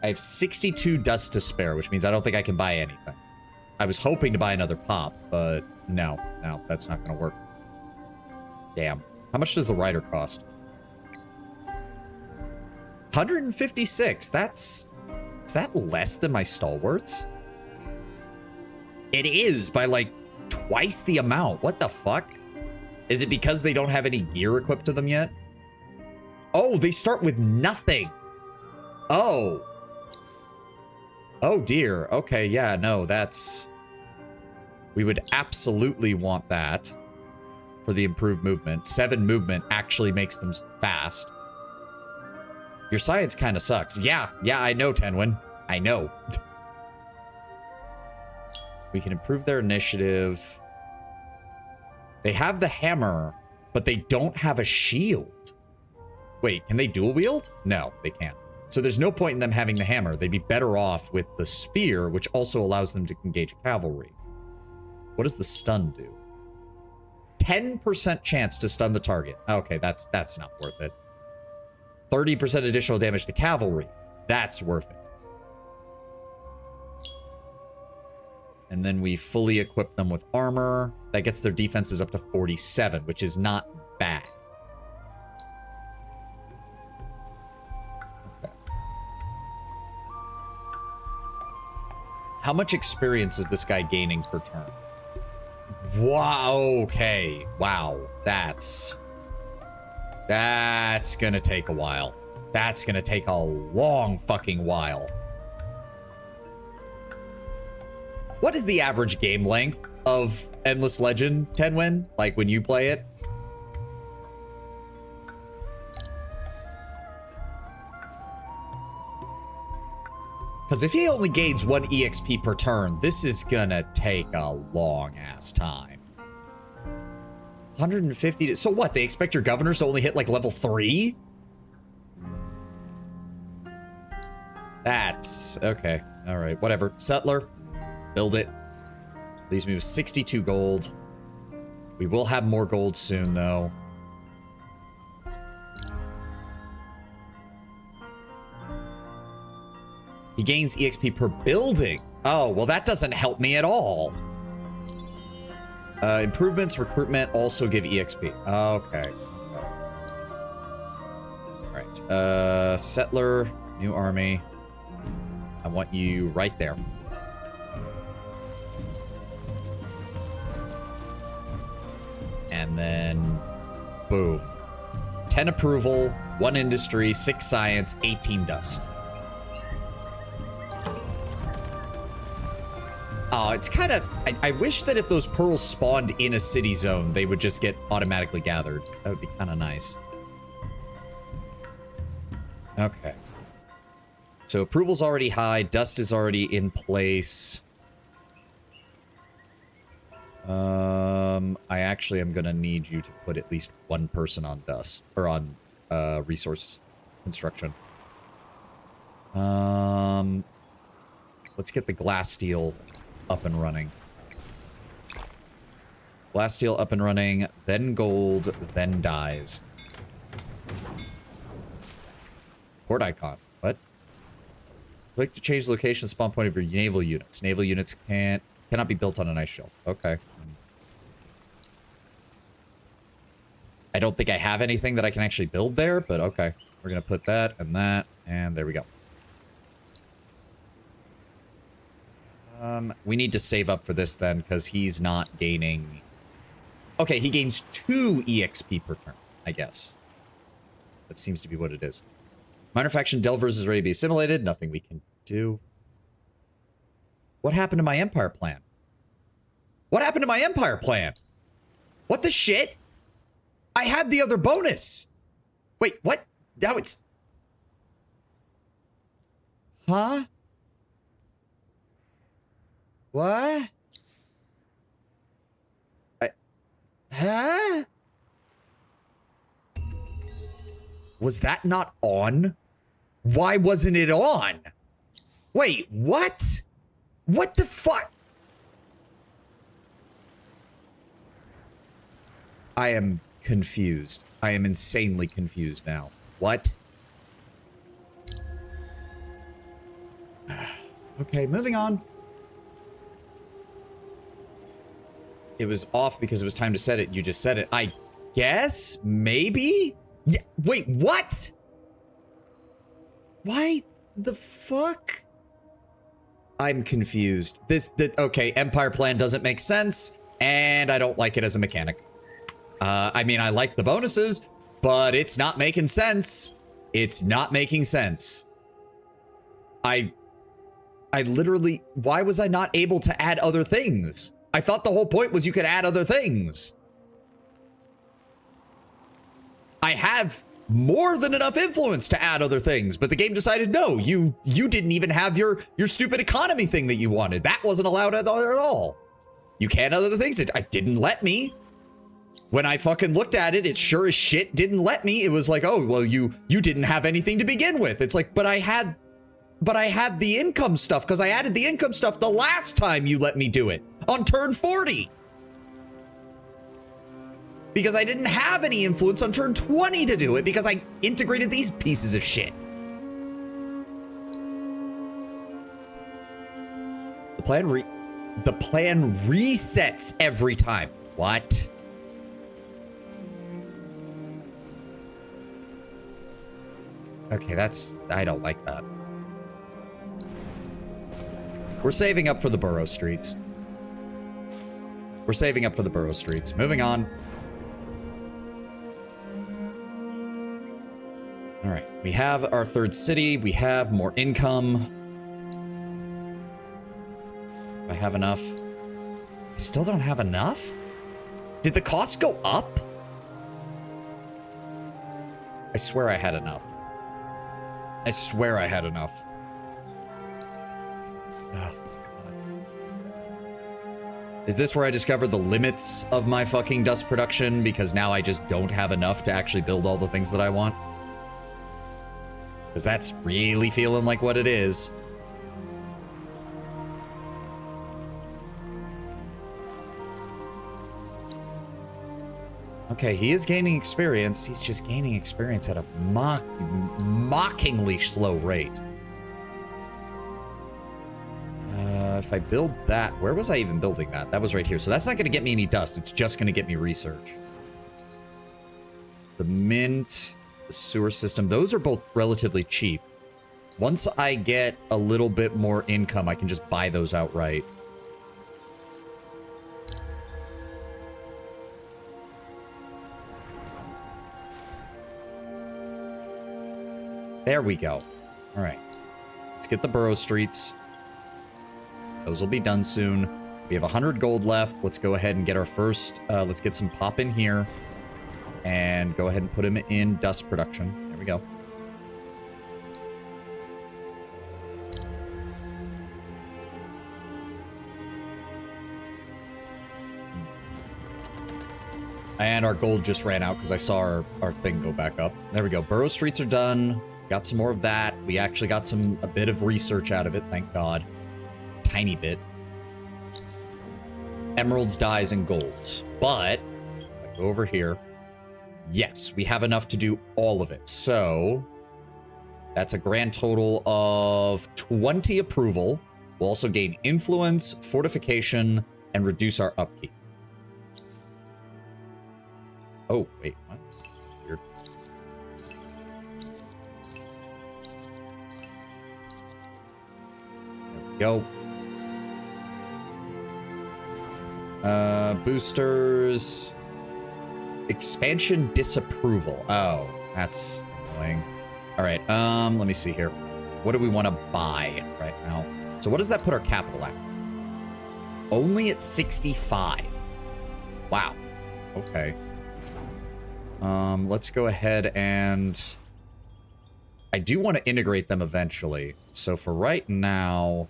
I have 62 dust to spare, which means I don't think I can buy anything. I was hoping to buy another pop, but no, that's not gonna work. Damn. How much does the rider cost? 156. Is that less than my stalwarts? It is by like twice the amount. What the fuck? Is it because they don't have any gear equipped to them yet? Oh, they start with nothing. Oh. Oh dear. Okay, yeah, no, that's... We would absolutely want that for the improved movement. 7 movement actually makes them fast. Your science kind of sucks. Yeah, I know, Tenwin. I know. We can improve their initiative. They have the hammer, but they don't have a shield. Wait, can they dual wield? No, they can't. So there's no point in them having the hammer. They'd be better off with the spear, which also allows them to engage cavalry. What does the stun do? 10% chance to stun the target. Okay, that's not worth it. 30% additional damage to cavalry. That's worth it. And then we fully equip them with armor. That gets their defenses up to 47, which is not bad. Okay. How much experience is this guy gaining per turn? Wow, okay. Wow, that's gonna take a while. That's gonna take a long fucking while. What is the average game length of Endless Legend, Tenwin? Like when you play it? Because if he only gains 1 EXP per turn, this is gonna take a long ass time. 150. So what? They expect your governors to only hit like level 3? That's okay. All right, whatever. Settler, build it. Leaves me with 62 gold. We will have more gold soon, though. He gains EXP per building. Oh, well, that doesn't help me at all. Improvements, recruitment also give EXP. Okay. All right. Settler, new army. I want you right there. And then, boom. 10 approval, 1 industry, 6 science, 18 dust. Oh, it's kind of... I wish that if those pearls spawned in a city zone, they would just get automatically gathered. That would be kind of nice. Okay. So approval's already high. Dust is already in place. I actually am going to need you to put at least 1 person on dust. Or on resource construction. Let's get the glass steel up and running. Glass steel up and running, then gold, then dyes. Port icon. What? Click to change the location spawn point of your naval units. Naval units cannot be built on an ice shelf. Okay. I don't think I have anything that I can actually build there, but okay. We're gonna put that, and there we go. We need to save up for this then, because he's not gaining... Okay, he gains 2 EXP per turn, I guess. That seems to be what it is. Minor faction Delvers is ready to be assimilated. Nothing we can do. What happened to my Empire plan? What happened to my Empire plan? What the shit? I had the other bonus. Wait, what? Now it's... Huh? What? Huh? Was that not on? Why wasn't it on? Wait, what? What the fuck? I am confused. I am insanely confused now. What? Okay, moving on. It was off because it was time to set it. You just said it. I guess? Maybe? Yeah. Wait, what? Why the fuck? I'm confused. Okay, Empire plan doesn't make sense, and I don't like it as a mechanic. I mean, I like the bonuses, but it's not making sense. It's not making sense. I literally... Why was I not able to add other things? I thought the whole point was you could add other things. I have more than enough influence to add other things, but the game decided no, you didn't even have your stupid economy thing that you wanted. That wasn't allowed at all. You can't add other things. It didn't let me. When I fucking looked at it, it sure as shit didn't let me. It was like, oh, well, you didn't have anything to begin with. It's like, but I had the income stuff because I added the income stuff the last time you let me do it on turn 40. Because I didn't have any influence on turn 20 to do it because I integrated these pieces of shit. The plan resets every time. What? Okay, I don't like that. We're saving up for the borough streets. We're saving up for the borough streets. Moving on. All right, we have our 3rd city. We have more income. I have enough. I still don't have enough? Did the cost go up? I swear I had enough. I swear I had enough. Oh, God. Is this where I discovered the limits of my fucking dust production? Because now I just don't have enough to actually build all the things that I want? Because that's really feeling like what it is. Okay, he is gaining experience. He's just gaining experience at a mockingly slow rate. If I build that, where was I even building that? That was right here. So that's not going to get me any dust. It's just going to get me research. The mint, the sewer system, those are both relatively cheap. Once I get a little bit more income, I can just buy those outright. There we go. All right. Let's get the borough streets. Those will be done soon. We have 100 gold left. Let's go ahead and get our first, let's get some pop in here. And go ahead and put him in dust production. There we go. And our gold just ran out because I saw our thing go back up. There we go. Borough streets are done. Got some more of that. We actually got a bit of research out of it, thank God. Tiny bit. Emeralds, dyes, and golds. But, if I go over here. Yes, we have enough to do all of it. So, that's a grand total of 20 approval. We'll also gain influence, fortification, and reduce our upkeep. Oh, wait, what? Weird. There we go. Boosters. Expansion disapproval. Oh, that's annoying. All right, let me see here. What do we want to buy right now? So what does that put our capital at? Only at 65. Wow. Okay. Let's go ahead and... I do want to integrate them eventually. So for right now...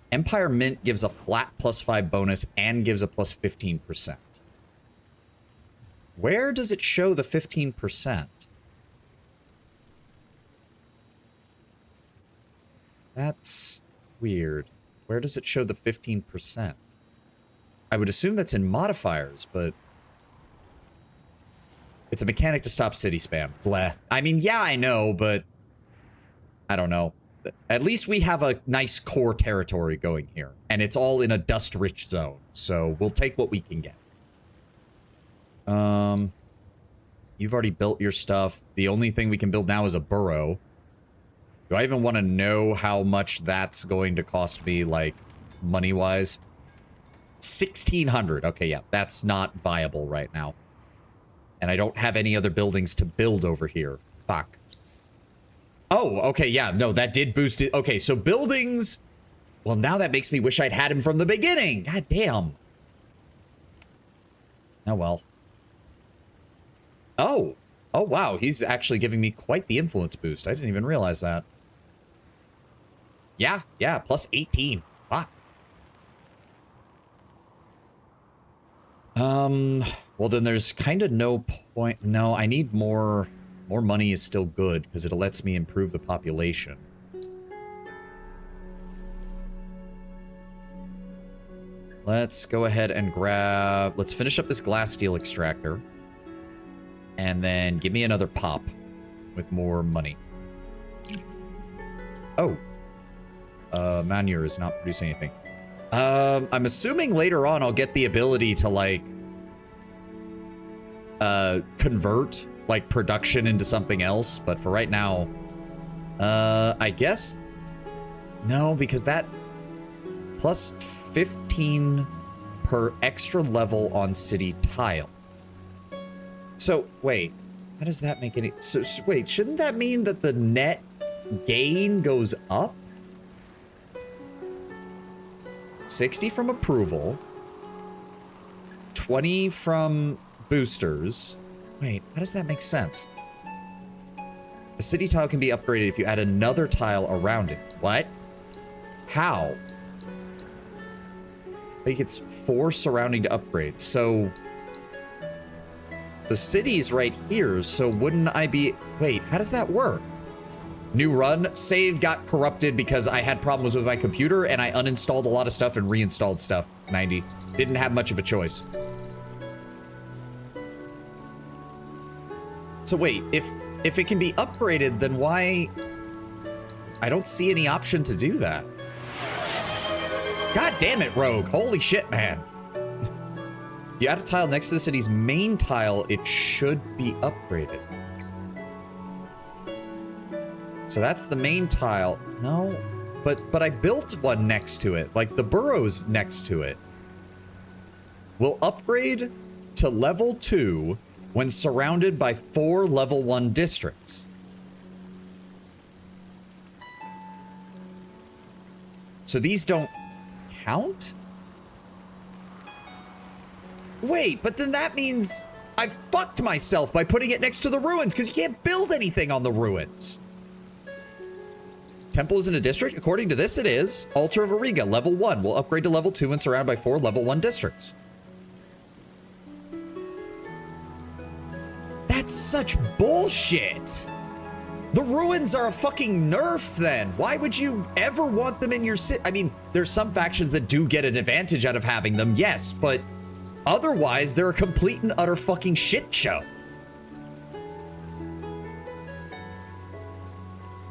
Empire Mint gives a flat +5 bonus and gives a +15%. Where does it show the 15%? That's weird. Where does it show the 15%? I would assume that's in modifiers, but... It's a mechanic to stop city spam. Bleh. I mean, yeah, I know, but... I don't know. At least we have a nice core territory going here. And it's all in a dust-rich zone. So we'll take what we can get. You've already built your stuff. The only thing we can build now is a burrow. Do I even want to know how much that's going to cost me, like, money-wise? 1,600. Okay, yeah, that's not viable right now. And I don't have any other buildings to build over here. Fuck. Oh, okay, yeah, no, that did boost it. Okay, so buildings... Well, now that makes me wish I'd had him from the beginning. God damn. Oh, well. Oh. Oh, wow, he's actually giving me quite the influence boost. I didn't even realize that. Yeah, plus 18. Fuck. Well, then there's kind of no point. No, I need more... More money is still good, because it lets me improve the population. Let's go ahead and grab... Let's finish up this glass steel extractor. And then give me another pop with more money. Oh. Manure is not producing anything. I'm assuming later on I'll get the ability to, like... convert... like production into something else, but for right now, I guess no, because that plus 15 per extra level on city tile. So wait, how does that make any? So wait, shouldn't that mean that the net gain goes up? 60 from approval, 20 from boosters. Wait, how does that make sense? A city tile can be upgraded if you add another tile around it. What? How? Like it's 4 surrounding to upgrade. So the city's right here, so wouldn't I be... Wait, how does that work? New run. Save got corrupted because I had problems with my computer and I uninstalled a lot of stuff and reinstalled stuff. 90. Didn't have much of a choice. So wait, if if it can be upgraded, then why... I don't see any option to do that. God damn it, Rogue. Holy shit, man. You add a tile next to the city's main tile, it should be upgraded. So that's the main tile. No, but I built one next to it, like the boroughs next to it. Will upgrade to level 2 when surrounded by 4 level 1 districts. So these don't count? Wait, but then that means I've fucked myself by putting it next to the ruins because you can't build anything on the ruins. Temple is in a district? According to this, it is. Altar of Auriga, level 1. Will upgrade to level 2 and surrounded by 4 level 1 districts. That's such bullshit. The ruins are a fucking nerf then. Why would you ever want them in your city? I mean, there's some factions that do get an advantage out of having them, yes, but otherwise they're a complete and utter fucking shit show.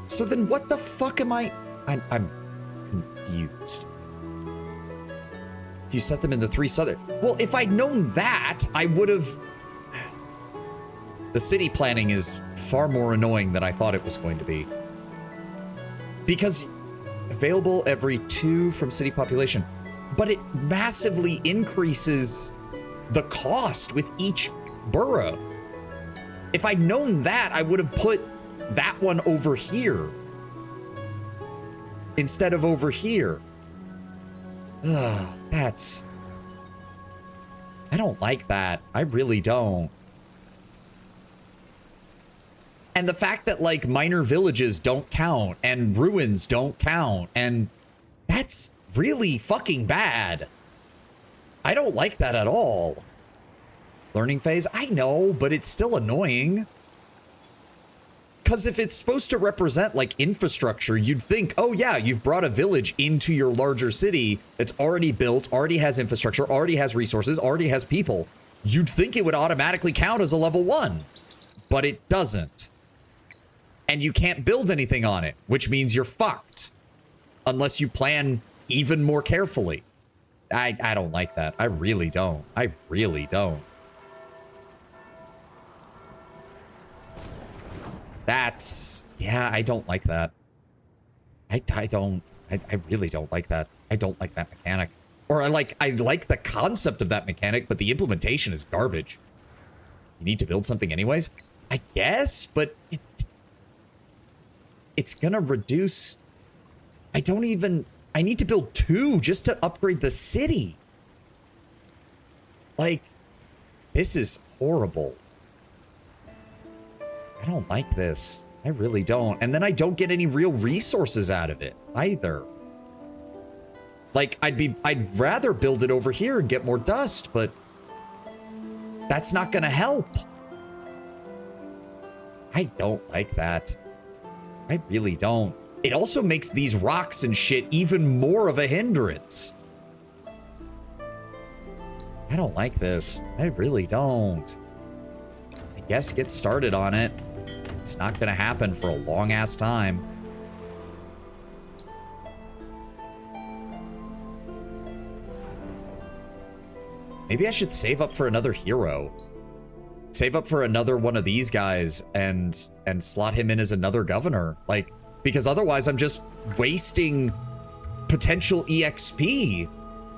So then what the fuck am I'm confused. If you set them in the 3 southern... Well, if I'd known that, I would have... The city planning is far more annoying than I thought it was going to be. Because available every 2 from city population, but it massively increases the cost with each borough. If I'd known that, I would have put that one over here instead of over here. Ugh, that's... I don't like that. I really don't. And the fact that, like, minor villages don't count and ruins don't count, and that's really fucking bad. I don't like that at all. Learning phase? I know, but it's still annoying. Because if it's supposed to represent, like, infrastructure, you'd think, oh yeah, you've brought a village into your larger city that's already built, already has infrastructure, already has resources, already has people. You'd think it would automatically count as a level 1, but it doesn't. And you can't build anything on it, which means you're fucked. Unless you plan even more carefully. I don't like that. I really don't. I really don't. That's... Yeah, I don't like that. I really don't like that. I don't like that mechanic. Or I like the concept of that mechanic, but the implementation is garbage. You need to build something anyways? I guess, but it's gonna reduce... I need to build 2 just to upgrade the city. Like, this is horrible. I don't like this. I really don't. And then I don't get any real resources out of it either. Like, I'd rather build it over here and get more dust, but that's not gonna help. I don't like that. I really don't. It also makes these rocks and shit even more of a hindrance. I don't like this. I really don't. I guess get started on it. It's not gonna happen for a long ass time. Maybe I should save up for another hero. Save up for another one of these guys and slot him in as another governor. Like, because otherwise I'm just wasting potential EXP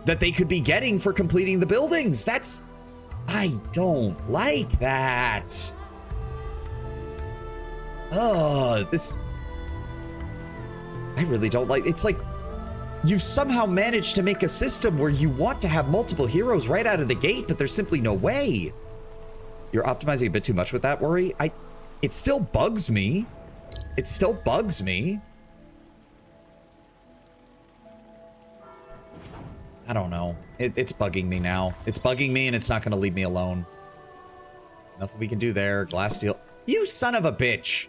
that they could be getting for completing the buildings. That's... I don't like that. Oh, this... I really don't like... It's like, you've somehow managed to make a system where you want to have multiple heroes right out of the gate, but there's simply no way. You're optimizing a bit too much with that worry. It still bugs me. It still bugs me. I don't know. It's bugging me now. It's bugging me and it's not going to leave me alone. Nothing we can do there. Glass steel. You son of a bitch.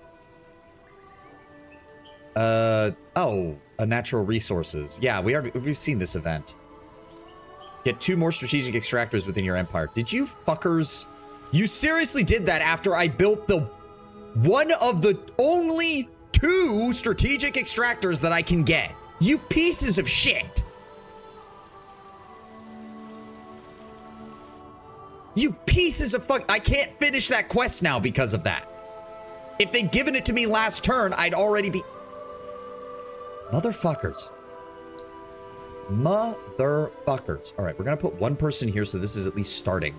Oh, natural resources. Yeah, we've seen this event. Get 2 more strategic extractors within your empire. Did you fuckers... You seriously did that after I built the One of the only 2 strategic extractors that I can get. You pieces of shit. You pieces of fuck. I can't finish that quest now because of that. If they'd given it to me last turn, I'd already be... Motherfuckers. Motherfuckers. All right, we're going to put 1 person here, so this is at least starting.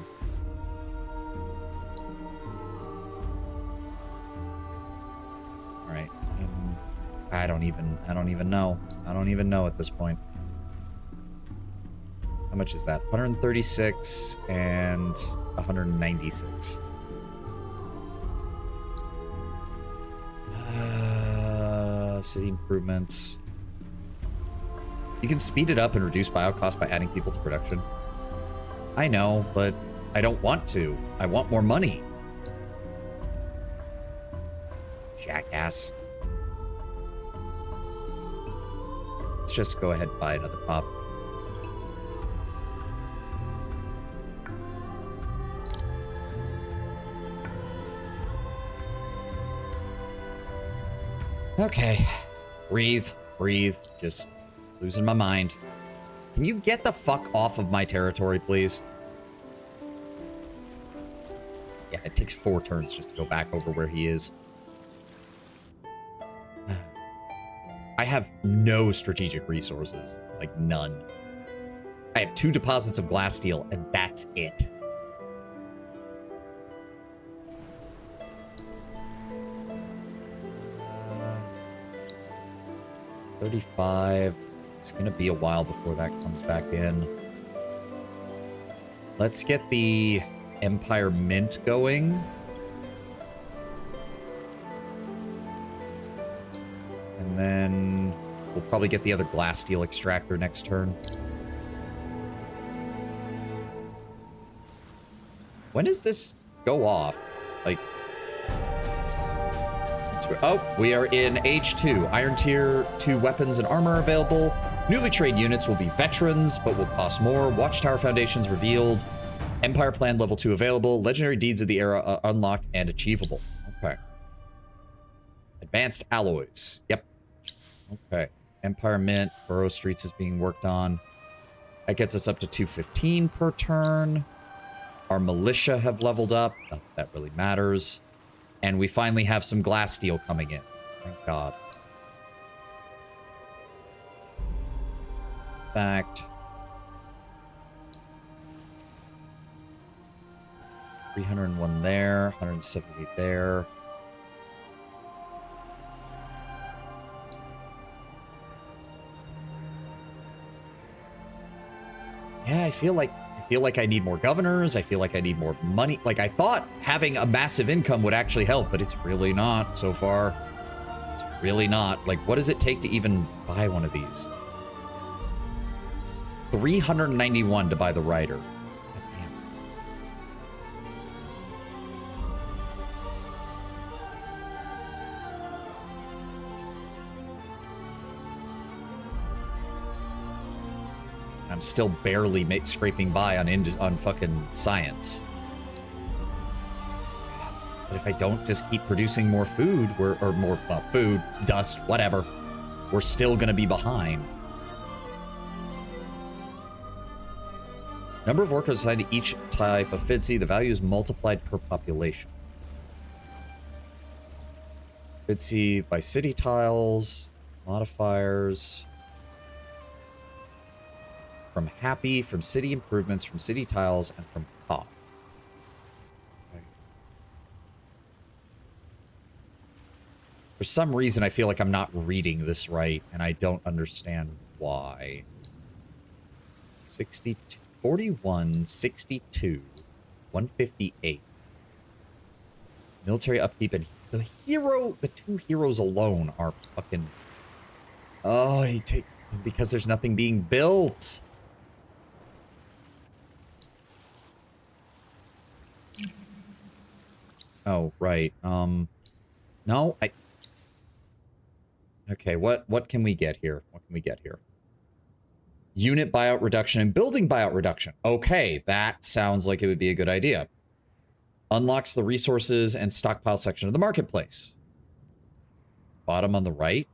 All right. I don't even know. I don't even know at this point. How much is that? 136 and 196. City improvements. You can speed it up and reduce bio cost by adding people to production. I know, but I don't want to. I want more money. Jackass. Let's just go ahead and buy another pop. Okay. Breathe. Breathe. Just losing my mind. Can you get the fuck off of my territory, please? Yeah, it takes 4 turns just to go back over where he is. I have no strategic resources. Like, none. I have 2 deposits of glass steel, and that's it. Uh, 35. It's gonna be a while before that comes back in. Let's get the Empire Mint going. And then we'll probably get the other glass steel extractor next turn. When does this go off? Like, oh, we are in H2. Iron Tier 2 weapons and armor available. Newly trained units will be veterans, but will cost more. Watchtower foundations revealed. Empire Plan level 2 available. Legendary deeds of the era unlocked and achievable. Okay. Advanced alloys. Yep. Okay. Empire Mint. Borough Streets is being worked on. That gets us up to 215 per turn. Our militia have leveled up. Not that really matters. And we finally have some glass steel coming in. Thank God. Fact. 301 there. 178 there. Yeah, I feel like I need more governors. I feel like I need more money. Like, I thought having a massive income would actually help, but it's really not so far. It's really not. Like, what does it take to even buy one of these? 391 to buy the Rider. God damn. I'm still barely scraping by on fucking science. But if I don't just keep producing more food, or more food, dust, whatever, we're still gonna be behind. Number of workers assigned to each type of FIDC, the value is multiplied per population. FIDC by city tiles, modifiers. From happy, from city improvements, from city tiles, and from COP. Okay. For some reason, I feel like I'm not reading this right, and I don't understand why. 62, 41, 62, 158. Military upkeep, and the 2 heroes alone are fucking... Oh, because there's nothing being built. Oh, right. No, okay, what can we get here? What can we get here? Unit buyout reduction and building buyout reduction. Okay, that sounds like it would be a good idea. Unlocks the resources and stockpile section of the marketplace. Bottom on the right.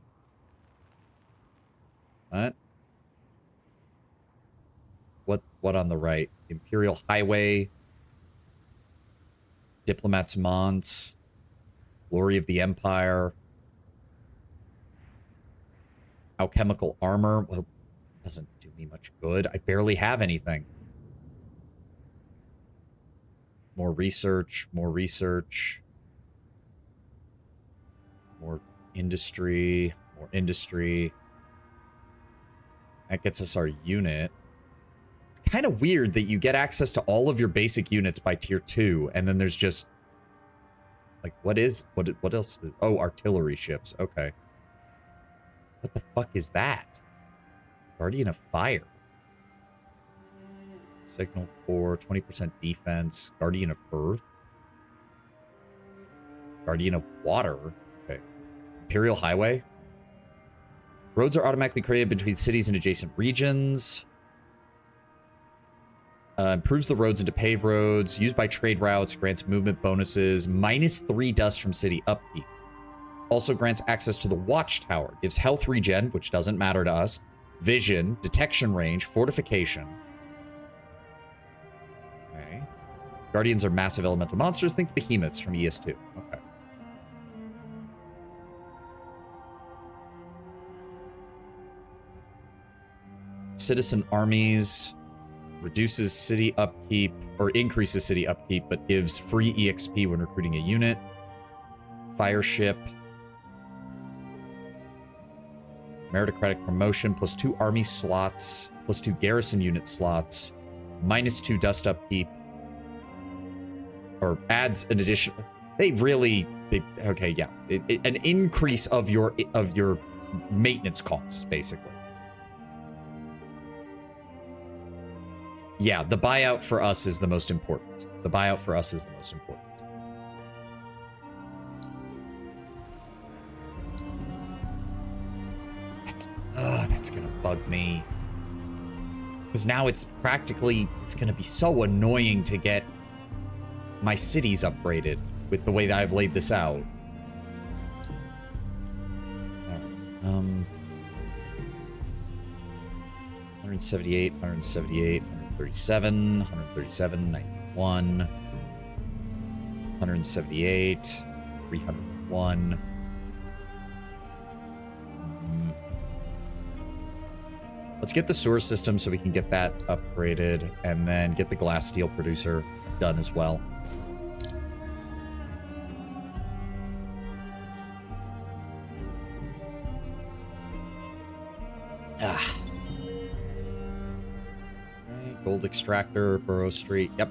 What on the right? Imperial Highway. Diplomats Mons. Glory of the Empire. Alchemical Armor. Well, doesn't do me much good. I barely have anything. More research, more research. More industry, more industry. That gets us our unit. It's kind of weird that you get access to all of your basic units by tier 2, and then there's just... Like, what else? Oh, artillery ships. Okay. What the fuck is that? Guardian of Fire. Signal Corps, 20% defense. Guardian of Earth. Guardian of Water. Okay. Imperial Highway. Roads are automatically created between cities and adjacent regions. Improves the roads into paved roads. Used by trade routes. Grants movement bonuses. -3 dust from city upkeep. Also grants access to the watchtower. Gives health regen, which doesn't matter to us. Vision. Detection range. Fortification. Okay. Guardians are massive elemental monsters. Think behemoths from ES2. Okay. Citizen armies. Reduces city upkeep, or increases city upkeep, but gives free EXP when recruiting a unit. Fire ship. Meritocratic promotion, +2 army slots, +2 garrison unit slots, -2 dust upkeep. Or adds an addition. Okay, yeah. An increase of your maintenance costs, basically. Yeah, the buyout for us is the most important. The buyout for us is the most important. That's gonna bug me. Because now it's gonna be so annoying to get my cities upgraded with the way that I've laid this out. All right, 178, 178, 137, 137, 91, 178, 301. Let's get the sewer system so we can get that upgraded, and then get the glass steel producer done as well. Gold extractor, Borough Street. Yep.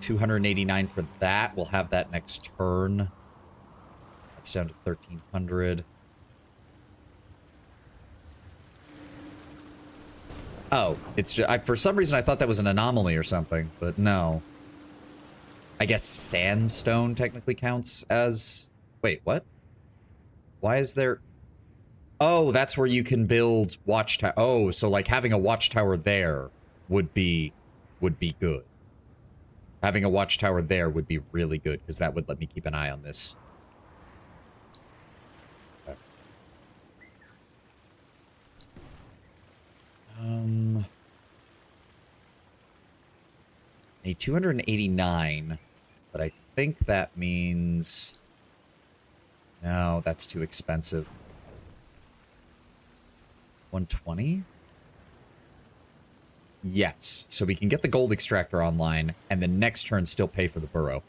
289 for that. We'll have that next turn. That's down to 1,300. Oh, it's just, for some reason I thought that was an anomaly or something, but no. I guess sandstone technically counts as... Wait, what? Why is there... Oh, that's where you can build watchtower. Oh, so like having a watchtower there would be good. Having a watchtower there would be really good, because that would let me keep an eye on this. A 289, but I think that means... No, that's too expensive. 120? Yes. So we can get the gold extractor online, and the next turn still pay for the borough.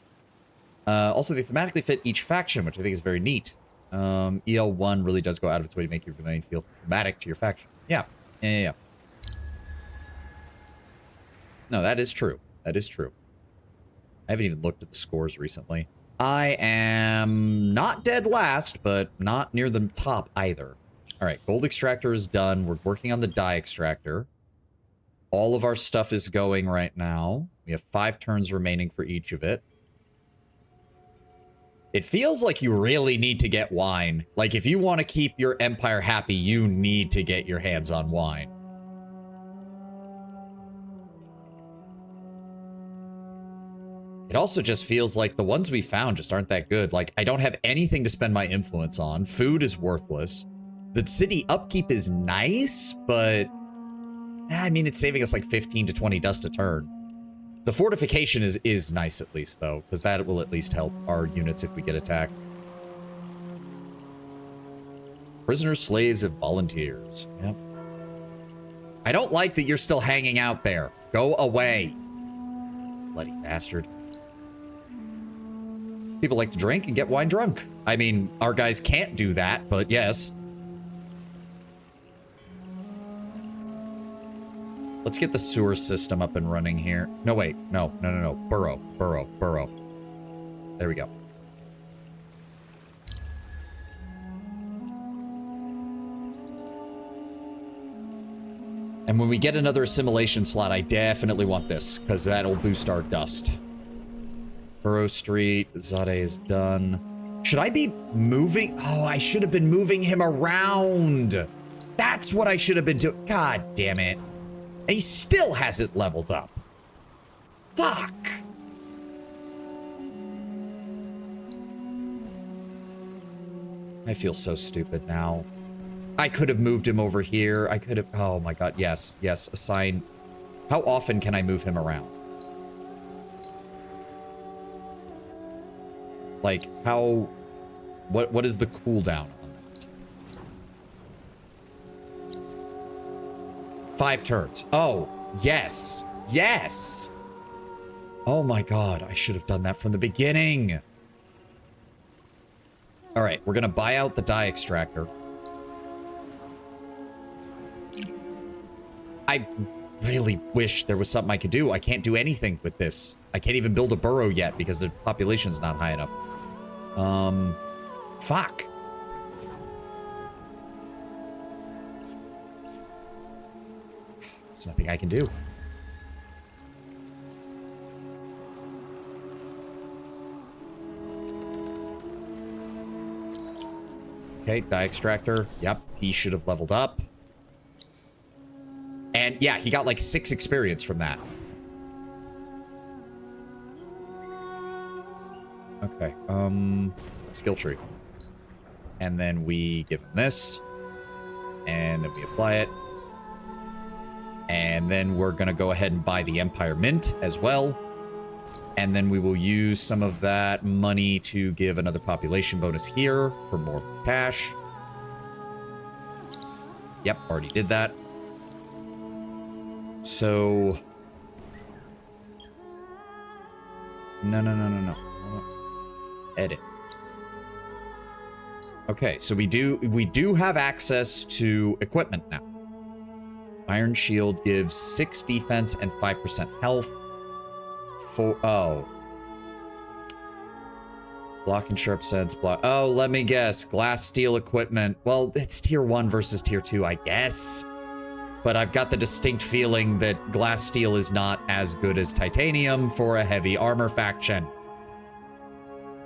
Also, they thematically fit each faction, which I think is very neat. EL1 really does go out of its way to make your domain feel thematic to your faction. Yeah. No, that is true. That is true. I haven't even looked at the scores recently. I am not dead last, but not near the top either. All right, gold extractor is done. We're working on the dye extractor. All of our stuff is going right now. We have 5 turns remaining for each of it. It feels like you really need to get wine. Like, if you want to keep your empire happy, you need to get your hands on wine. It also just feels like the ones we found just aren't that good. Like, I don't have anything to spend my influence on. Food is worthless. The city upkeep is nice, but I mean, it's saving us like 15 to 20 dust a turn. The fortification is nice at least, though, because that will at least help our units if we get attacked. Prisoners, slaves, and volunteers. Yep. I don't like that you're still hanging out there. Go away. Bloody bastard. People like to drink and get wine drunk. I mean, our guys can't do that, but yes. Let's get the sewer system up and running here. No, wait. No. Burrow. There we go. And when we get another assimilation slot, I definitely want this, because that'll boost our dust. Burrow Street, Zade is done. Should I be moving? Oh, I should have been moving him around. That's what I should have been doing. God damn it. And he still hasn't leveled up. Fuck. I feel so stupid now. I could have moved him over here. I could have, oh my God, yes, assign. How often can I move him around? Like, how, what is the cooldown on that? 5 turns. Oh, yes. Oh my God, I should have done that from the beginning. All right, we're gonna buy out the dye extractor. I really wish there was something I could do. I can't do anything with this. I can't even build a burrow yet because the population's not high enough. Fuck. There's nothing I can do. Okay, dye extractor. Yep, he should have leveled up. And yeah, he got like 6 experience from that. Okay, skill tree. And then we give him this. And then we apply it. And then we're gonna go ahead and buy the Empire Mint as well. And then we will use some of that money to give another population bonus here for more cash. Yep, already did that. So... No. Edit. Okay, so we do have access to equipment now. Iron Shield gives 6 defense and 5% health. Block and sharp sense, block. Oh, let me guess. Glass steel equipment. Well, it's tier 1 versus tier 2, I guess. But I've got the distinct feeling that glass steel is not as good as titanium for a heavy armor faction.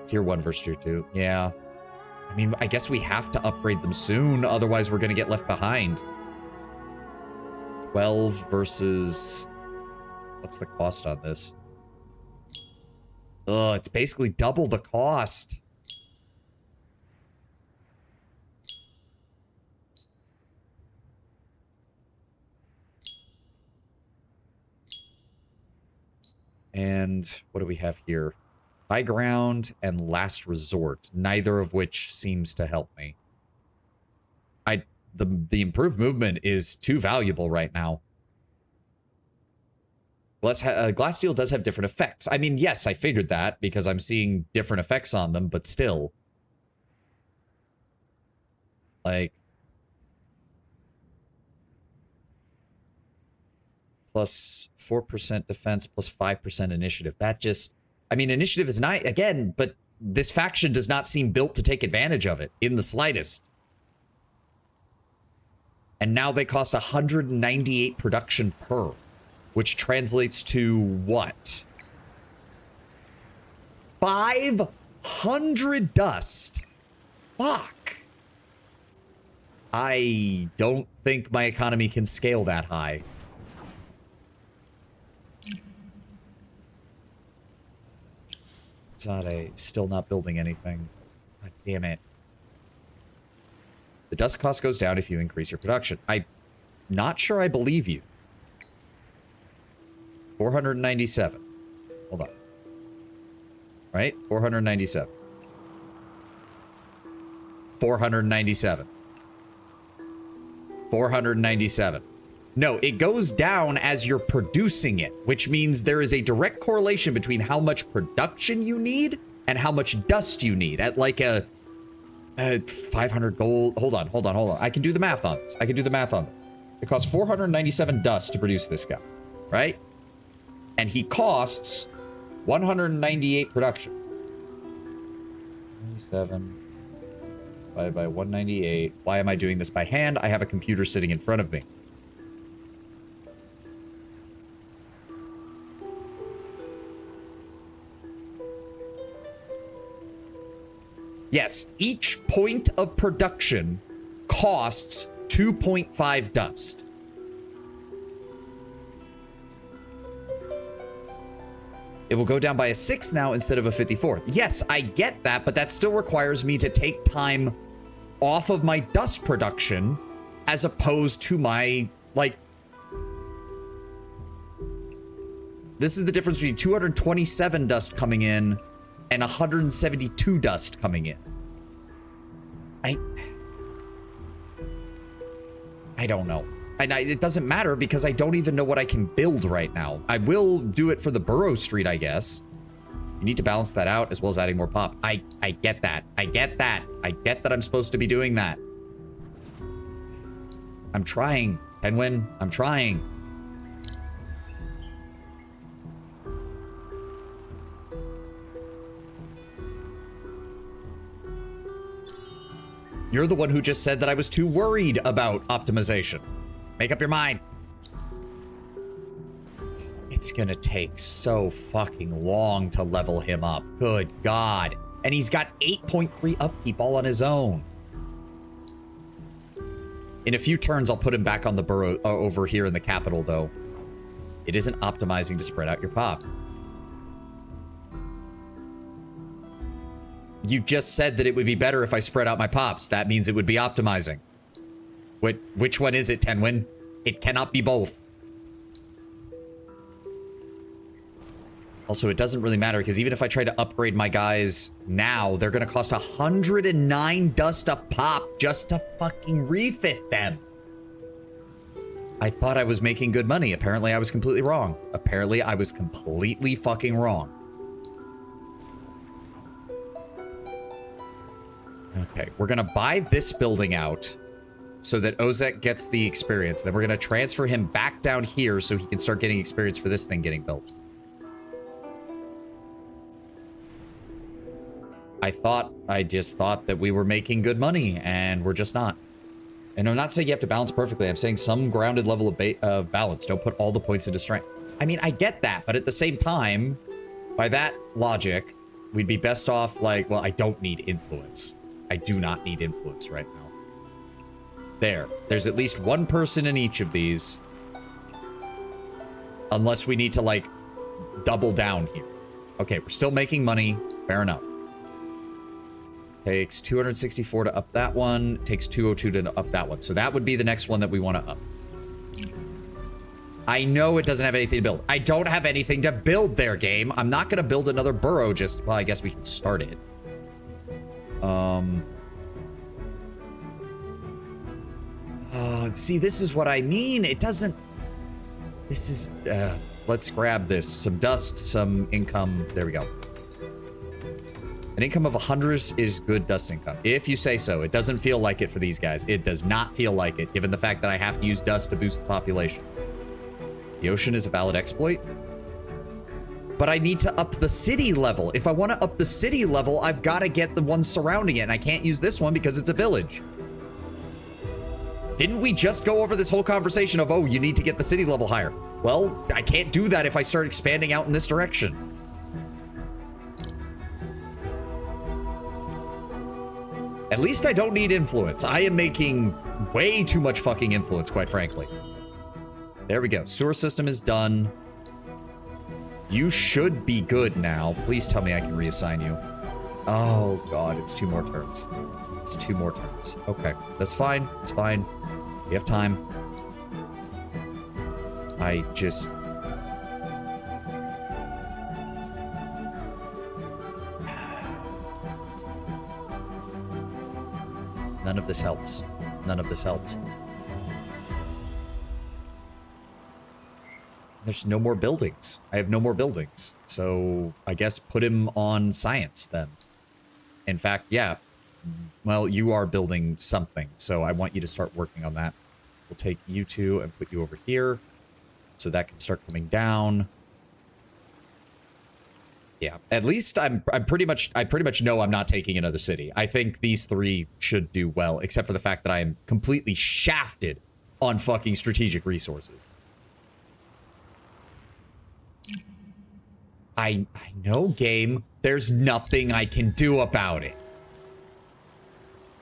Tier 1 versus tier 2. Yeah. I mean, I guess we have to upgrade them soon, otherwise we're gonna get left behind. 12 versus... What's the cost on this? Ugh, it's basically double the cost. And what do we have here? High ground and last resort, neither of which seems to help me. The improved movement is too valuable right now. Glass steel does have different effects. I mean, yes, I figured that because I'm seeing different effects on them, but still. Like... Plus 4% defense, plus 5% initiative. That just... I mean, initiative is nice, again, but this faction does not seem built to take advantage of it in the slightest. And now they cost 198 production per, which translates to what? 500 dust. Fuck. I don't think my economy can scale that high. Still not building anything. God damn it. The dust cost goes down if you increase your production. I'm not sure I believe you. 497. Hold on. Right? 497. 497. 497. No, it goes down as you're producing it, which means there is a direct correlation between how much production you need and how much dust you need. At like a 500 gold. Hold on. I can do the math on this. It costs 497 dust to produce this guy, right? And he costs 198 production. 97 divided by 198. Why am I doing this by hand? I have a computer sitting in front of me. Yes, each point of production costs 2.5 dust. It will go down by a 6 now instead of a 54th. Yes, I get that, but that still requires me to take time off of my dust production as opposed to my, like... This is the difference between 227 dust coming in and 172 dust coming in. I don't know. And it doesn't matter because I don't even know what I can build right now. I will do it for the Burrow Street, I guess. You need to balance that out as well as adding more pop. I get that. I get that I'm supposed to be doing that. I'm trying, Penguin. I'm trying. You're the one who just said that I was too worried about optimization. Make up your mind. It's gonna take so fucking long to level him up. Good God. And he's got 8.3 upkeep all on his own. In a few turns, I'll put him back on the burrow over here in the capital, though. It isn't optimizing to spread out your pop. You just said that it would be better if I spread out my pops. That means it would be optimizing. Which one is it, Tenwin? It cannot be both. Also, it doesn't really matter because even if I try to upgrade my guys now, they're going to cost 109 dust a pop just to fucking refit them. I thought I was making good money. Apparently, I was completely wrong. Apparently, I was completely fucking wrong. Okay, we're going to buy this building out so that Ozek gets the experience. Then we're going to transfer him back down here so he can start getting experience for this thing getting built. I just thought that we were making good money, and we're just not. And I'm not saying you have to balance perfectly. I'm saying some grounded level of balance. Don't put all the points into strength. I mean, I get that, but at the same time, by that logic, we'd be best off like, well, I don't need influence. I do not need influence right now. There's at least one person in each of these. Unless we need to, like, double down here. Okay, we're still making money. Fair enough. Takes 264 to up that one. Takes 202 to up that one. So that would be the next one that we want to up. I know it doesn't have anything to build. I don't have anything to build there, game. I'm not going to build another burrow just... Well, I guess we can start it. See, this is what I mean. It doesn't... This is... let's grab this. Some dust, some income. There we go. An income of 100 is good dust income. If you say so. It doesn't feel like it for these guys. It does not feel like it, given the fact that I have to use dust to boost the population. The ocean is a valid exploit. But I need to up the city level. If I want to up the city level, I've got to get the ones surrounding it. And I can't use this one because it's a village. Didn't we just go over this whole conversation of, oh, you need to get the city level higher? Well, I can't do that if I start expanding out in this direction. At least I don't need influence. I am making way too much fucking influence, quite frankly. There we go. Sewer system is done. You should be good now. Please tell me I can reassign you. Oh, God. It's 2 more turns. It's 2 more turns. Okay. That's fine. It's fine. We have time. I just... None of this helps. None of this helps. There's no more buildings. I have no more buildings. So I guess put him on science then. In fact, yeah. Well, you are building something. So I want you to start working on that. We'll take you two and put you over here. So that can start coming down. Yeah, at least I pretty much know I'm not taking another city. I think these 3 should do well, except for the fact that I am completely shafted on fucking strategic resources. I know, game. There's nothing I can do about it.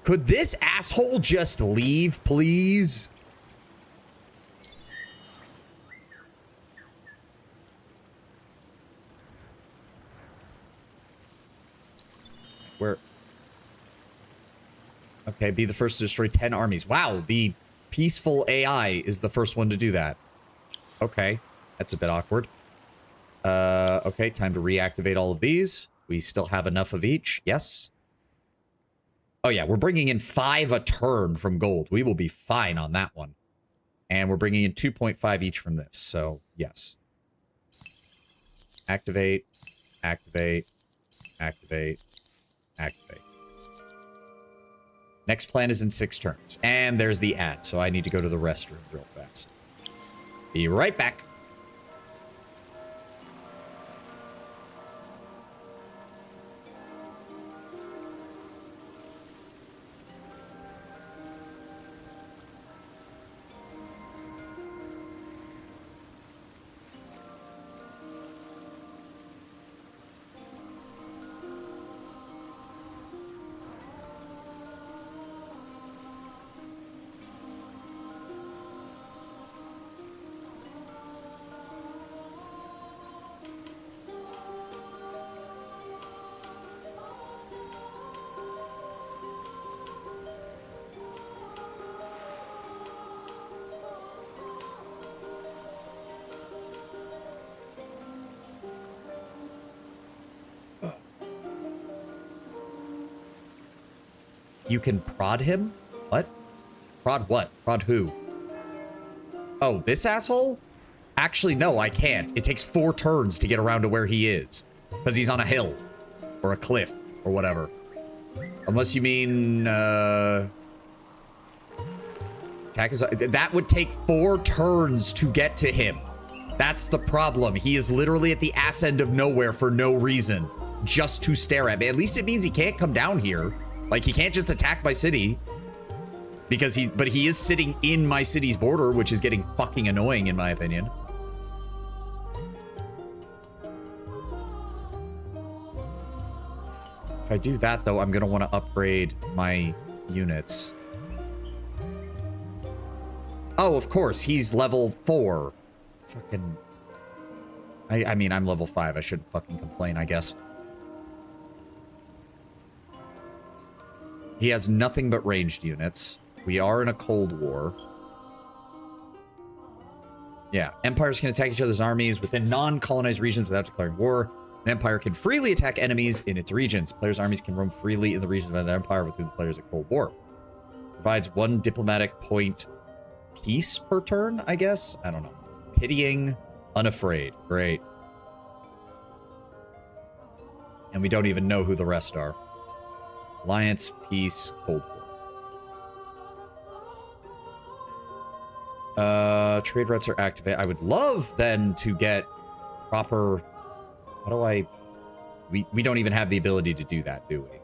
Could this asshole just leave, please? Where? Okay, be the first to destroy 10 armies. Wow, the peaceful AI is the first one to do that. Okay, that's a bit awkward. Okay, time to reactivate all of these. We still have enough of each. Yes. Oh, yeah, we're bringing in 5 a turn from gold. We will be fine on that one. And we're bringing in 2.5 each from this. So, yes. Activate, activate, activate, activate. Next plan is in 6 turns. And there's the ad, so I need to go to the restroom real fast. Be right back. You can prod him? What? Prod what? Prod who? Oh, this asshole? Actually, no, I can't. It takes 4 turns to get around to where he is. Because he's on a hill. Or a cliff. Or whatever. Unless you mean, attack is... That would take 4 turns to get to him. That's the problem. He is literally at the ass end of nowhere for no reason. Just to stare at me. At least it means he can't come down here. Like, he can't just attack my city. Because but he is sitting in my city's border, which is getting fucking annoying in my opinion. If I do that, though, I'm going to want to upgrade my units. Oh, of course, he's level 4. Fucking... I mean, I'm level 5. I shouldn't fucking complain, I guess. He has nothing but ranged units. We are in a Cold War. Yeah, empires can attack each other's armies within non-colonized regions without declaring war. An empire can freely attack enemies in its regions. Players' armies can roam freely in the regions of the empire with whom the players at Cold War. Provides 1 diplomatic point peace per turn, I guess? I don't know. Pitying, unafraid. Great. And we don't even know who the rest are. Alliance, peace, Cold War. Trade routes are activated. I would love then to get proper... How do I... We don't even have the ability to do that, do we?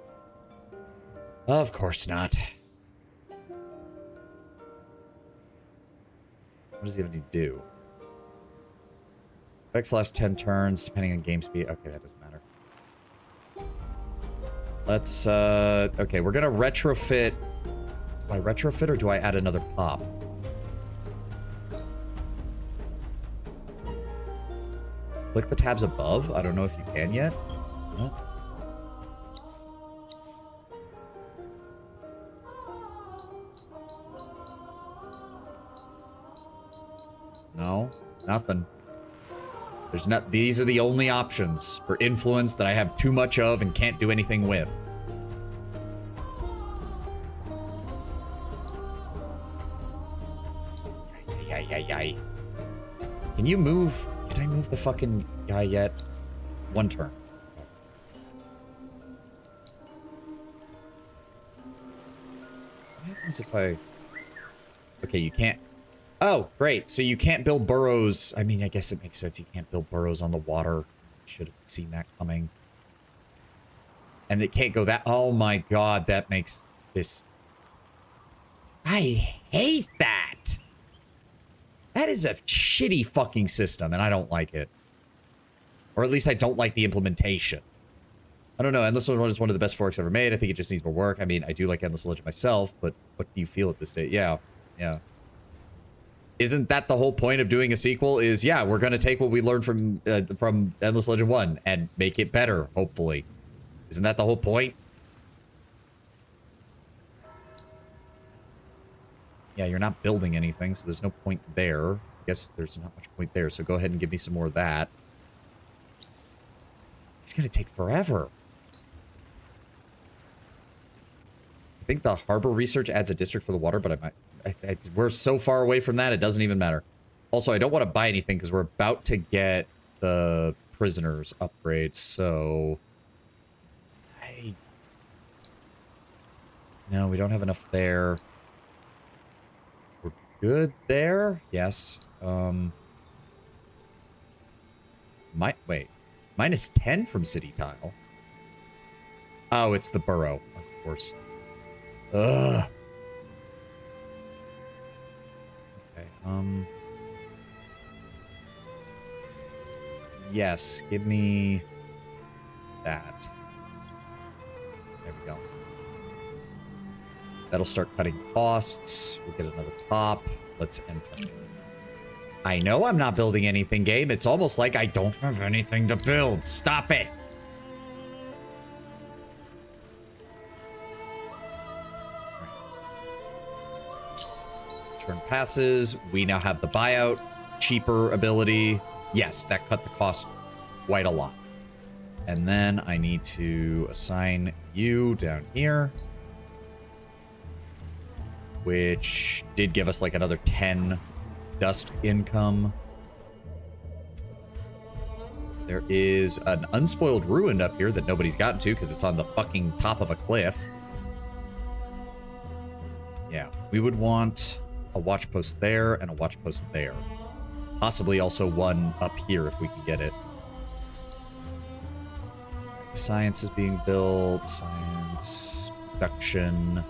Of course not. What does he even need to do? Effects last 10 turns, depending on game speed. Okay, that doesn't matter. Let's, okay, we're gonna retrofit. Do I retrofit or do I add another pop? Click the tabs above. I don't know if you can yet. What? No, nothing. There's not. These are the only options for influence that I have too much of and can't do anything with. Yay. Can you move? Did I move the fucking guy yet? One turn. What happens if I... Okay, you can't... Oh, great. So you can't build burrows. I mean, I guess it makes sense. You can't build burrows on the water. Should have seen that coming. And it can't go that... Oh my god, that makes this... I hate that! That is a shitty fucking system, and I don't like it. Or at least I don't like the implementation. I don't know, Endless Legend is one of the best forks ever made. I think it just needs more work. I mean, I do like Endless Legend myself, but what do you feel at this stage? Yeah. Isn't that the whole point of doing a sequel? Is, yeah, we're going to take what we learned from Endless Legend 1 and make it better, hopefully. Isn't that the whole point? Yeah, you're not building anything, so there's no point there. I guess there's not much point there, so go ahead and give me some more of that. It's gonna take forever. I think the harbor research adds a district for the water, but we're so far away from that, it doesn't even matter. Also, I don't want to buy anything, because we're about to get the prisoners upgrade, so... No, we don't have enough there. Good there? Yes. Wait. -10 from city tile. Oh, it's the borough, of course. Ugh. Okay, yes, give me that. There we go. That'll start cutting costs. We'll get another top. Let's enter. I know I'm not building anything, game. It's almost like I don't have anything to build. Stop it. Turn passes. We now have the buyout. Cheaper ability. Yes, that cut the cost quite a lot. And then I need to assign you down here, which did give us like another 10 dust income. There is an unspoiled ruin up here that nobody's gotten to because it's on the fucking top of a cliff. Yeah, we would want a watch post there and a watch post there. Possibly also one up here if we can get it. Science is being built. Science, production.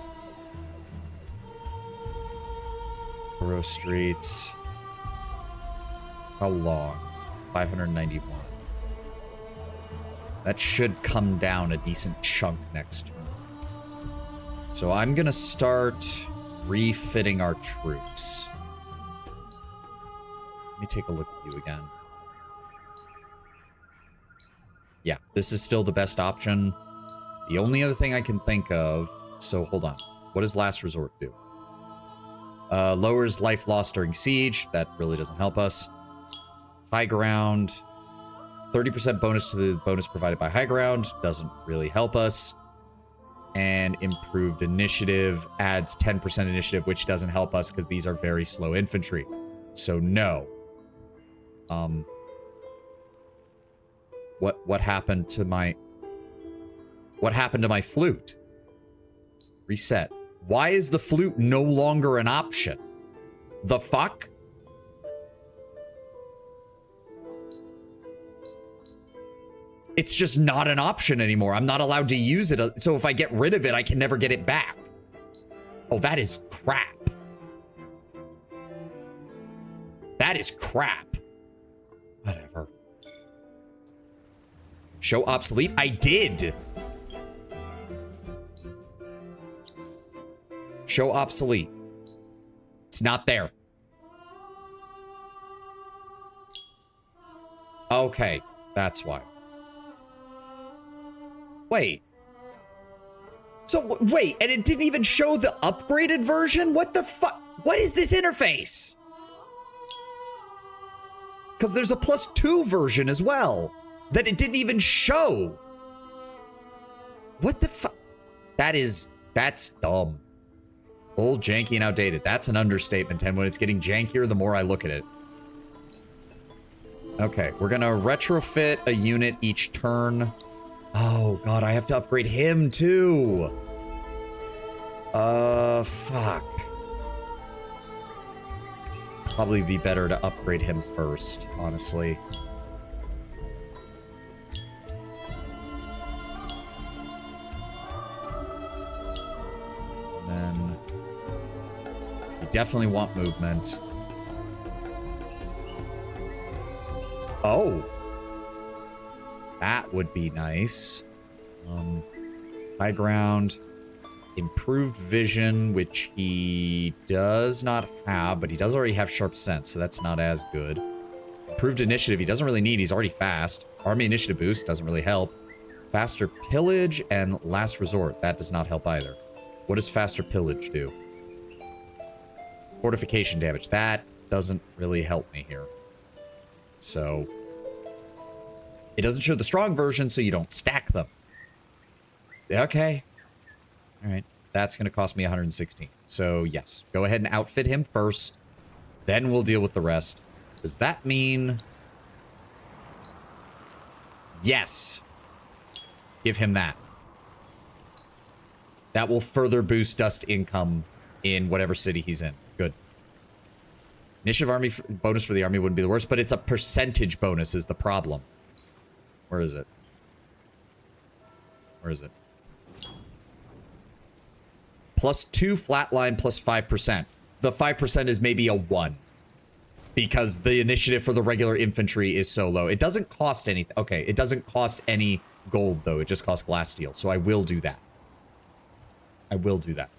Borough Streets. How long? 591. That should come down a decent chunk next turn. So I'm gonna start refitting our troops. Let me take a look at you again. Yeah, this is still the best option. The only other thing I can think of... So, hold on. What does Last Resort do? Lowers life lost during siege. That really doesn't help us. High ground. 30% bonus to the bonus provided by high ground. Doesn't really help us. And improved initiative. Adds 10% initiative, which doesn't help us because these are very slow infantry. So, no. What happened to my... What happened to my flute? Reset. Why is the flute no longer an option? The fuck? It's just not an option anymore. I'm not allowed to use it. So if I get rid of it, I can never get it back. Oh, that is crap. That is crap. Whatever. Show obsolete? I did. Show obsolete. It's not there. Okay, that's why. Wait. So, wait, and it didn't even show the upgraded version? What the fuck? What is this interface? Because there's a +2 version as well that it didn't even show. What the fuck? That's dumb. Old, janky, and outdated. That's an understatement, and when it's getting jankier, the more I look at it. Okay, we're gonna retrofit a unit each turn. Oh god, I have to upgrade him too. Fuck. Probably be better to upgrade him first, honestly. And then we definitely want movement. Oh. That would be nice. High ground. Improved vision, which he does not have, but he does already have sharp sense, so that's not as good. Improved initiative, he doesn't really need, he's already fast. Army initiative boost doesn't really help. Faster pillage and last resort, that does not help either. What does faster pillage do? Fortification damage, that doesn't really help me here. So, it doesn't show the strong version, so you don't stack them. Okay. Alright, that's going to cost me 116. So, yes, go ahead and outfit him first. Then we'll deal with the rest. Does that mean... Yes. Give him that. That will further boost dust income in whatever city he's in. Good. Initiative army bonus for the army wouldn't be the worst, but it's a percentage bonus is the problem. Where is it? Where is it? +2 flatline plus 5%. The 5% is maybe a 1. Because the initiative for the regular infantry is so low. It doesn't cost anything. Okay, it doesn't cost any gold, though. It just costs glass steel. So I will do that. I will do that.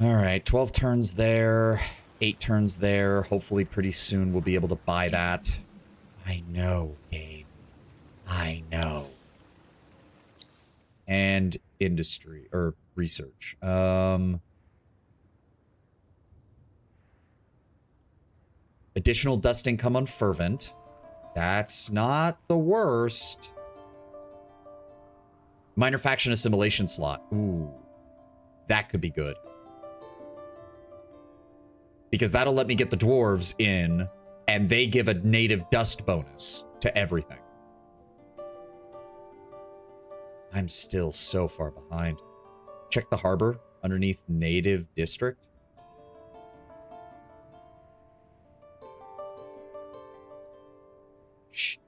Alright, 12 turns there. 8 turns there. Hopefully pretty soon we'll be able to buy that. I know, game. I know. And industry, or research. Additional dust income on fervent. That's not the worst. Minor faction assimilation slot. Ooh. That could be good. Because that'll let me get the dwarves in, and they give a native dust bonus to everything. I'm still so far behind. Check the harbor underneath native district.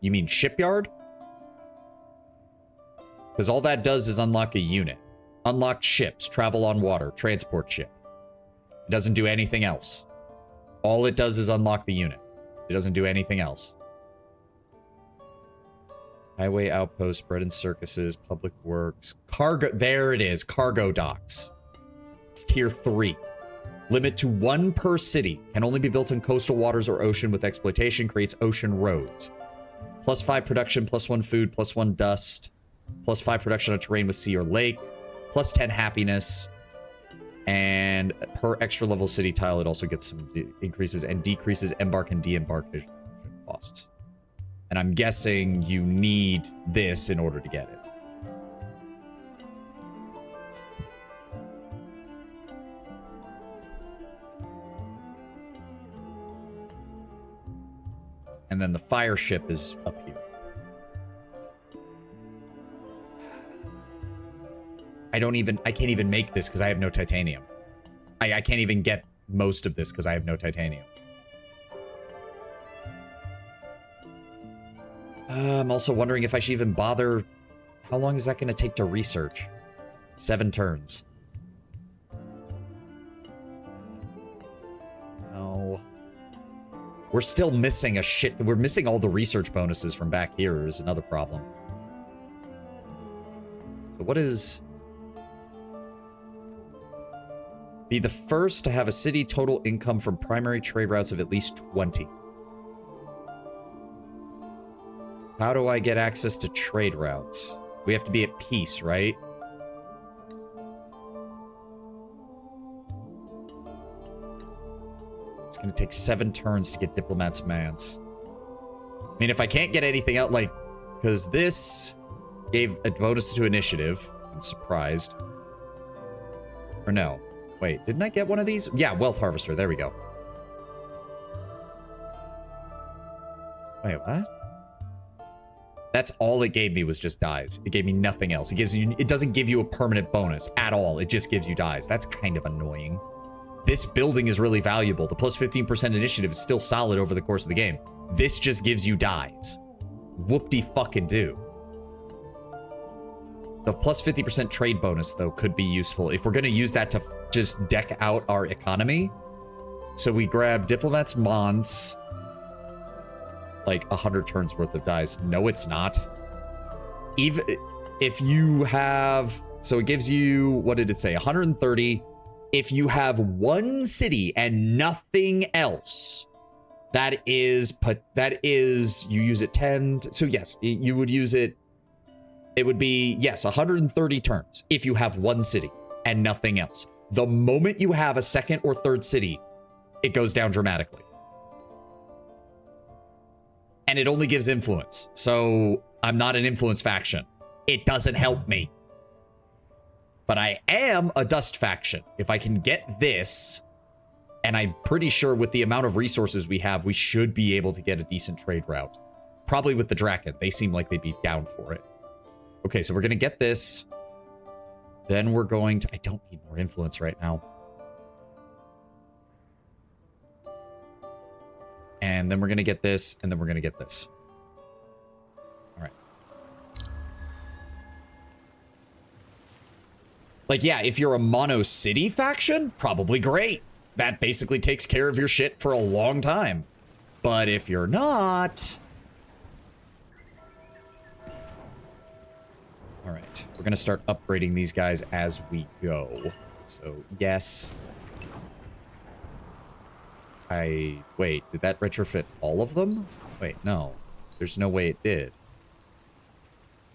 You mean shipyard? Because all that does is unlock a unit. Unlocked ships, travel on water, transport ship. It doesn't do anything else. All it does is unlock the unit. It doesn't do anything else. Highway outpost, bread and circuses, public works, cargo. There it is. Cargo docks. It's tier 3. Limit to 1 per city. Can only be built in coastal waters or ocean with exploitation. Creates ocean roads. +5 production, +1 food, +1 dust. +5 production on terrain with sea or lake. +10 happiness. And per extra level city tile, it also gets some increases and decreases embark and de-embarkation costs. And I'm guessing you need this in order to get it. And then the fire ship is up here. I can't even make this because I have no titanium. I can't even get most of this because I have no titanium. I'm also wondering if I should even bother. How long is that going to take to research? 7 turns. No. We're still missing a shit. We're missing all the research bonuses from back here is another problem. So what is... Be the first to have a city total income from primary trade routes of at least 20. How do I get access to trade routes? We have to be at peace, right? It's gonna take 7 turns to get Diplomat's Mance. I mean, if I can't get anything out, like, because this gave a bonus to initiative. I'm surprised. Or no. Wait, didn't I get one of these? Yeah, Wealth Harvester. There we go. Wait, what? That's all it gave me was just dies. It gave me nothing else. It doesn't give you a permanent bonus at all. It just gives you dies. That's kind of annoying. This building is really valuable. The plus 15% initiative is still solid over the course of the game. This just gives you dies. Whoop-de-fucking-do. The plus 50% trade bonus, though, could be useful if we're going to use that to just deck out our economy. So we grab Diplomat's Mons, like 100 turns worth of dies. No, it's not. Even if you have, so it gives you, what did it say? 130. If you have one city and nothing else, that is, you use it 10. So yes, you would use it. It would be, yes, 130 turns if you have one city and nothing else. The moment you have a second or third city, it goes down dramatically. And it only gives influence. So I'm not an influence faction. It doesn't help me. But I am a dust faction. If I can get this, and I'm pretty sure with the amount of resources we have, we should be able to get a decent trade route. Probably with the Draken. They seem like they'd be down for it. Okay, so we're going to get this. Then we're going to... I don't need more influence right now. And then we're going to get this, and then we're going to get this. All right. Like, yeah, if you're a mono city faction, probably great. That basically takes care of your shit for a long time. But if you're not... All right, we're going to start upgrading these guys as we go. So, yes. Wait, did that retrofit all of them? Wait, no. There's no way it did.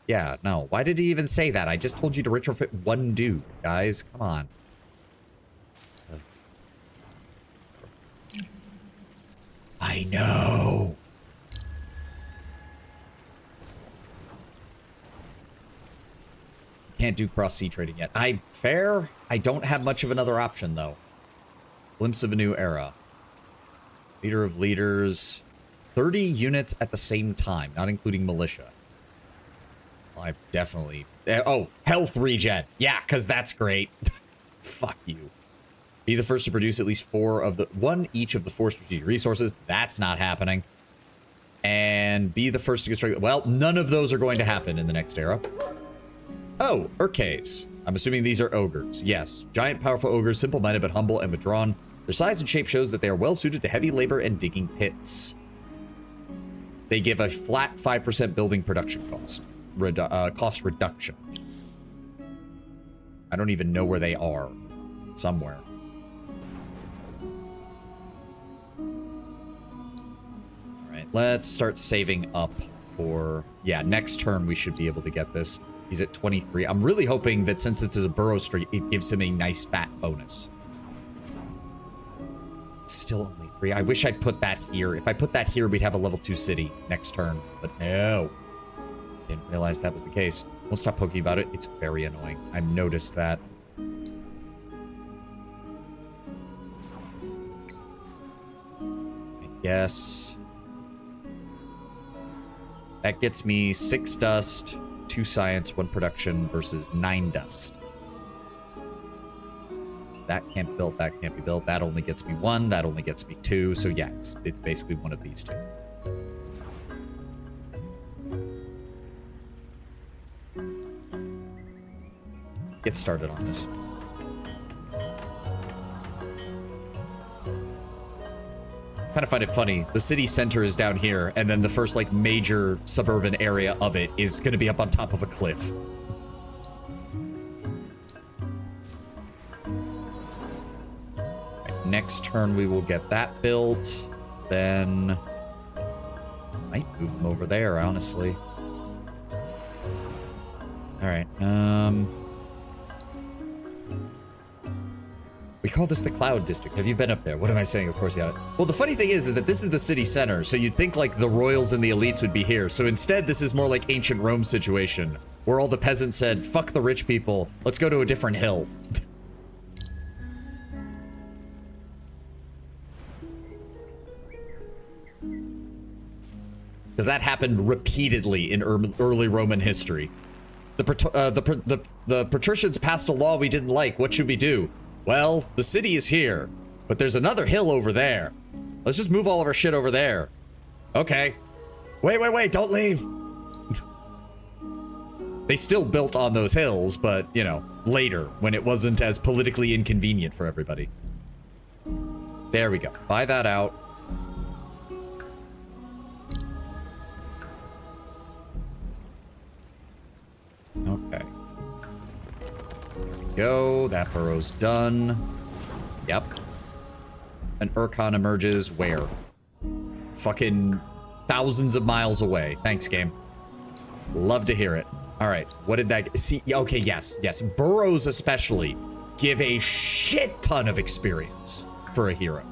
Yeah, no. Why did he even say that? I just told you to retrofit one dude, guys. Come on. I know. Can't do cross-sea trading yet. Fair. I don't have much of another option, though. Glimpse of a new era. Leader of leaders. 30 units at the same time, not including militia. Well, I definitely... Oh, health regen. Yeah, because that's great. Fuck you. Be the first to produce at least one each of the 4 strategic resources. That's not happening. And be the first to construct... Well, none of those are going to happen in the next era. Oh, Urkes. I'm assuming these are ogres. Yes. Giant, powerful ogres, simple-minded but humble and withdrawn. Their size and shape shows that they are well-suited to heavy labor and digging pits. They give a flat 5% building production cost. Cost reduction. I don't even know where they are. Somewhere. Alright, let's start saving up for... Yeah, next turn we should be able to get this. He's at 23. I'm really hoping that since it's a borough street, it gives him a nice fat bonus. It's still only 3. I wish I'd put that here. If I put that here, we'd have a level 2 city next turn. But no. Didn't realize that was the case. Won't stop poking about it. It's very annoying. I've noticed that. I guess... That gets me 6 dust... 2 science, 1 production versus 9 dust. That can't be built, that can't be built. That only gets me 1, that only gets me 2. So yeah, it's basically one of these 2. Get started on this. Kind of find it funny. The city center is down here, and then the first, like, major suburban area of it is going to be up on top of a cliff. next turn we will get that built. Then might move him over there, honestly. All right. We call this the Cloud District. Have you been up there? What am I saying? Of course you haven't. Well, the funny thing is that this is the city center, so you'd think like the royals and the elites would be here. So instead, this is more like ancient Rome situation, where all the peasants said, fuck the rich people, let's go to a different hill. Because that happened repeatedly in early Roman history. The patricians passed a law we didn't like. What should we do? Well, the city is here, but there's another hill over there. Let's just move all of our shit over there. Okay. Wait, don't leave. They still built on those hills, but, you know, later, when it wasn't as politically inconvenient for everybody. There we go. Buy that out. Okay. Go. That burrow's done. Yep. An Urcon emerges where? Fucking thousands of miles away. Thanks, game. Love to hear it. All right. What did that... See, okay, yes. Burrows especially give a shit ton of experience for a hero.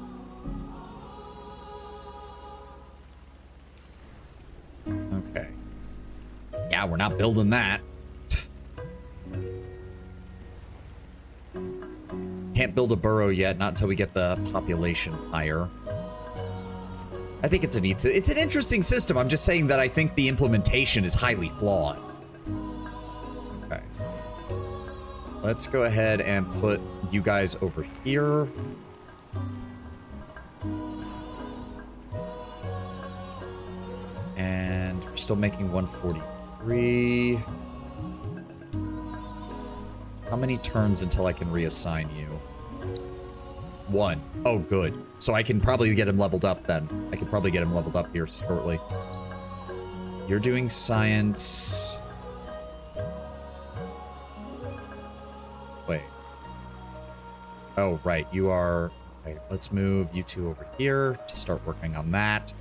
Okay. Yeah, we're not building that. Can't build a burrow yet, not until we get the population higher. I think it's an interesting system. I'm just saying that I think the implementation is highly flawed. Okay. Let's go ahead and put you guys over here. And we're still making 143. How many turns until I can reassign you? 1. Oh, good. So I can probably get him leveled up then. I can probably get him leveled up here shortly. You're doing science. Wait. Oh, right. You are... Okay, let's move you two over here to start working on that.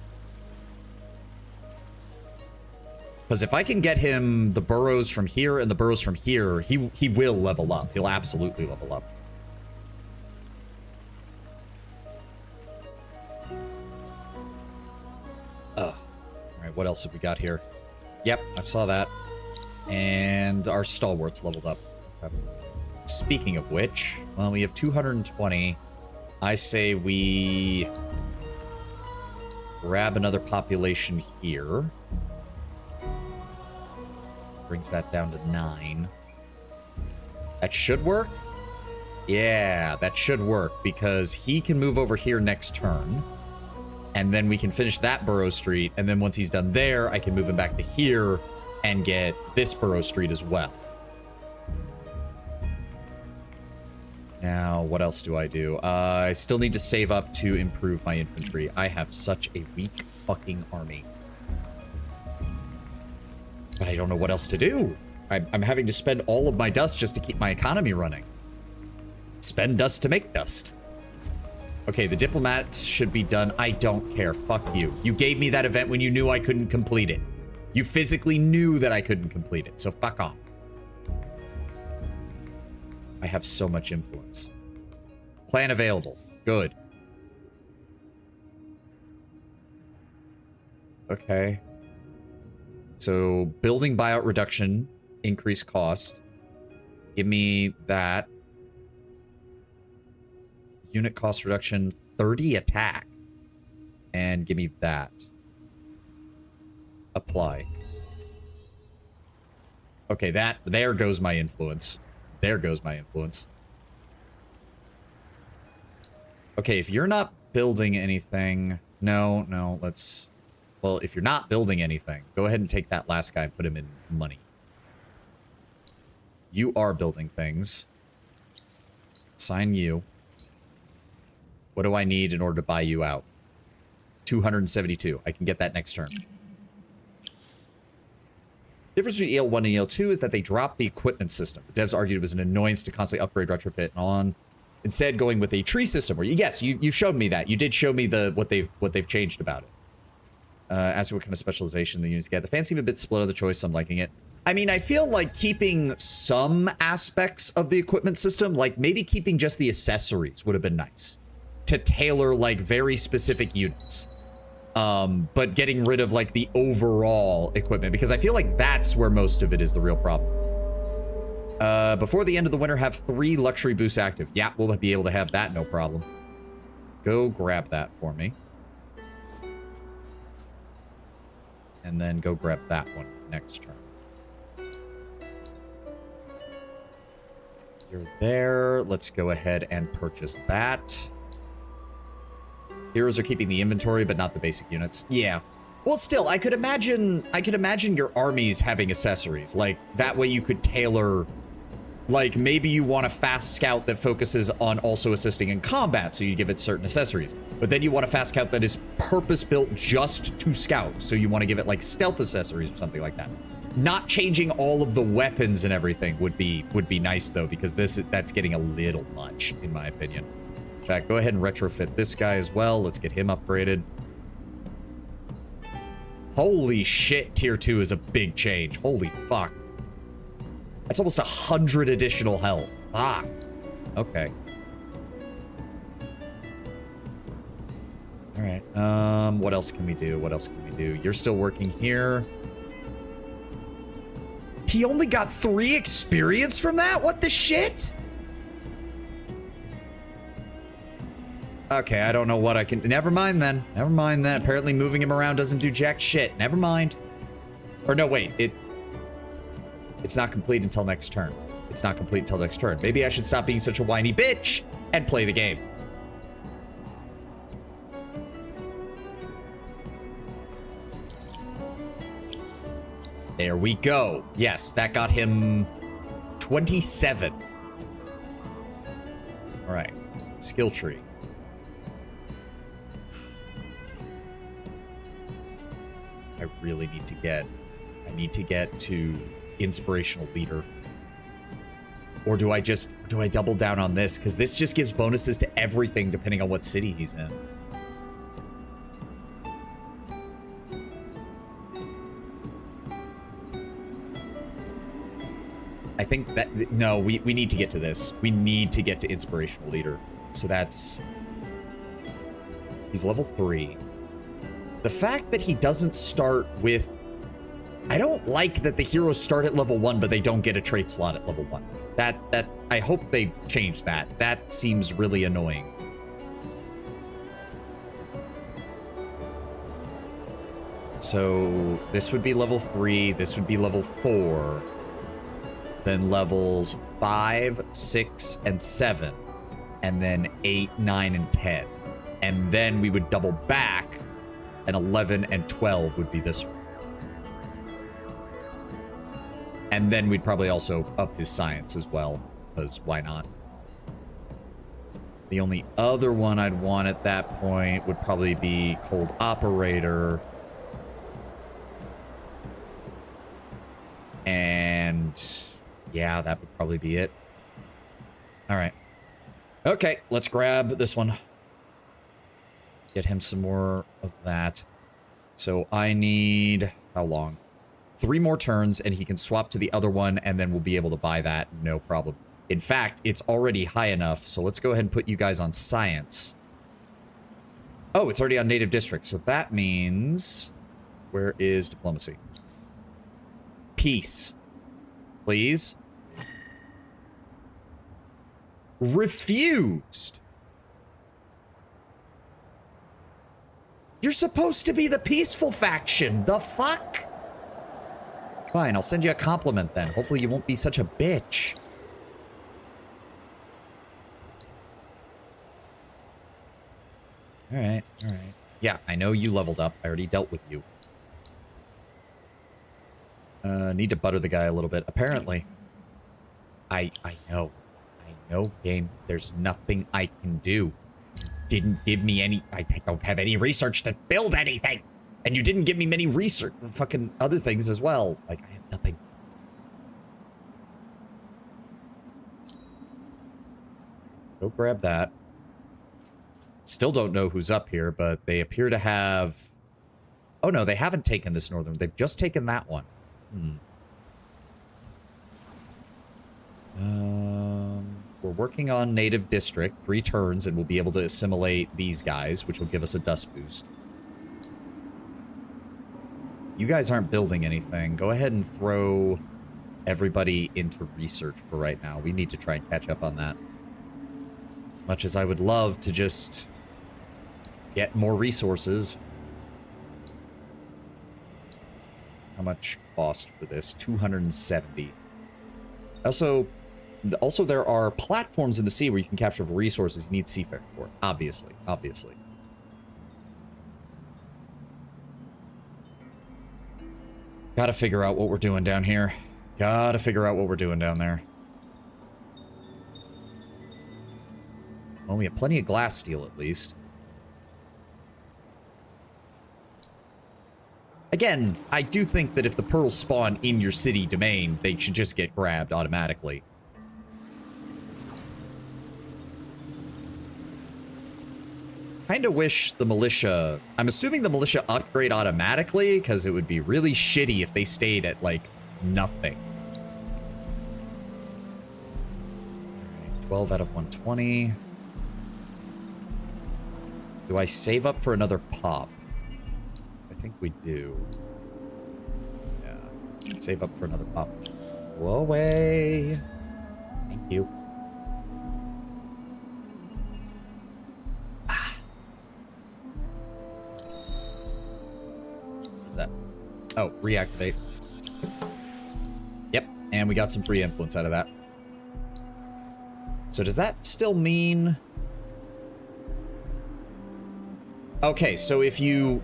Because if I can get him the burrows from here and the burrows from here, he will level up. He'll absolutely level up. Alright, what else have we got here? Yep, I saw that. And our stalwarts leveled up. Okay. Speaking of which, well, we have 220. I say we grab another population here. Brings that down to 9. That should work? Yeah, that should work because he can move over here next turn. And then we can finish that Burrow Street. And then once he's done there, I can move him back to here and get this Burrow Street as well. Now, what else do? I still need to save up to improve my infantry. I have such a weak fucking army. But I don't know what else to do. I'm having to spend all of my dust just to keep my economy running. Spend dust to make dust. Okay, the diplomats should be done. I don't care. Fuck you. You gave me that event when you knew I couldn't complete it. You physically knew that I couldn't complete it, so fuck off. I have so much influence. Plan available. Good. Okay. So, building buyout reduction, increase cost. Give me that. Unit cost reduction, 30 attack. And give me that. Apply. Okay, there goes my influence. There goes my influence. Okay, if you're not building anything... No, let's... Well, if you're not building anything, go ahead and take that last guy and put him in money. You are building things. Sign you. What do I need in order to buy you out? 272. I can get that next turn. The difference between EL1 and EL2 is that they dropped the equipment system. The devs argued it was an annoyance to constantly upgrade, retrofit, and on. Instead, going with a tree system where yes, you showed me that. You did show me what they've changed about it. Ask what kind of specialization the units get. The fans seem a bit split on the choice, so I'm liking it. I mean, I feel like keeping some aspects of the equipment system, like maybe keeping just the accessories would have been nice to tailor like very specific units. But getting rid of like the overall equipment, because I feel like that's where most of it is the real problem. Before the end of the winter, have 3 luxury boosts active. Yeah, we'll be able to have that, no problem. Go grab that for me. And then go grab that one next turn. You're there. Let's go ahead and purchase that. Heroes are keeping the inventory, but not the basic units. Yeah. Well, still, I could imagine your armies having accessories. Like, that way you could tailor... Like, maybe you want a fast scout that focuses on also assisting in combat, so you give it certain accessories. But then you want a fast scout that is purpose-built just to scout, so you want to give it, like, stealth accessories or something like that. Not changing all of the weapons and everything would be nice, though, because that's getting a little much, in my opinion. In fact, go ahead and retrofit this guy as well. Let's get him upgraded. Holy shit, Tier 2 is a big change. Holy fuck. That's almost 100 additional health. Fuck. Okay. All right. What else can we do? What else can we do? You're still working here. He only got 3 experience from that? What the shit? Okay, I don't know what I can... Never mind then. Never mind then. Apparently moving him around doesn't do jack shit. Never mind. Or no, wait. It's not complete until next turn. It's not complete until next turn. Maybe I should stop being such a whiny bitch and play the game. There we go. Yes, that got him 27. All right. Skill tree. I really need to get... I need to get to... inspirational leader. Or do I double down on this? Because this just gives bonuses to everything depending on what city he's in. I think that... No, we need to get to this. We need to get to inspirational leader. So that's... He's level 3. The fact that he doesn't start with... I don't like that the heroes start at level 1, but they don't get a trait slot at level 1. That I hope they change that. That seems really annoying. So this would be level 3, this would be level 4. Then levels 5, 6, and 7. And then 8, 9, and 10. And then we would double back, and 11 and 12 would be this one. And then we'd probably also up his science as well, because why not? The only other one I'd want at that point would probably be Cold Operator. And yeah, that would probably be it. All right. Okay, let's grab this one. Get him some more of that. So I need, how long? 3 more turns, and he can swap to the other one, and then we'll be able to buy that, no problem. In fact, it's already high enough, so let's go ahead and put you guys on science. Oh, it's already on native district, so that means... Where is diplomacy? Peace. Please. Refused. You're supposed to be the peaceful faction. The fuck? Fine, I'll send you a compliment then. Hopefully you won't be such a bitch. Alright, alright. Yeah, I know you leveled up. I already dealt with you. Need to butter the guy a little bit. Apparently. I know. I know, game. There's nothing I can do. Didn't give me any... I don't have any research to build anything. And you didn't give me many research, fucking other things as well. Like, I have nothing. Go grab that. Still don't know who's up here, but they appear to have... Oh, no, they haven't taken this northern. They've just taken that one. We're working on Native District. 3 turns, and we'll be able to assimilate these guys, which will give us a dust boost. You guys aren't building anything. Go ahead and throw everybody into research for right now. We need to try and catch up on that. As much as I would love to just get more resources. How much cost for this? 270. Also, there are platforms in the sea where you can capture resources. You need seafarer for, obviously. Gotta figure out what we're doing down here. Gotta figure out what we're doing down there. Well, we have plenty of glass steel, at least. Again, I do think that if the pearls spawn in your city domain, they should just get grabbed automatically. Kinda wish the militia... I'm assuming the militia upgrade automatically, because it would be really shitty if they stayed at, like, nothing. 12 out of 120. Do I save up for another pop? I think we do. Yeah. Save up for another pop. Go away. Thank you. What's that? Oh, reactivate. Yep, and we got some free influence out of that. So does that still mean... Okay, so if you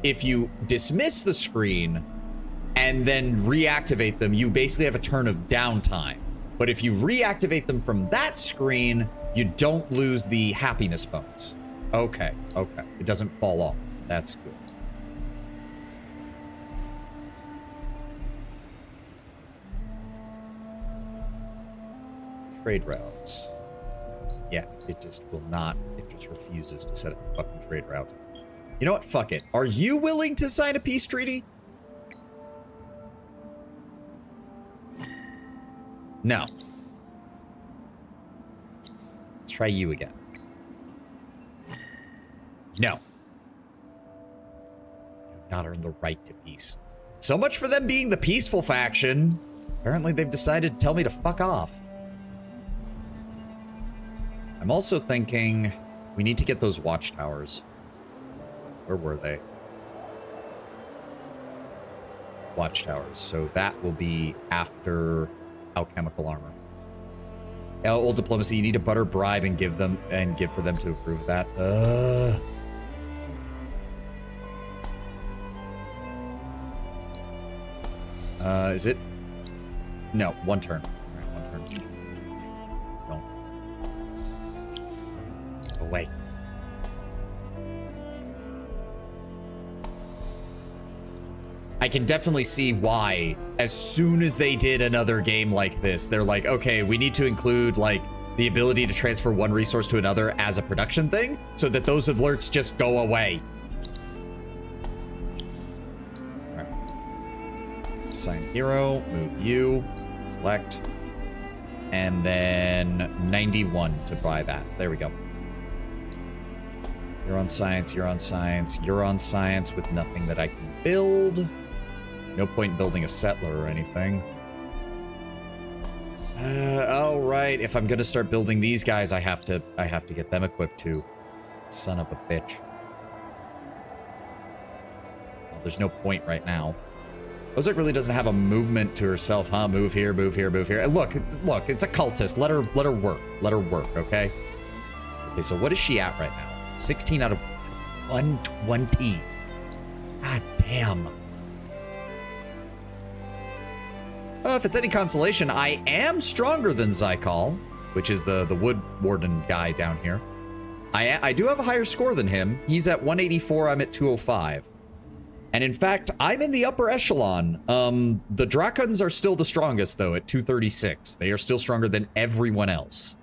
dismiss the screen and then reactivate them, you basically have a turn of downtime. But if you reactivate them from that screen, you don't lose the happiness bonus. Okay, okay. It doesn't fall off. That's good. Trade routes. Yeah, it just will not. It just refuses to set up a fucking trade route. You know what? Fuck it. Are you willing to sign a peace treaty? No. Let's try you again. No. You have not earned the right to peace. So much for them being the peaceful faction. Apparently they've decided to tell me to fuck off. I'm also thinking we need to get those watchtowers. Where were they? Watchtowers. So that will be after alchemical armor. Old diplomacy. You need to butter bribe and give for them to approve of that. Is it? No, one turn. All right, one turn. Don't. Go away. I can definitely see why, as soon as they did another game like this, they're like, okay, we need to include, like, the ability to transfer one resource to another as a production thing, so that those alerts just go away. All right. Assign hero, move you, select, and then 91 to buy that. There we go. You're on science, you're on science, you're on science with nothing that I can build. No point in building a settler or anything. Oh, right. If I'm gonna start building these guys, I have to get them equipped too. Son of a bitch. Well, there's no point right now. Ozark really doesn't have a movement to herself, huh? Move here, move here, move here. Look, it's a cultist. Let her work. Let her work, okay? Okay, so what is she at right now? 16 out of 120. God damn. If it's any consolation, I am stronger than Zykal, which is the wood warden guy down here. I do have a higher score than him. He's at 184, I'm at 205. And in fact, I'm in the upper echelon. The Drakons are still the strongest, though, at 236. They are still stronger than everyone else.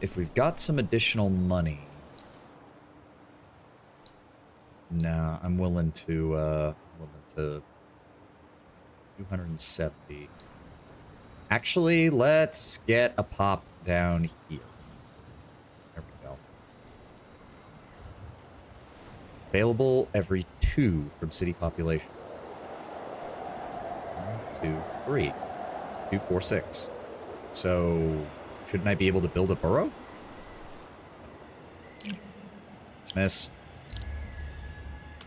If we've got some additional money. No, I'm willing to 270. Actually, let's get a pop down here. There we go. Available every 2 from city population. 1, 2, 3. 2, 4, 6. So, shouldn't I be able to build a burrow? Dismiss.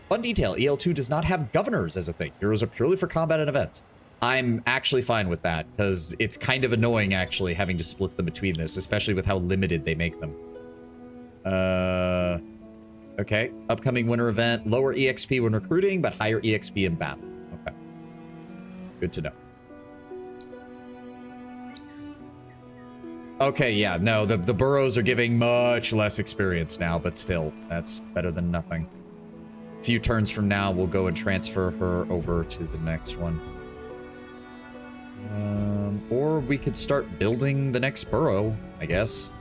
Fun detail, EL2 does not have governors as a thing. Heroes are purely for combat and events. I'm actually fine with that, because it's kind of annoying, actually, having to split them between this, especially with how limited they make them. Okay. Upcoming winter event, lower EXP when recruiting, but higher EXP in battle. Okay. Good to know. Okay, yeah, no, the burrows are giving much less experience now, but still, that's better than nothing. A few turns from now, we'll go and transfer her over to the next one. Or we could start building the next burrow, I guess.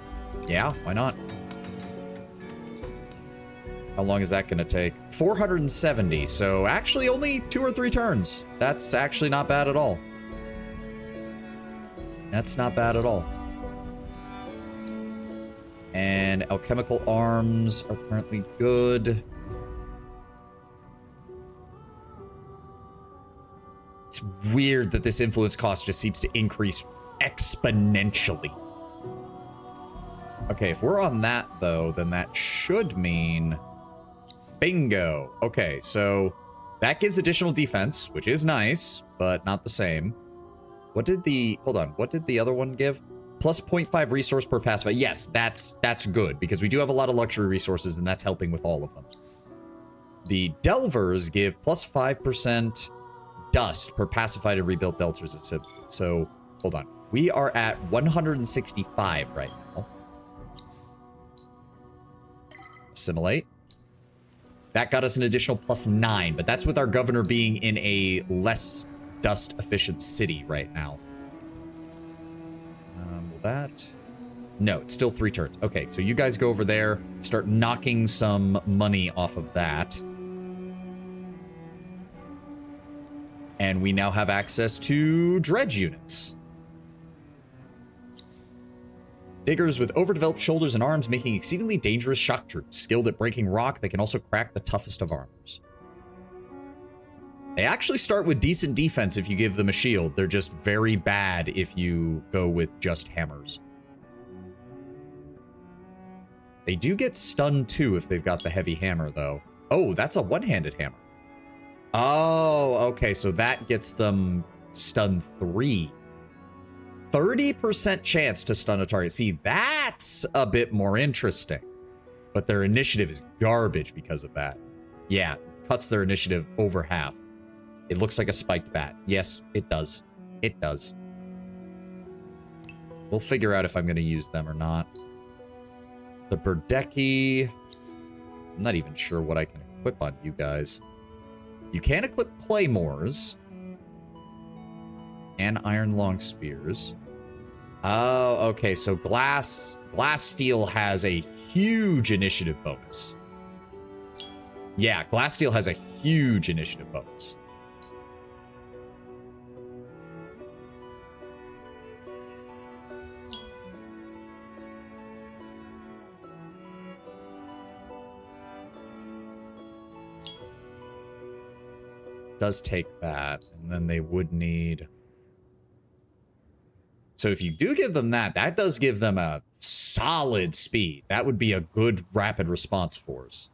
Yeah, why not? How long is that going to take? 470, so actually only 2 or 3 turns. That's actually not bad at all. That's not bad at all. And alchemical arms are currently good. It's weird that this influence cost just seems to increase exponentially. Okay, if we're on that, though, then that should mean... Bingo. Okay, so that gives additional defense, which is nice, but not the same. What did the... Hold on. What did the other one give? Plus 0.5 resource per pacifier. Yes, that's good, because we do have a lot of luxury resources, and that's helping with all of them. The Delvers give plus 5% dust per pacified and rebuilt Delters. So, hold on. We are at 165 right now. Assimilate. That got us an additional plus 9, but that's with our governor being in a less dust-efficient city right now. Will that... No, it's still 3 turns. Okay, so you guys go over there, start knocking some money off of that. And we now have access to dredge units. Diggers with overdeveloped shoulders and arms making exceedingly dangerous shock troops. Skilled at breaking rock, they can also crack the toughest of armors. They actually start with decent defense if you give them a shield. They're just very bad if you go with just hammers. They do get stunned too if they've got the heavy hammer, though. Oh, that's a one-handed hammer. Oh, okay, so that gets them stun 3. 30% chance to stun a target. See, that's a bit more interesting. But their initiative is garbage because of that. Yeah, cuts their initiative over half. It looks like a spiked bat. Yes, it does. It does. We'll figure out if I'm going to use them or not. The Berdeki... I'm not even sure what I can equip on you guys. You can equip claymores. And iron long spears. Oh, okay, so glass steel has a huge initiative bonus. Yeah, glass steel has a huge initiative bonus. Does take that, and then they would need... So if you do give them that, that does give them a solid speed. That would be a good rapid response force.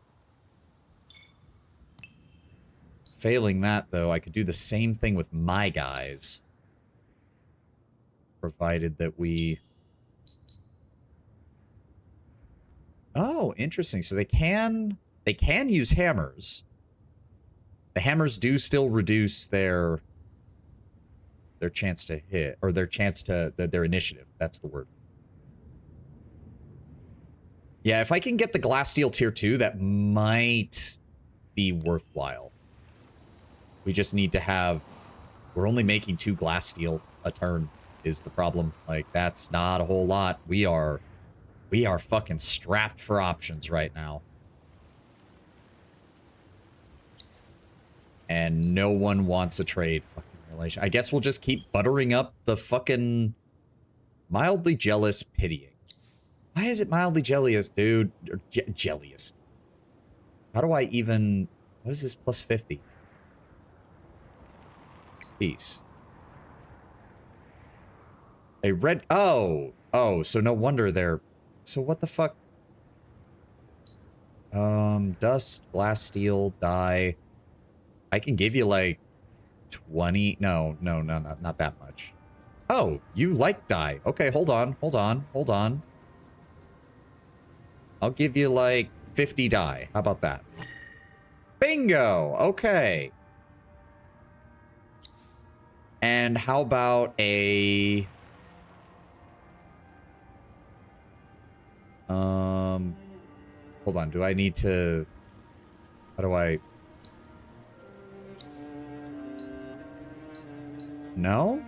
Failing that, though, I could do the same thing with my guys. Provided that we... Oh, interesting. So they can use hammers. The hammers do still reduce their chance to hit, or their chance to, their initiative. That's the word. Yeah, if I can get the glass steel tier 2, that might be worthwhile. We just need to have, we're only making 2 glass steel a turn. is the problem. Like, that's not a whole lot. We are fucking strapped for options right now. And no one wants a trade fucking relation. I guess we'll just keep buttering up the fucking mildly jealous pitying. Why is it mildly jealous, dude? Or jealous. How do I even... What is this plus 50? Peace. A red... Oh. Oh, so no wonder they're... So what the fuck? Dust, glass, steel, dye. I can give you like 20... No, not that much. Oh, you like dye. Okay, hold on. I'll give you like 50 dye. How about that? Bingo! Okay. And how about a... Hold on, do I need to... How do I... No?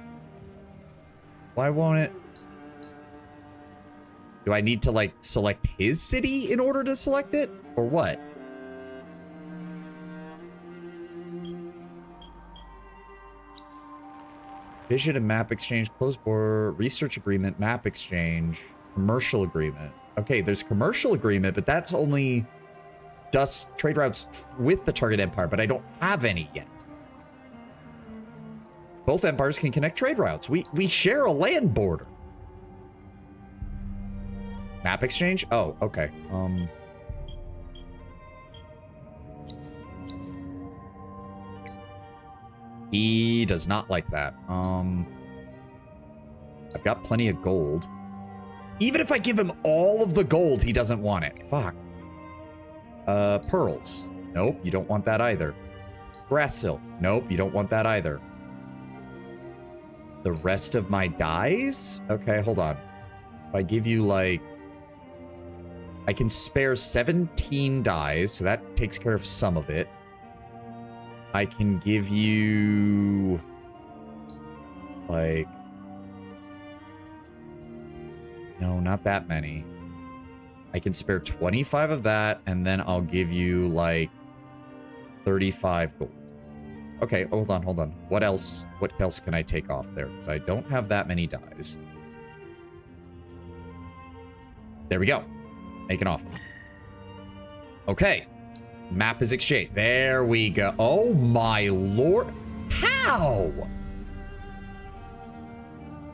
Why won't it... Do I need to, like, select his city in order to select it? Or what? Vision and map exchange, closed border, research agreement, map exchange, commercial agreement. Okay, there's commercial agreement, but that's only dust trade routes with the target empire, but I don't have any yet. Both empires can connect trade routes. We share a land border. Map exchange? Oh, okay. He does not like that. I've got plenty of gold. Even if I give him all of the gold, he doesn't want it. Fuck. Pearls. Nope, you don't want that either. Grass silk. Nope, you don't want that either. The rest of my dyes? Okay, hold on. If I give you, like... I can spare 17 dyes, so that takes care of some of it. I can give you... like... No, not that many. I can spare 25 of that, and then I'll give you, like, 35 gold. Okay, hold on. What else can I take off there? Because I don't have that many dyes. There we go. Make an offer. Okay. Map is exchanged. There we go. Oh, my lord. How?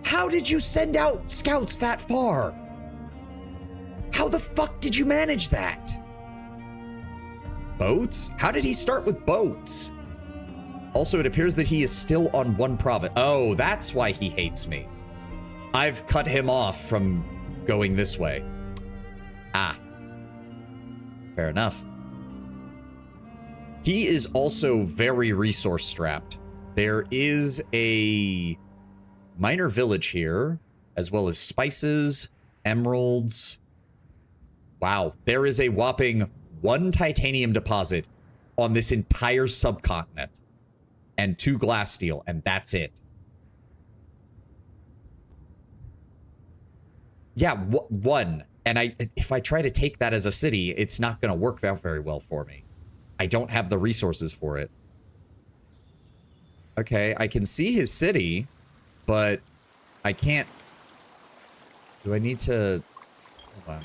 How did you send out scouts that far? How the fuck did you manage that? Boats? How did he start with boats? Also, it appears that he is still on one province. Oh, that's why he hates me. I've cut him off from going this way. Ah. Fair enough. He is also very resource strapped. There is a minor village here, as well as spices, emeralds. Wow, there is a whopping 1 titanium deposit on this entire subcontinent. And 2 glass steel, and that's it. Yeah, 1. And if I try to take that as a city, it's not going to work out very well for me. I don't have the resources for it. Okay, I can see his city, but I can't... Do I need to... Hold on.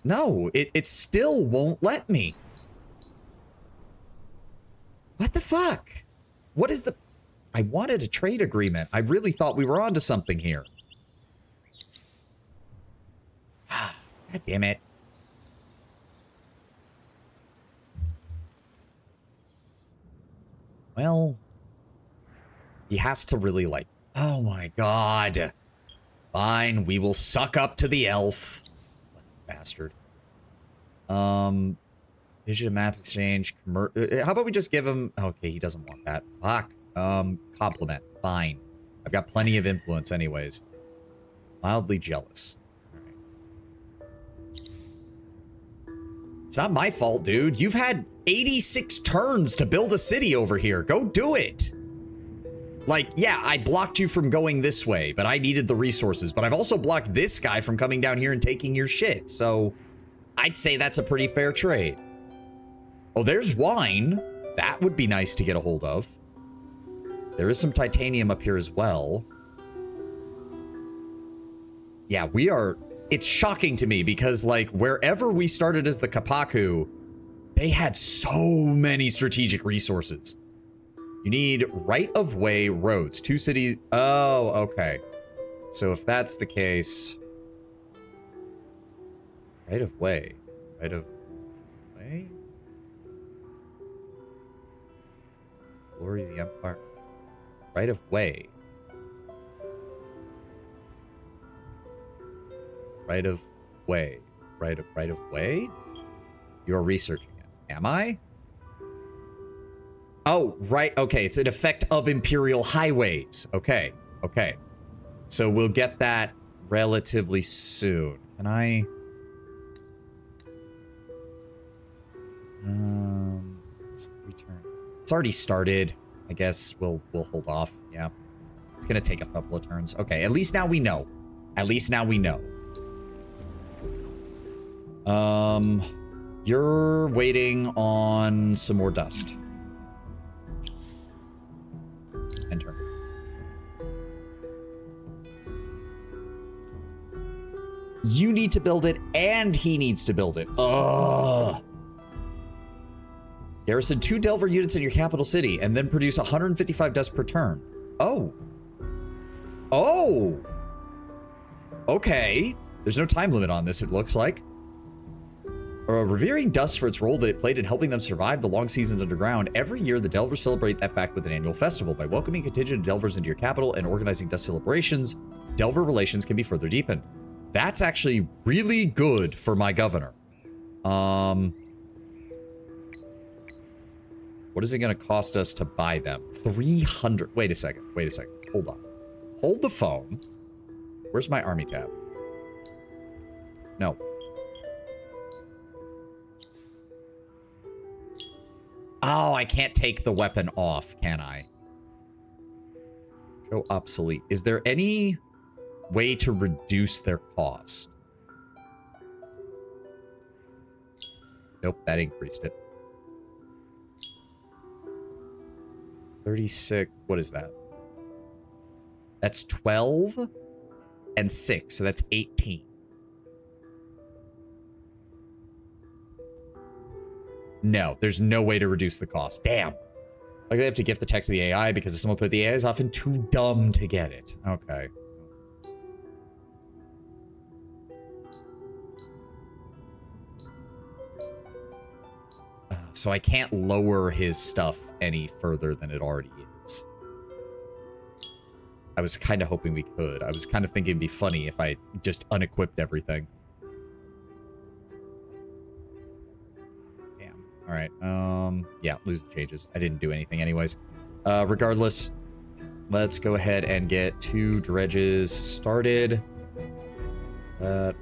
No, it still won't let me. What the fuck? What is the... I wanted a trade agreement. I really thought we were onto something here. God damn it. Well, he has to really like... Oh my god. Fine, we will suck up to the elf. Bastard. Vision map exchange. How about we just give him... Okay, he doesn't want that. Fuck. Compliment. Fine. I've got plenty of influence anyways. Mildly jealous. All right. It's not my fault, dude. You've had 86 turns to build a city over here. Go do it. Like, yeah, I blocked you from going this way, but I needed the resources. But I've also blocked this guy from coming down here and taking your shit. So I'd say that's a pretty fair trade. Oh, there's wine. That would be nice to get a hold of. There is some titanium up here as well. Yeah, we are... It's shocking to me because, like, wherever we started as the Kapaku, they had so many strategic resources. You need right-of-way roads. 2 cities... Oh, okay. So if that's the case... Right-of-way. Right-of-way? Glory of the Empire. Right-of-way. Right-of-way. Right-of-way? You're researching it. Am I? Oh, right. Okay, it's an effect of Imperial highways. Okay, okay. So we'll get that relatively soon. Can I... Let's return. It's already started. I guess we'll hold off. Yeah. It's gonna take a couple of turns. Okay, at least now we know. At least now we know. You're waiting on some more dust. Enter. You need to build it, and he needs to build it. Ugh. Garrison 2 Delver units in your capital city, and then produce 155 dust per turn. Oh. Oh. Okay. There's no time limit on this, it looks like. Revering dust for its role that it played in helping them survive the long seasons underground, every year the Delvers celebrate that fact with an annual festival. By welcoming a contingent of Delvers into your capital and organizing dust celebrations, Delver relations can be further deepened. That's actually really good for my governor. What is it going to cost us to buy them? 300. Wait a second. Wait a second. Hold on. Hold the phone. Where's my army tab? No. Oh, I can't take the weapon off, can I? Show obsolete. Is there any way to reduce their cost? Nope, that increased it. 36. What is that? That's 12 and 6, so that's 18. No, there's no way to reduce the cost. Damn. Like, they have to gift the tech to the AI because if someone put the AI is often too dumb to get it. Okay. So I can't lower his stuff any further than it already is. I was kind of hoping we could. I was kind of thinking it'd be funny if I just unequipped everything. All right. Yeah, lose the changes. I didn't do anything anyways. Regardless, let's go ahead and get 2 dredges started. That'll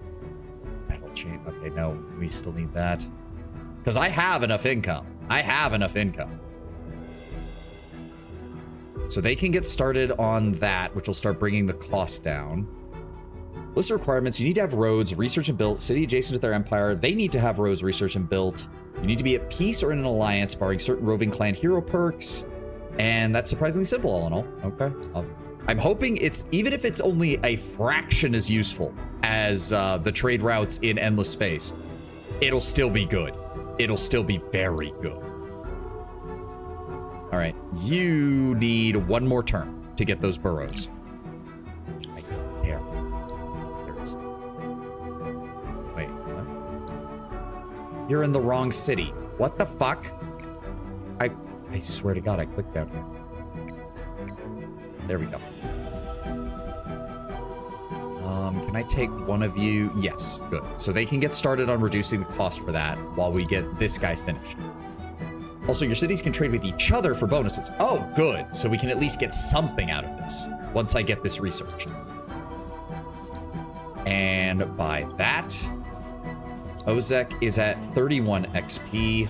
change. Okay, no, we still need that. Because I have enough income. I have enough income. So they can get started on that, which will start bringing the cost down. List of requirements. You need to have roads, research and built. City adjacent to their empire. They need to have roads, research and built. You need to be at peace or in an alliance, barring certain roving clan hero perks. And that's surprisingly simple, all in all. Okay. I'm hoping it's, even if it's only a fraction as useful as the trade routes in Endless Space, it'll still be good. It'll still be very good. All right. You need 1 more turn to get those burrows. Right there. There it is. Wait, what? You're in the wrong city. What the fuck? I swear to God, I clicked down here. There we go. Can I take one of you? Yes, good. So they can get started on reducing the cost for that while we get this guy finished. Also, your cities can trade with each other for bonuses. Oh, good. So we can at least get something out of this once I get this researched. And by that, Ozek is at 31 XP.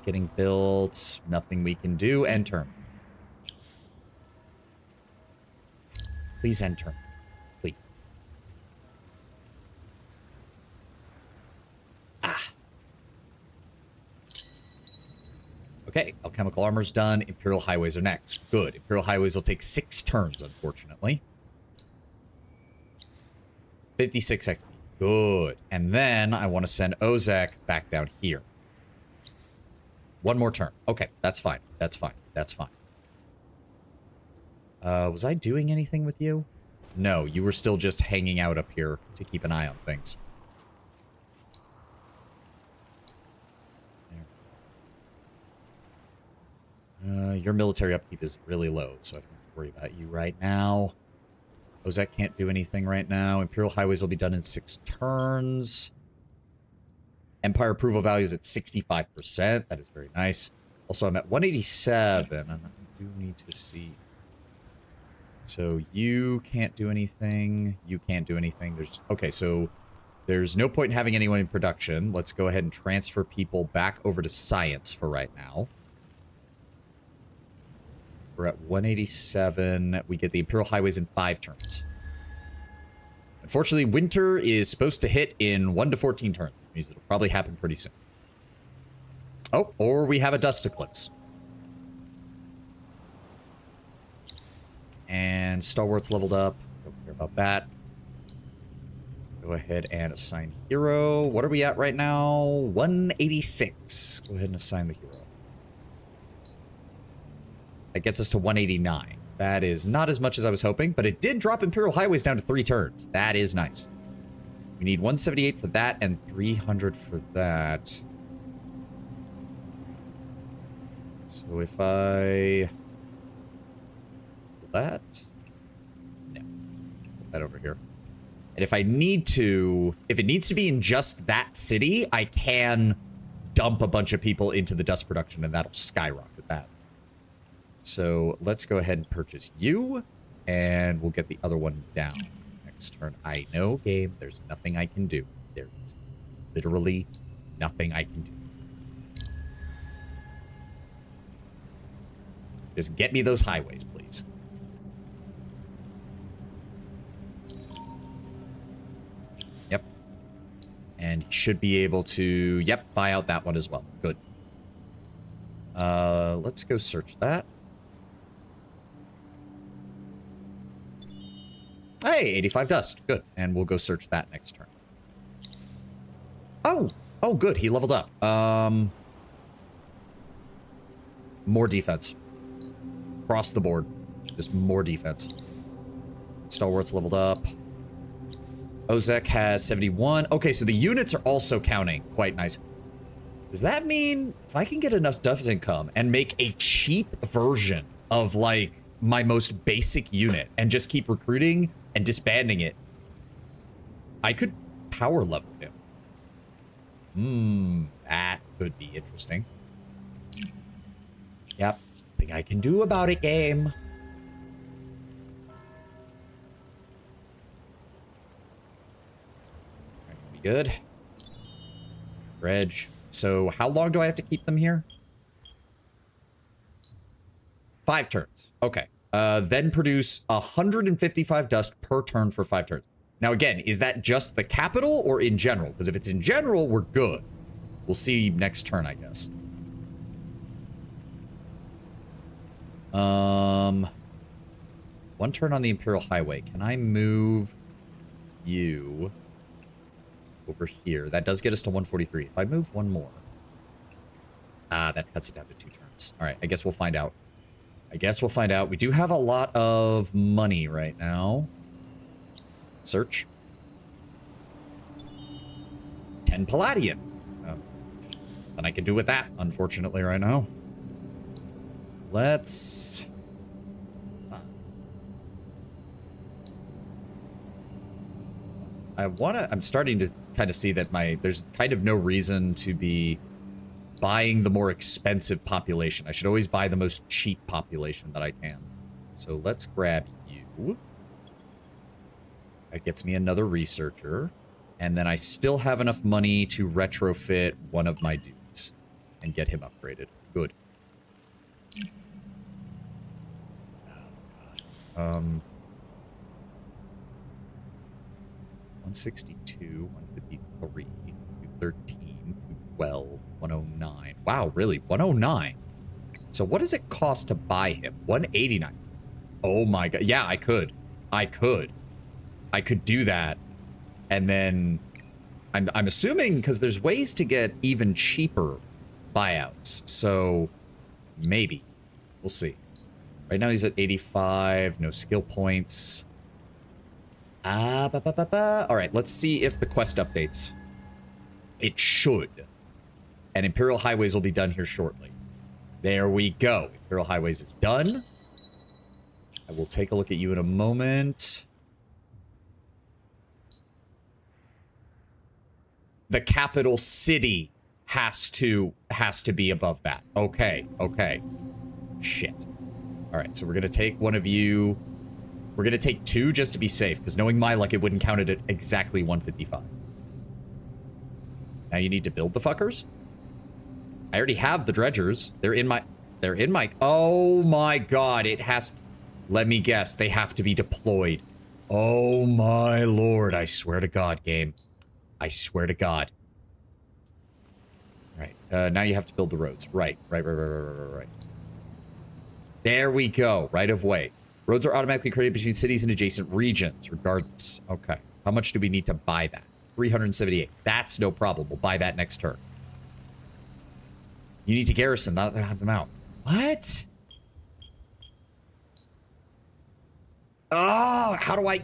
getting built. Nothing we can do. End turn. Please end turn. Please. Ah. Okay, alchemical armor's done. Imperial highways are next. Good. Imperial highways will take 6 turns, unfortunately. 56 XP. Good. And then I want to send Ozek back down here. One more turn. Okay, that's fine. That's fine. That's fine. Was I doing anything with you? No, you were still just hanging out up here to keep an eye on things. Your military upkeep is really low, so I don't have to worry about you right now. Ozek can't do anything right now. Imperial highways will be done in 6 turns. Empire approval value is at 65%. That is very nice. Also, I'm at 187, and I do need to see. So you can't do anything. You can't do anything. Okay, so there's no point in having anyone in production. Let's go ahead and transfer people back over to science for right now. We're at 187. We get the Imperial highways in 5 turns. Unfortunately, winter is supposed to hit in 1 to 14 turns. Which means it'll probably happen pretty soon. Oh, or we have a dust eclipse. And Stalwart's leveled up. Don't care about that. Go ahead and assign hero. What are we at right now? 186. Go ahead and assign the hero. That gets us to 189. That is not as much as I was hoping, but it did drop Imperial highways down to 3 turns. That is nice. We need 178 for that and 300 for that. So if I... that? No. Put that over here. And if I need to... if it needs to be in just that city, I can dump a bunch of people into the dust production, and that'll skyrocket that. So let's go ahead and purchase you, and we'll get the other one down next turn. I know, game, there's nothing I can do. There is literally nothing I can do. Just get me those highways, please. Yep. And he should be able to, yep, buy out that one as well. Good. Let's go search that. Hey, 85 dust. Good. And we'll go search that next turn. Oh! Oh, good. He leveled up. More defense. Across the board. Just more defense. Stalwart's leveled up. Ozek has 71. Okay, so the units are also counting. Quite nice. Does that mean if I can get enough dust income and make a cheap version of, like, my most basic unit and just keep recruiting and disbanding it, I could power level him. That could be interesting. Yep, something I can do about it, game. Alright, be good. Reg. So how long do I have to keep them here? 5 turns. Okay. Then produce 155 dust per turn for 5 turns. Now, again, is that just the capital or in general? Because if it's in general, we're good. We'll see next turn, I guess. 1 turn on the Imperial Highway. Can I move you over here? That does get us to 143. If I move 1 more. That cuts it down to 2 turns. All right, I guess we'll find out. I guess we'll find out. We do have a lot of money right now. Search. 10 Palladium. Nothing I can do with that, unfortunately, right now. Let's... I'm starting to kind of see that there's kind of no reason to be buying the more expensive population. I should always buy the most cheap population that I can. So let's grab you. That gets me another researcher. And then I still have enough money to retrofit one of my dudes. and get him upgraded. Good. 162, 153, 213, 212, 109. Wow, really? 109? So what does it cost to buy him? 189. Oh my god. Yeah, I could. I could do that. And then I'm assuming because there's ways to get even cheaper buyouts. So maybe. We'll see. Right now he's at 85, no skill points. All right, let's see if the quest updates. It should. And Imperial Highways will be done here shortly. There we go. Imperial Highways is done. I will take a look at you in a moment. The capital city has to be above that. Okay, okay. Shit. All right, so we're going to take one of you. We're going to take two just to be safe, because knowing my luck, it wouldn't count it at exactly 155. Now you need to build the fuckers? I already have the dredgers. They're in my... Oh my god, it has to... Let me guess, they have to be deployed. Oh my lord, I swear to god, game. I swear to god. Right, now you have to build the roads. Right. There we go, right of way. Roads are automatically created between cities and adjacent regions, regardless. Okay, how much do we need to buy that? 378. That's no problem. We'll buy that next turn. You need to garrison, not have them out. What? Oh, how do I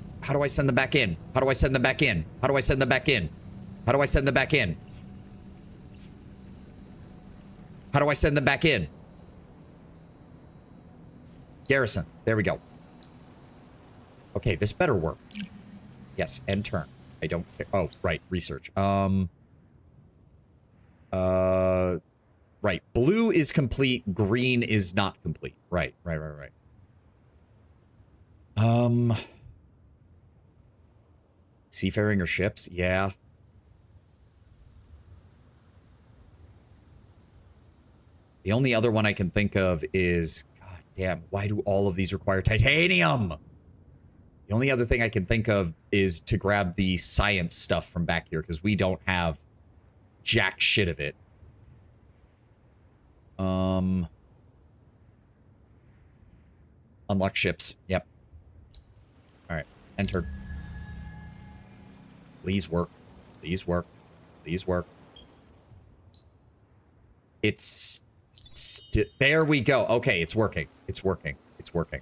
send them back in? How do I send them back in? How do I send them back in? How do I send them back in? How do I send them back in? Garrison. There we go. Okay, this better work. Yes, end turn. I don't care. Oh, right, research. Right. Blue is complete, green is not complete. Right. Seafaring or ships? Yeah. The only other one I can think of is, god damn, why do all of these require titanium? The only other thing I can think of is to grab the science stuff from back here, because we don't have jack shit of it. Unlock ships. Yep. Alright. Enter. Please work. Please work. Please work. It's... there we go. Okay, it's working. It's working. It's working.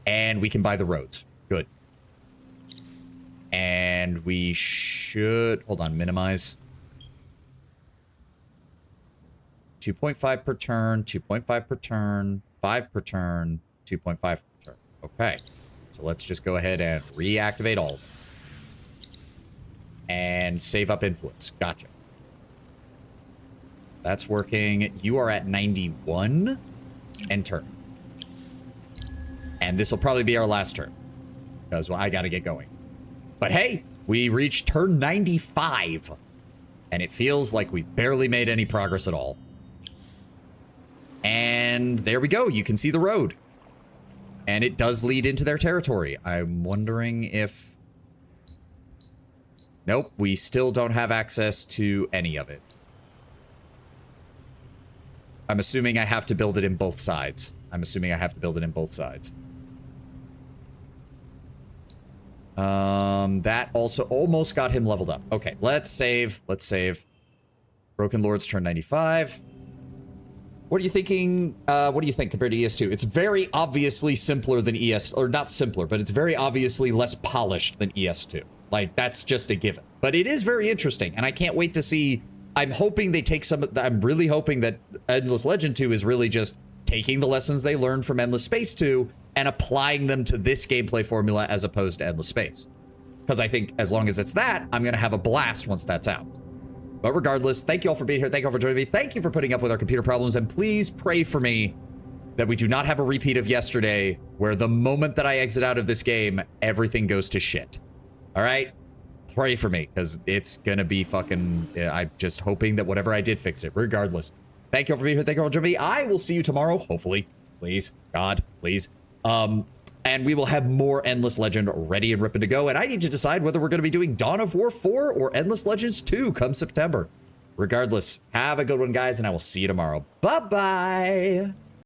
And we can buy the roads. Good. And we should... hold on, minimize. 2.5 per turn, 2.5 per turn, 5 per turn, 2.5 per turn. Okay. So let's just go ahead and reactivate all of them. And save up influence. Gotcha. That's working. You are at 91. End turn. And this will probably be our last turn. Because, well, I gotta get going. But hey, we reached turn 95. And it feels like we've barely made any progress at all. And there we go. You can see the road. And it does lead into their territory. I'm wondering if... nope, we still don't have access to any of it. I'm assuming I have to build it in both sides. That also almost got him leveled up. Okay, let's save. Broken Lords turn 95. What are you thinking? What do you think compared to ES2? It's very obviously simpler than ES, or not simpler, but it's very obviously less polished than ES2. Like, that's just a given. But it is very interesting, and I can't wait to see. I'm hoping they take some. I'm really hoping that Endless Legend 2 is really just taking the lessons they learned from Endless Space 2 and applying them to this gameplay formula as opposed to Endless Space. Because I think as long as it's that, I'm going to have a blast once that's out. But regardless, thank you all for being here. Thank you all for joining me. Thank you for putting up with our computer problems. And please pray for me that we do not have a repeat of yesterday, where the moment that I exit out of this game, everything goes to shit. All right? Pray for me, because it's going to be fucking... I'm just hoping that whatever I did fix it. Regardless, Thank you all for being here. Thank you all for joining me. I will see you tomorrow, hopefully. Please. God, please. And we will have more Endless Legend ready and ripping to go. And I need to decide whether we're going to be doing Dawn of War 4 or Endless Legends 2 come September. Regardless, have a good one, guys, and I will see you tomorrow. Bye-bye.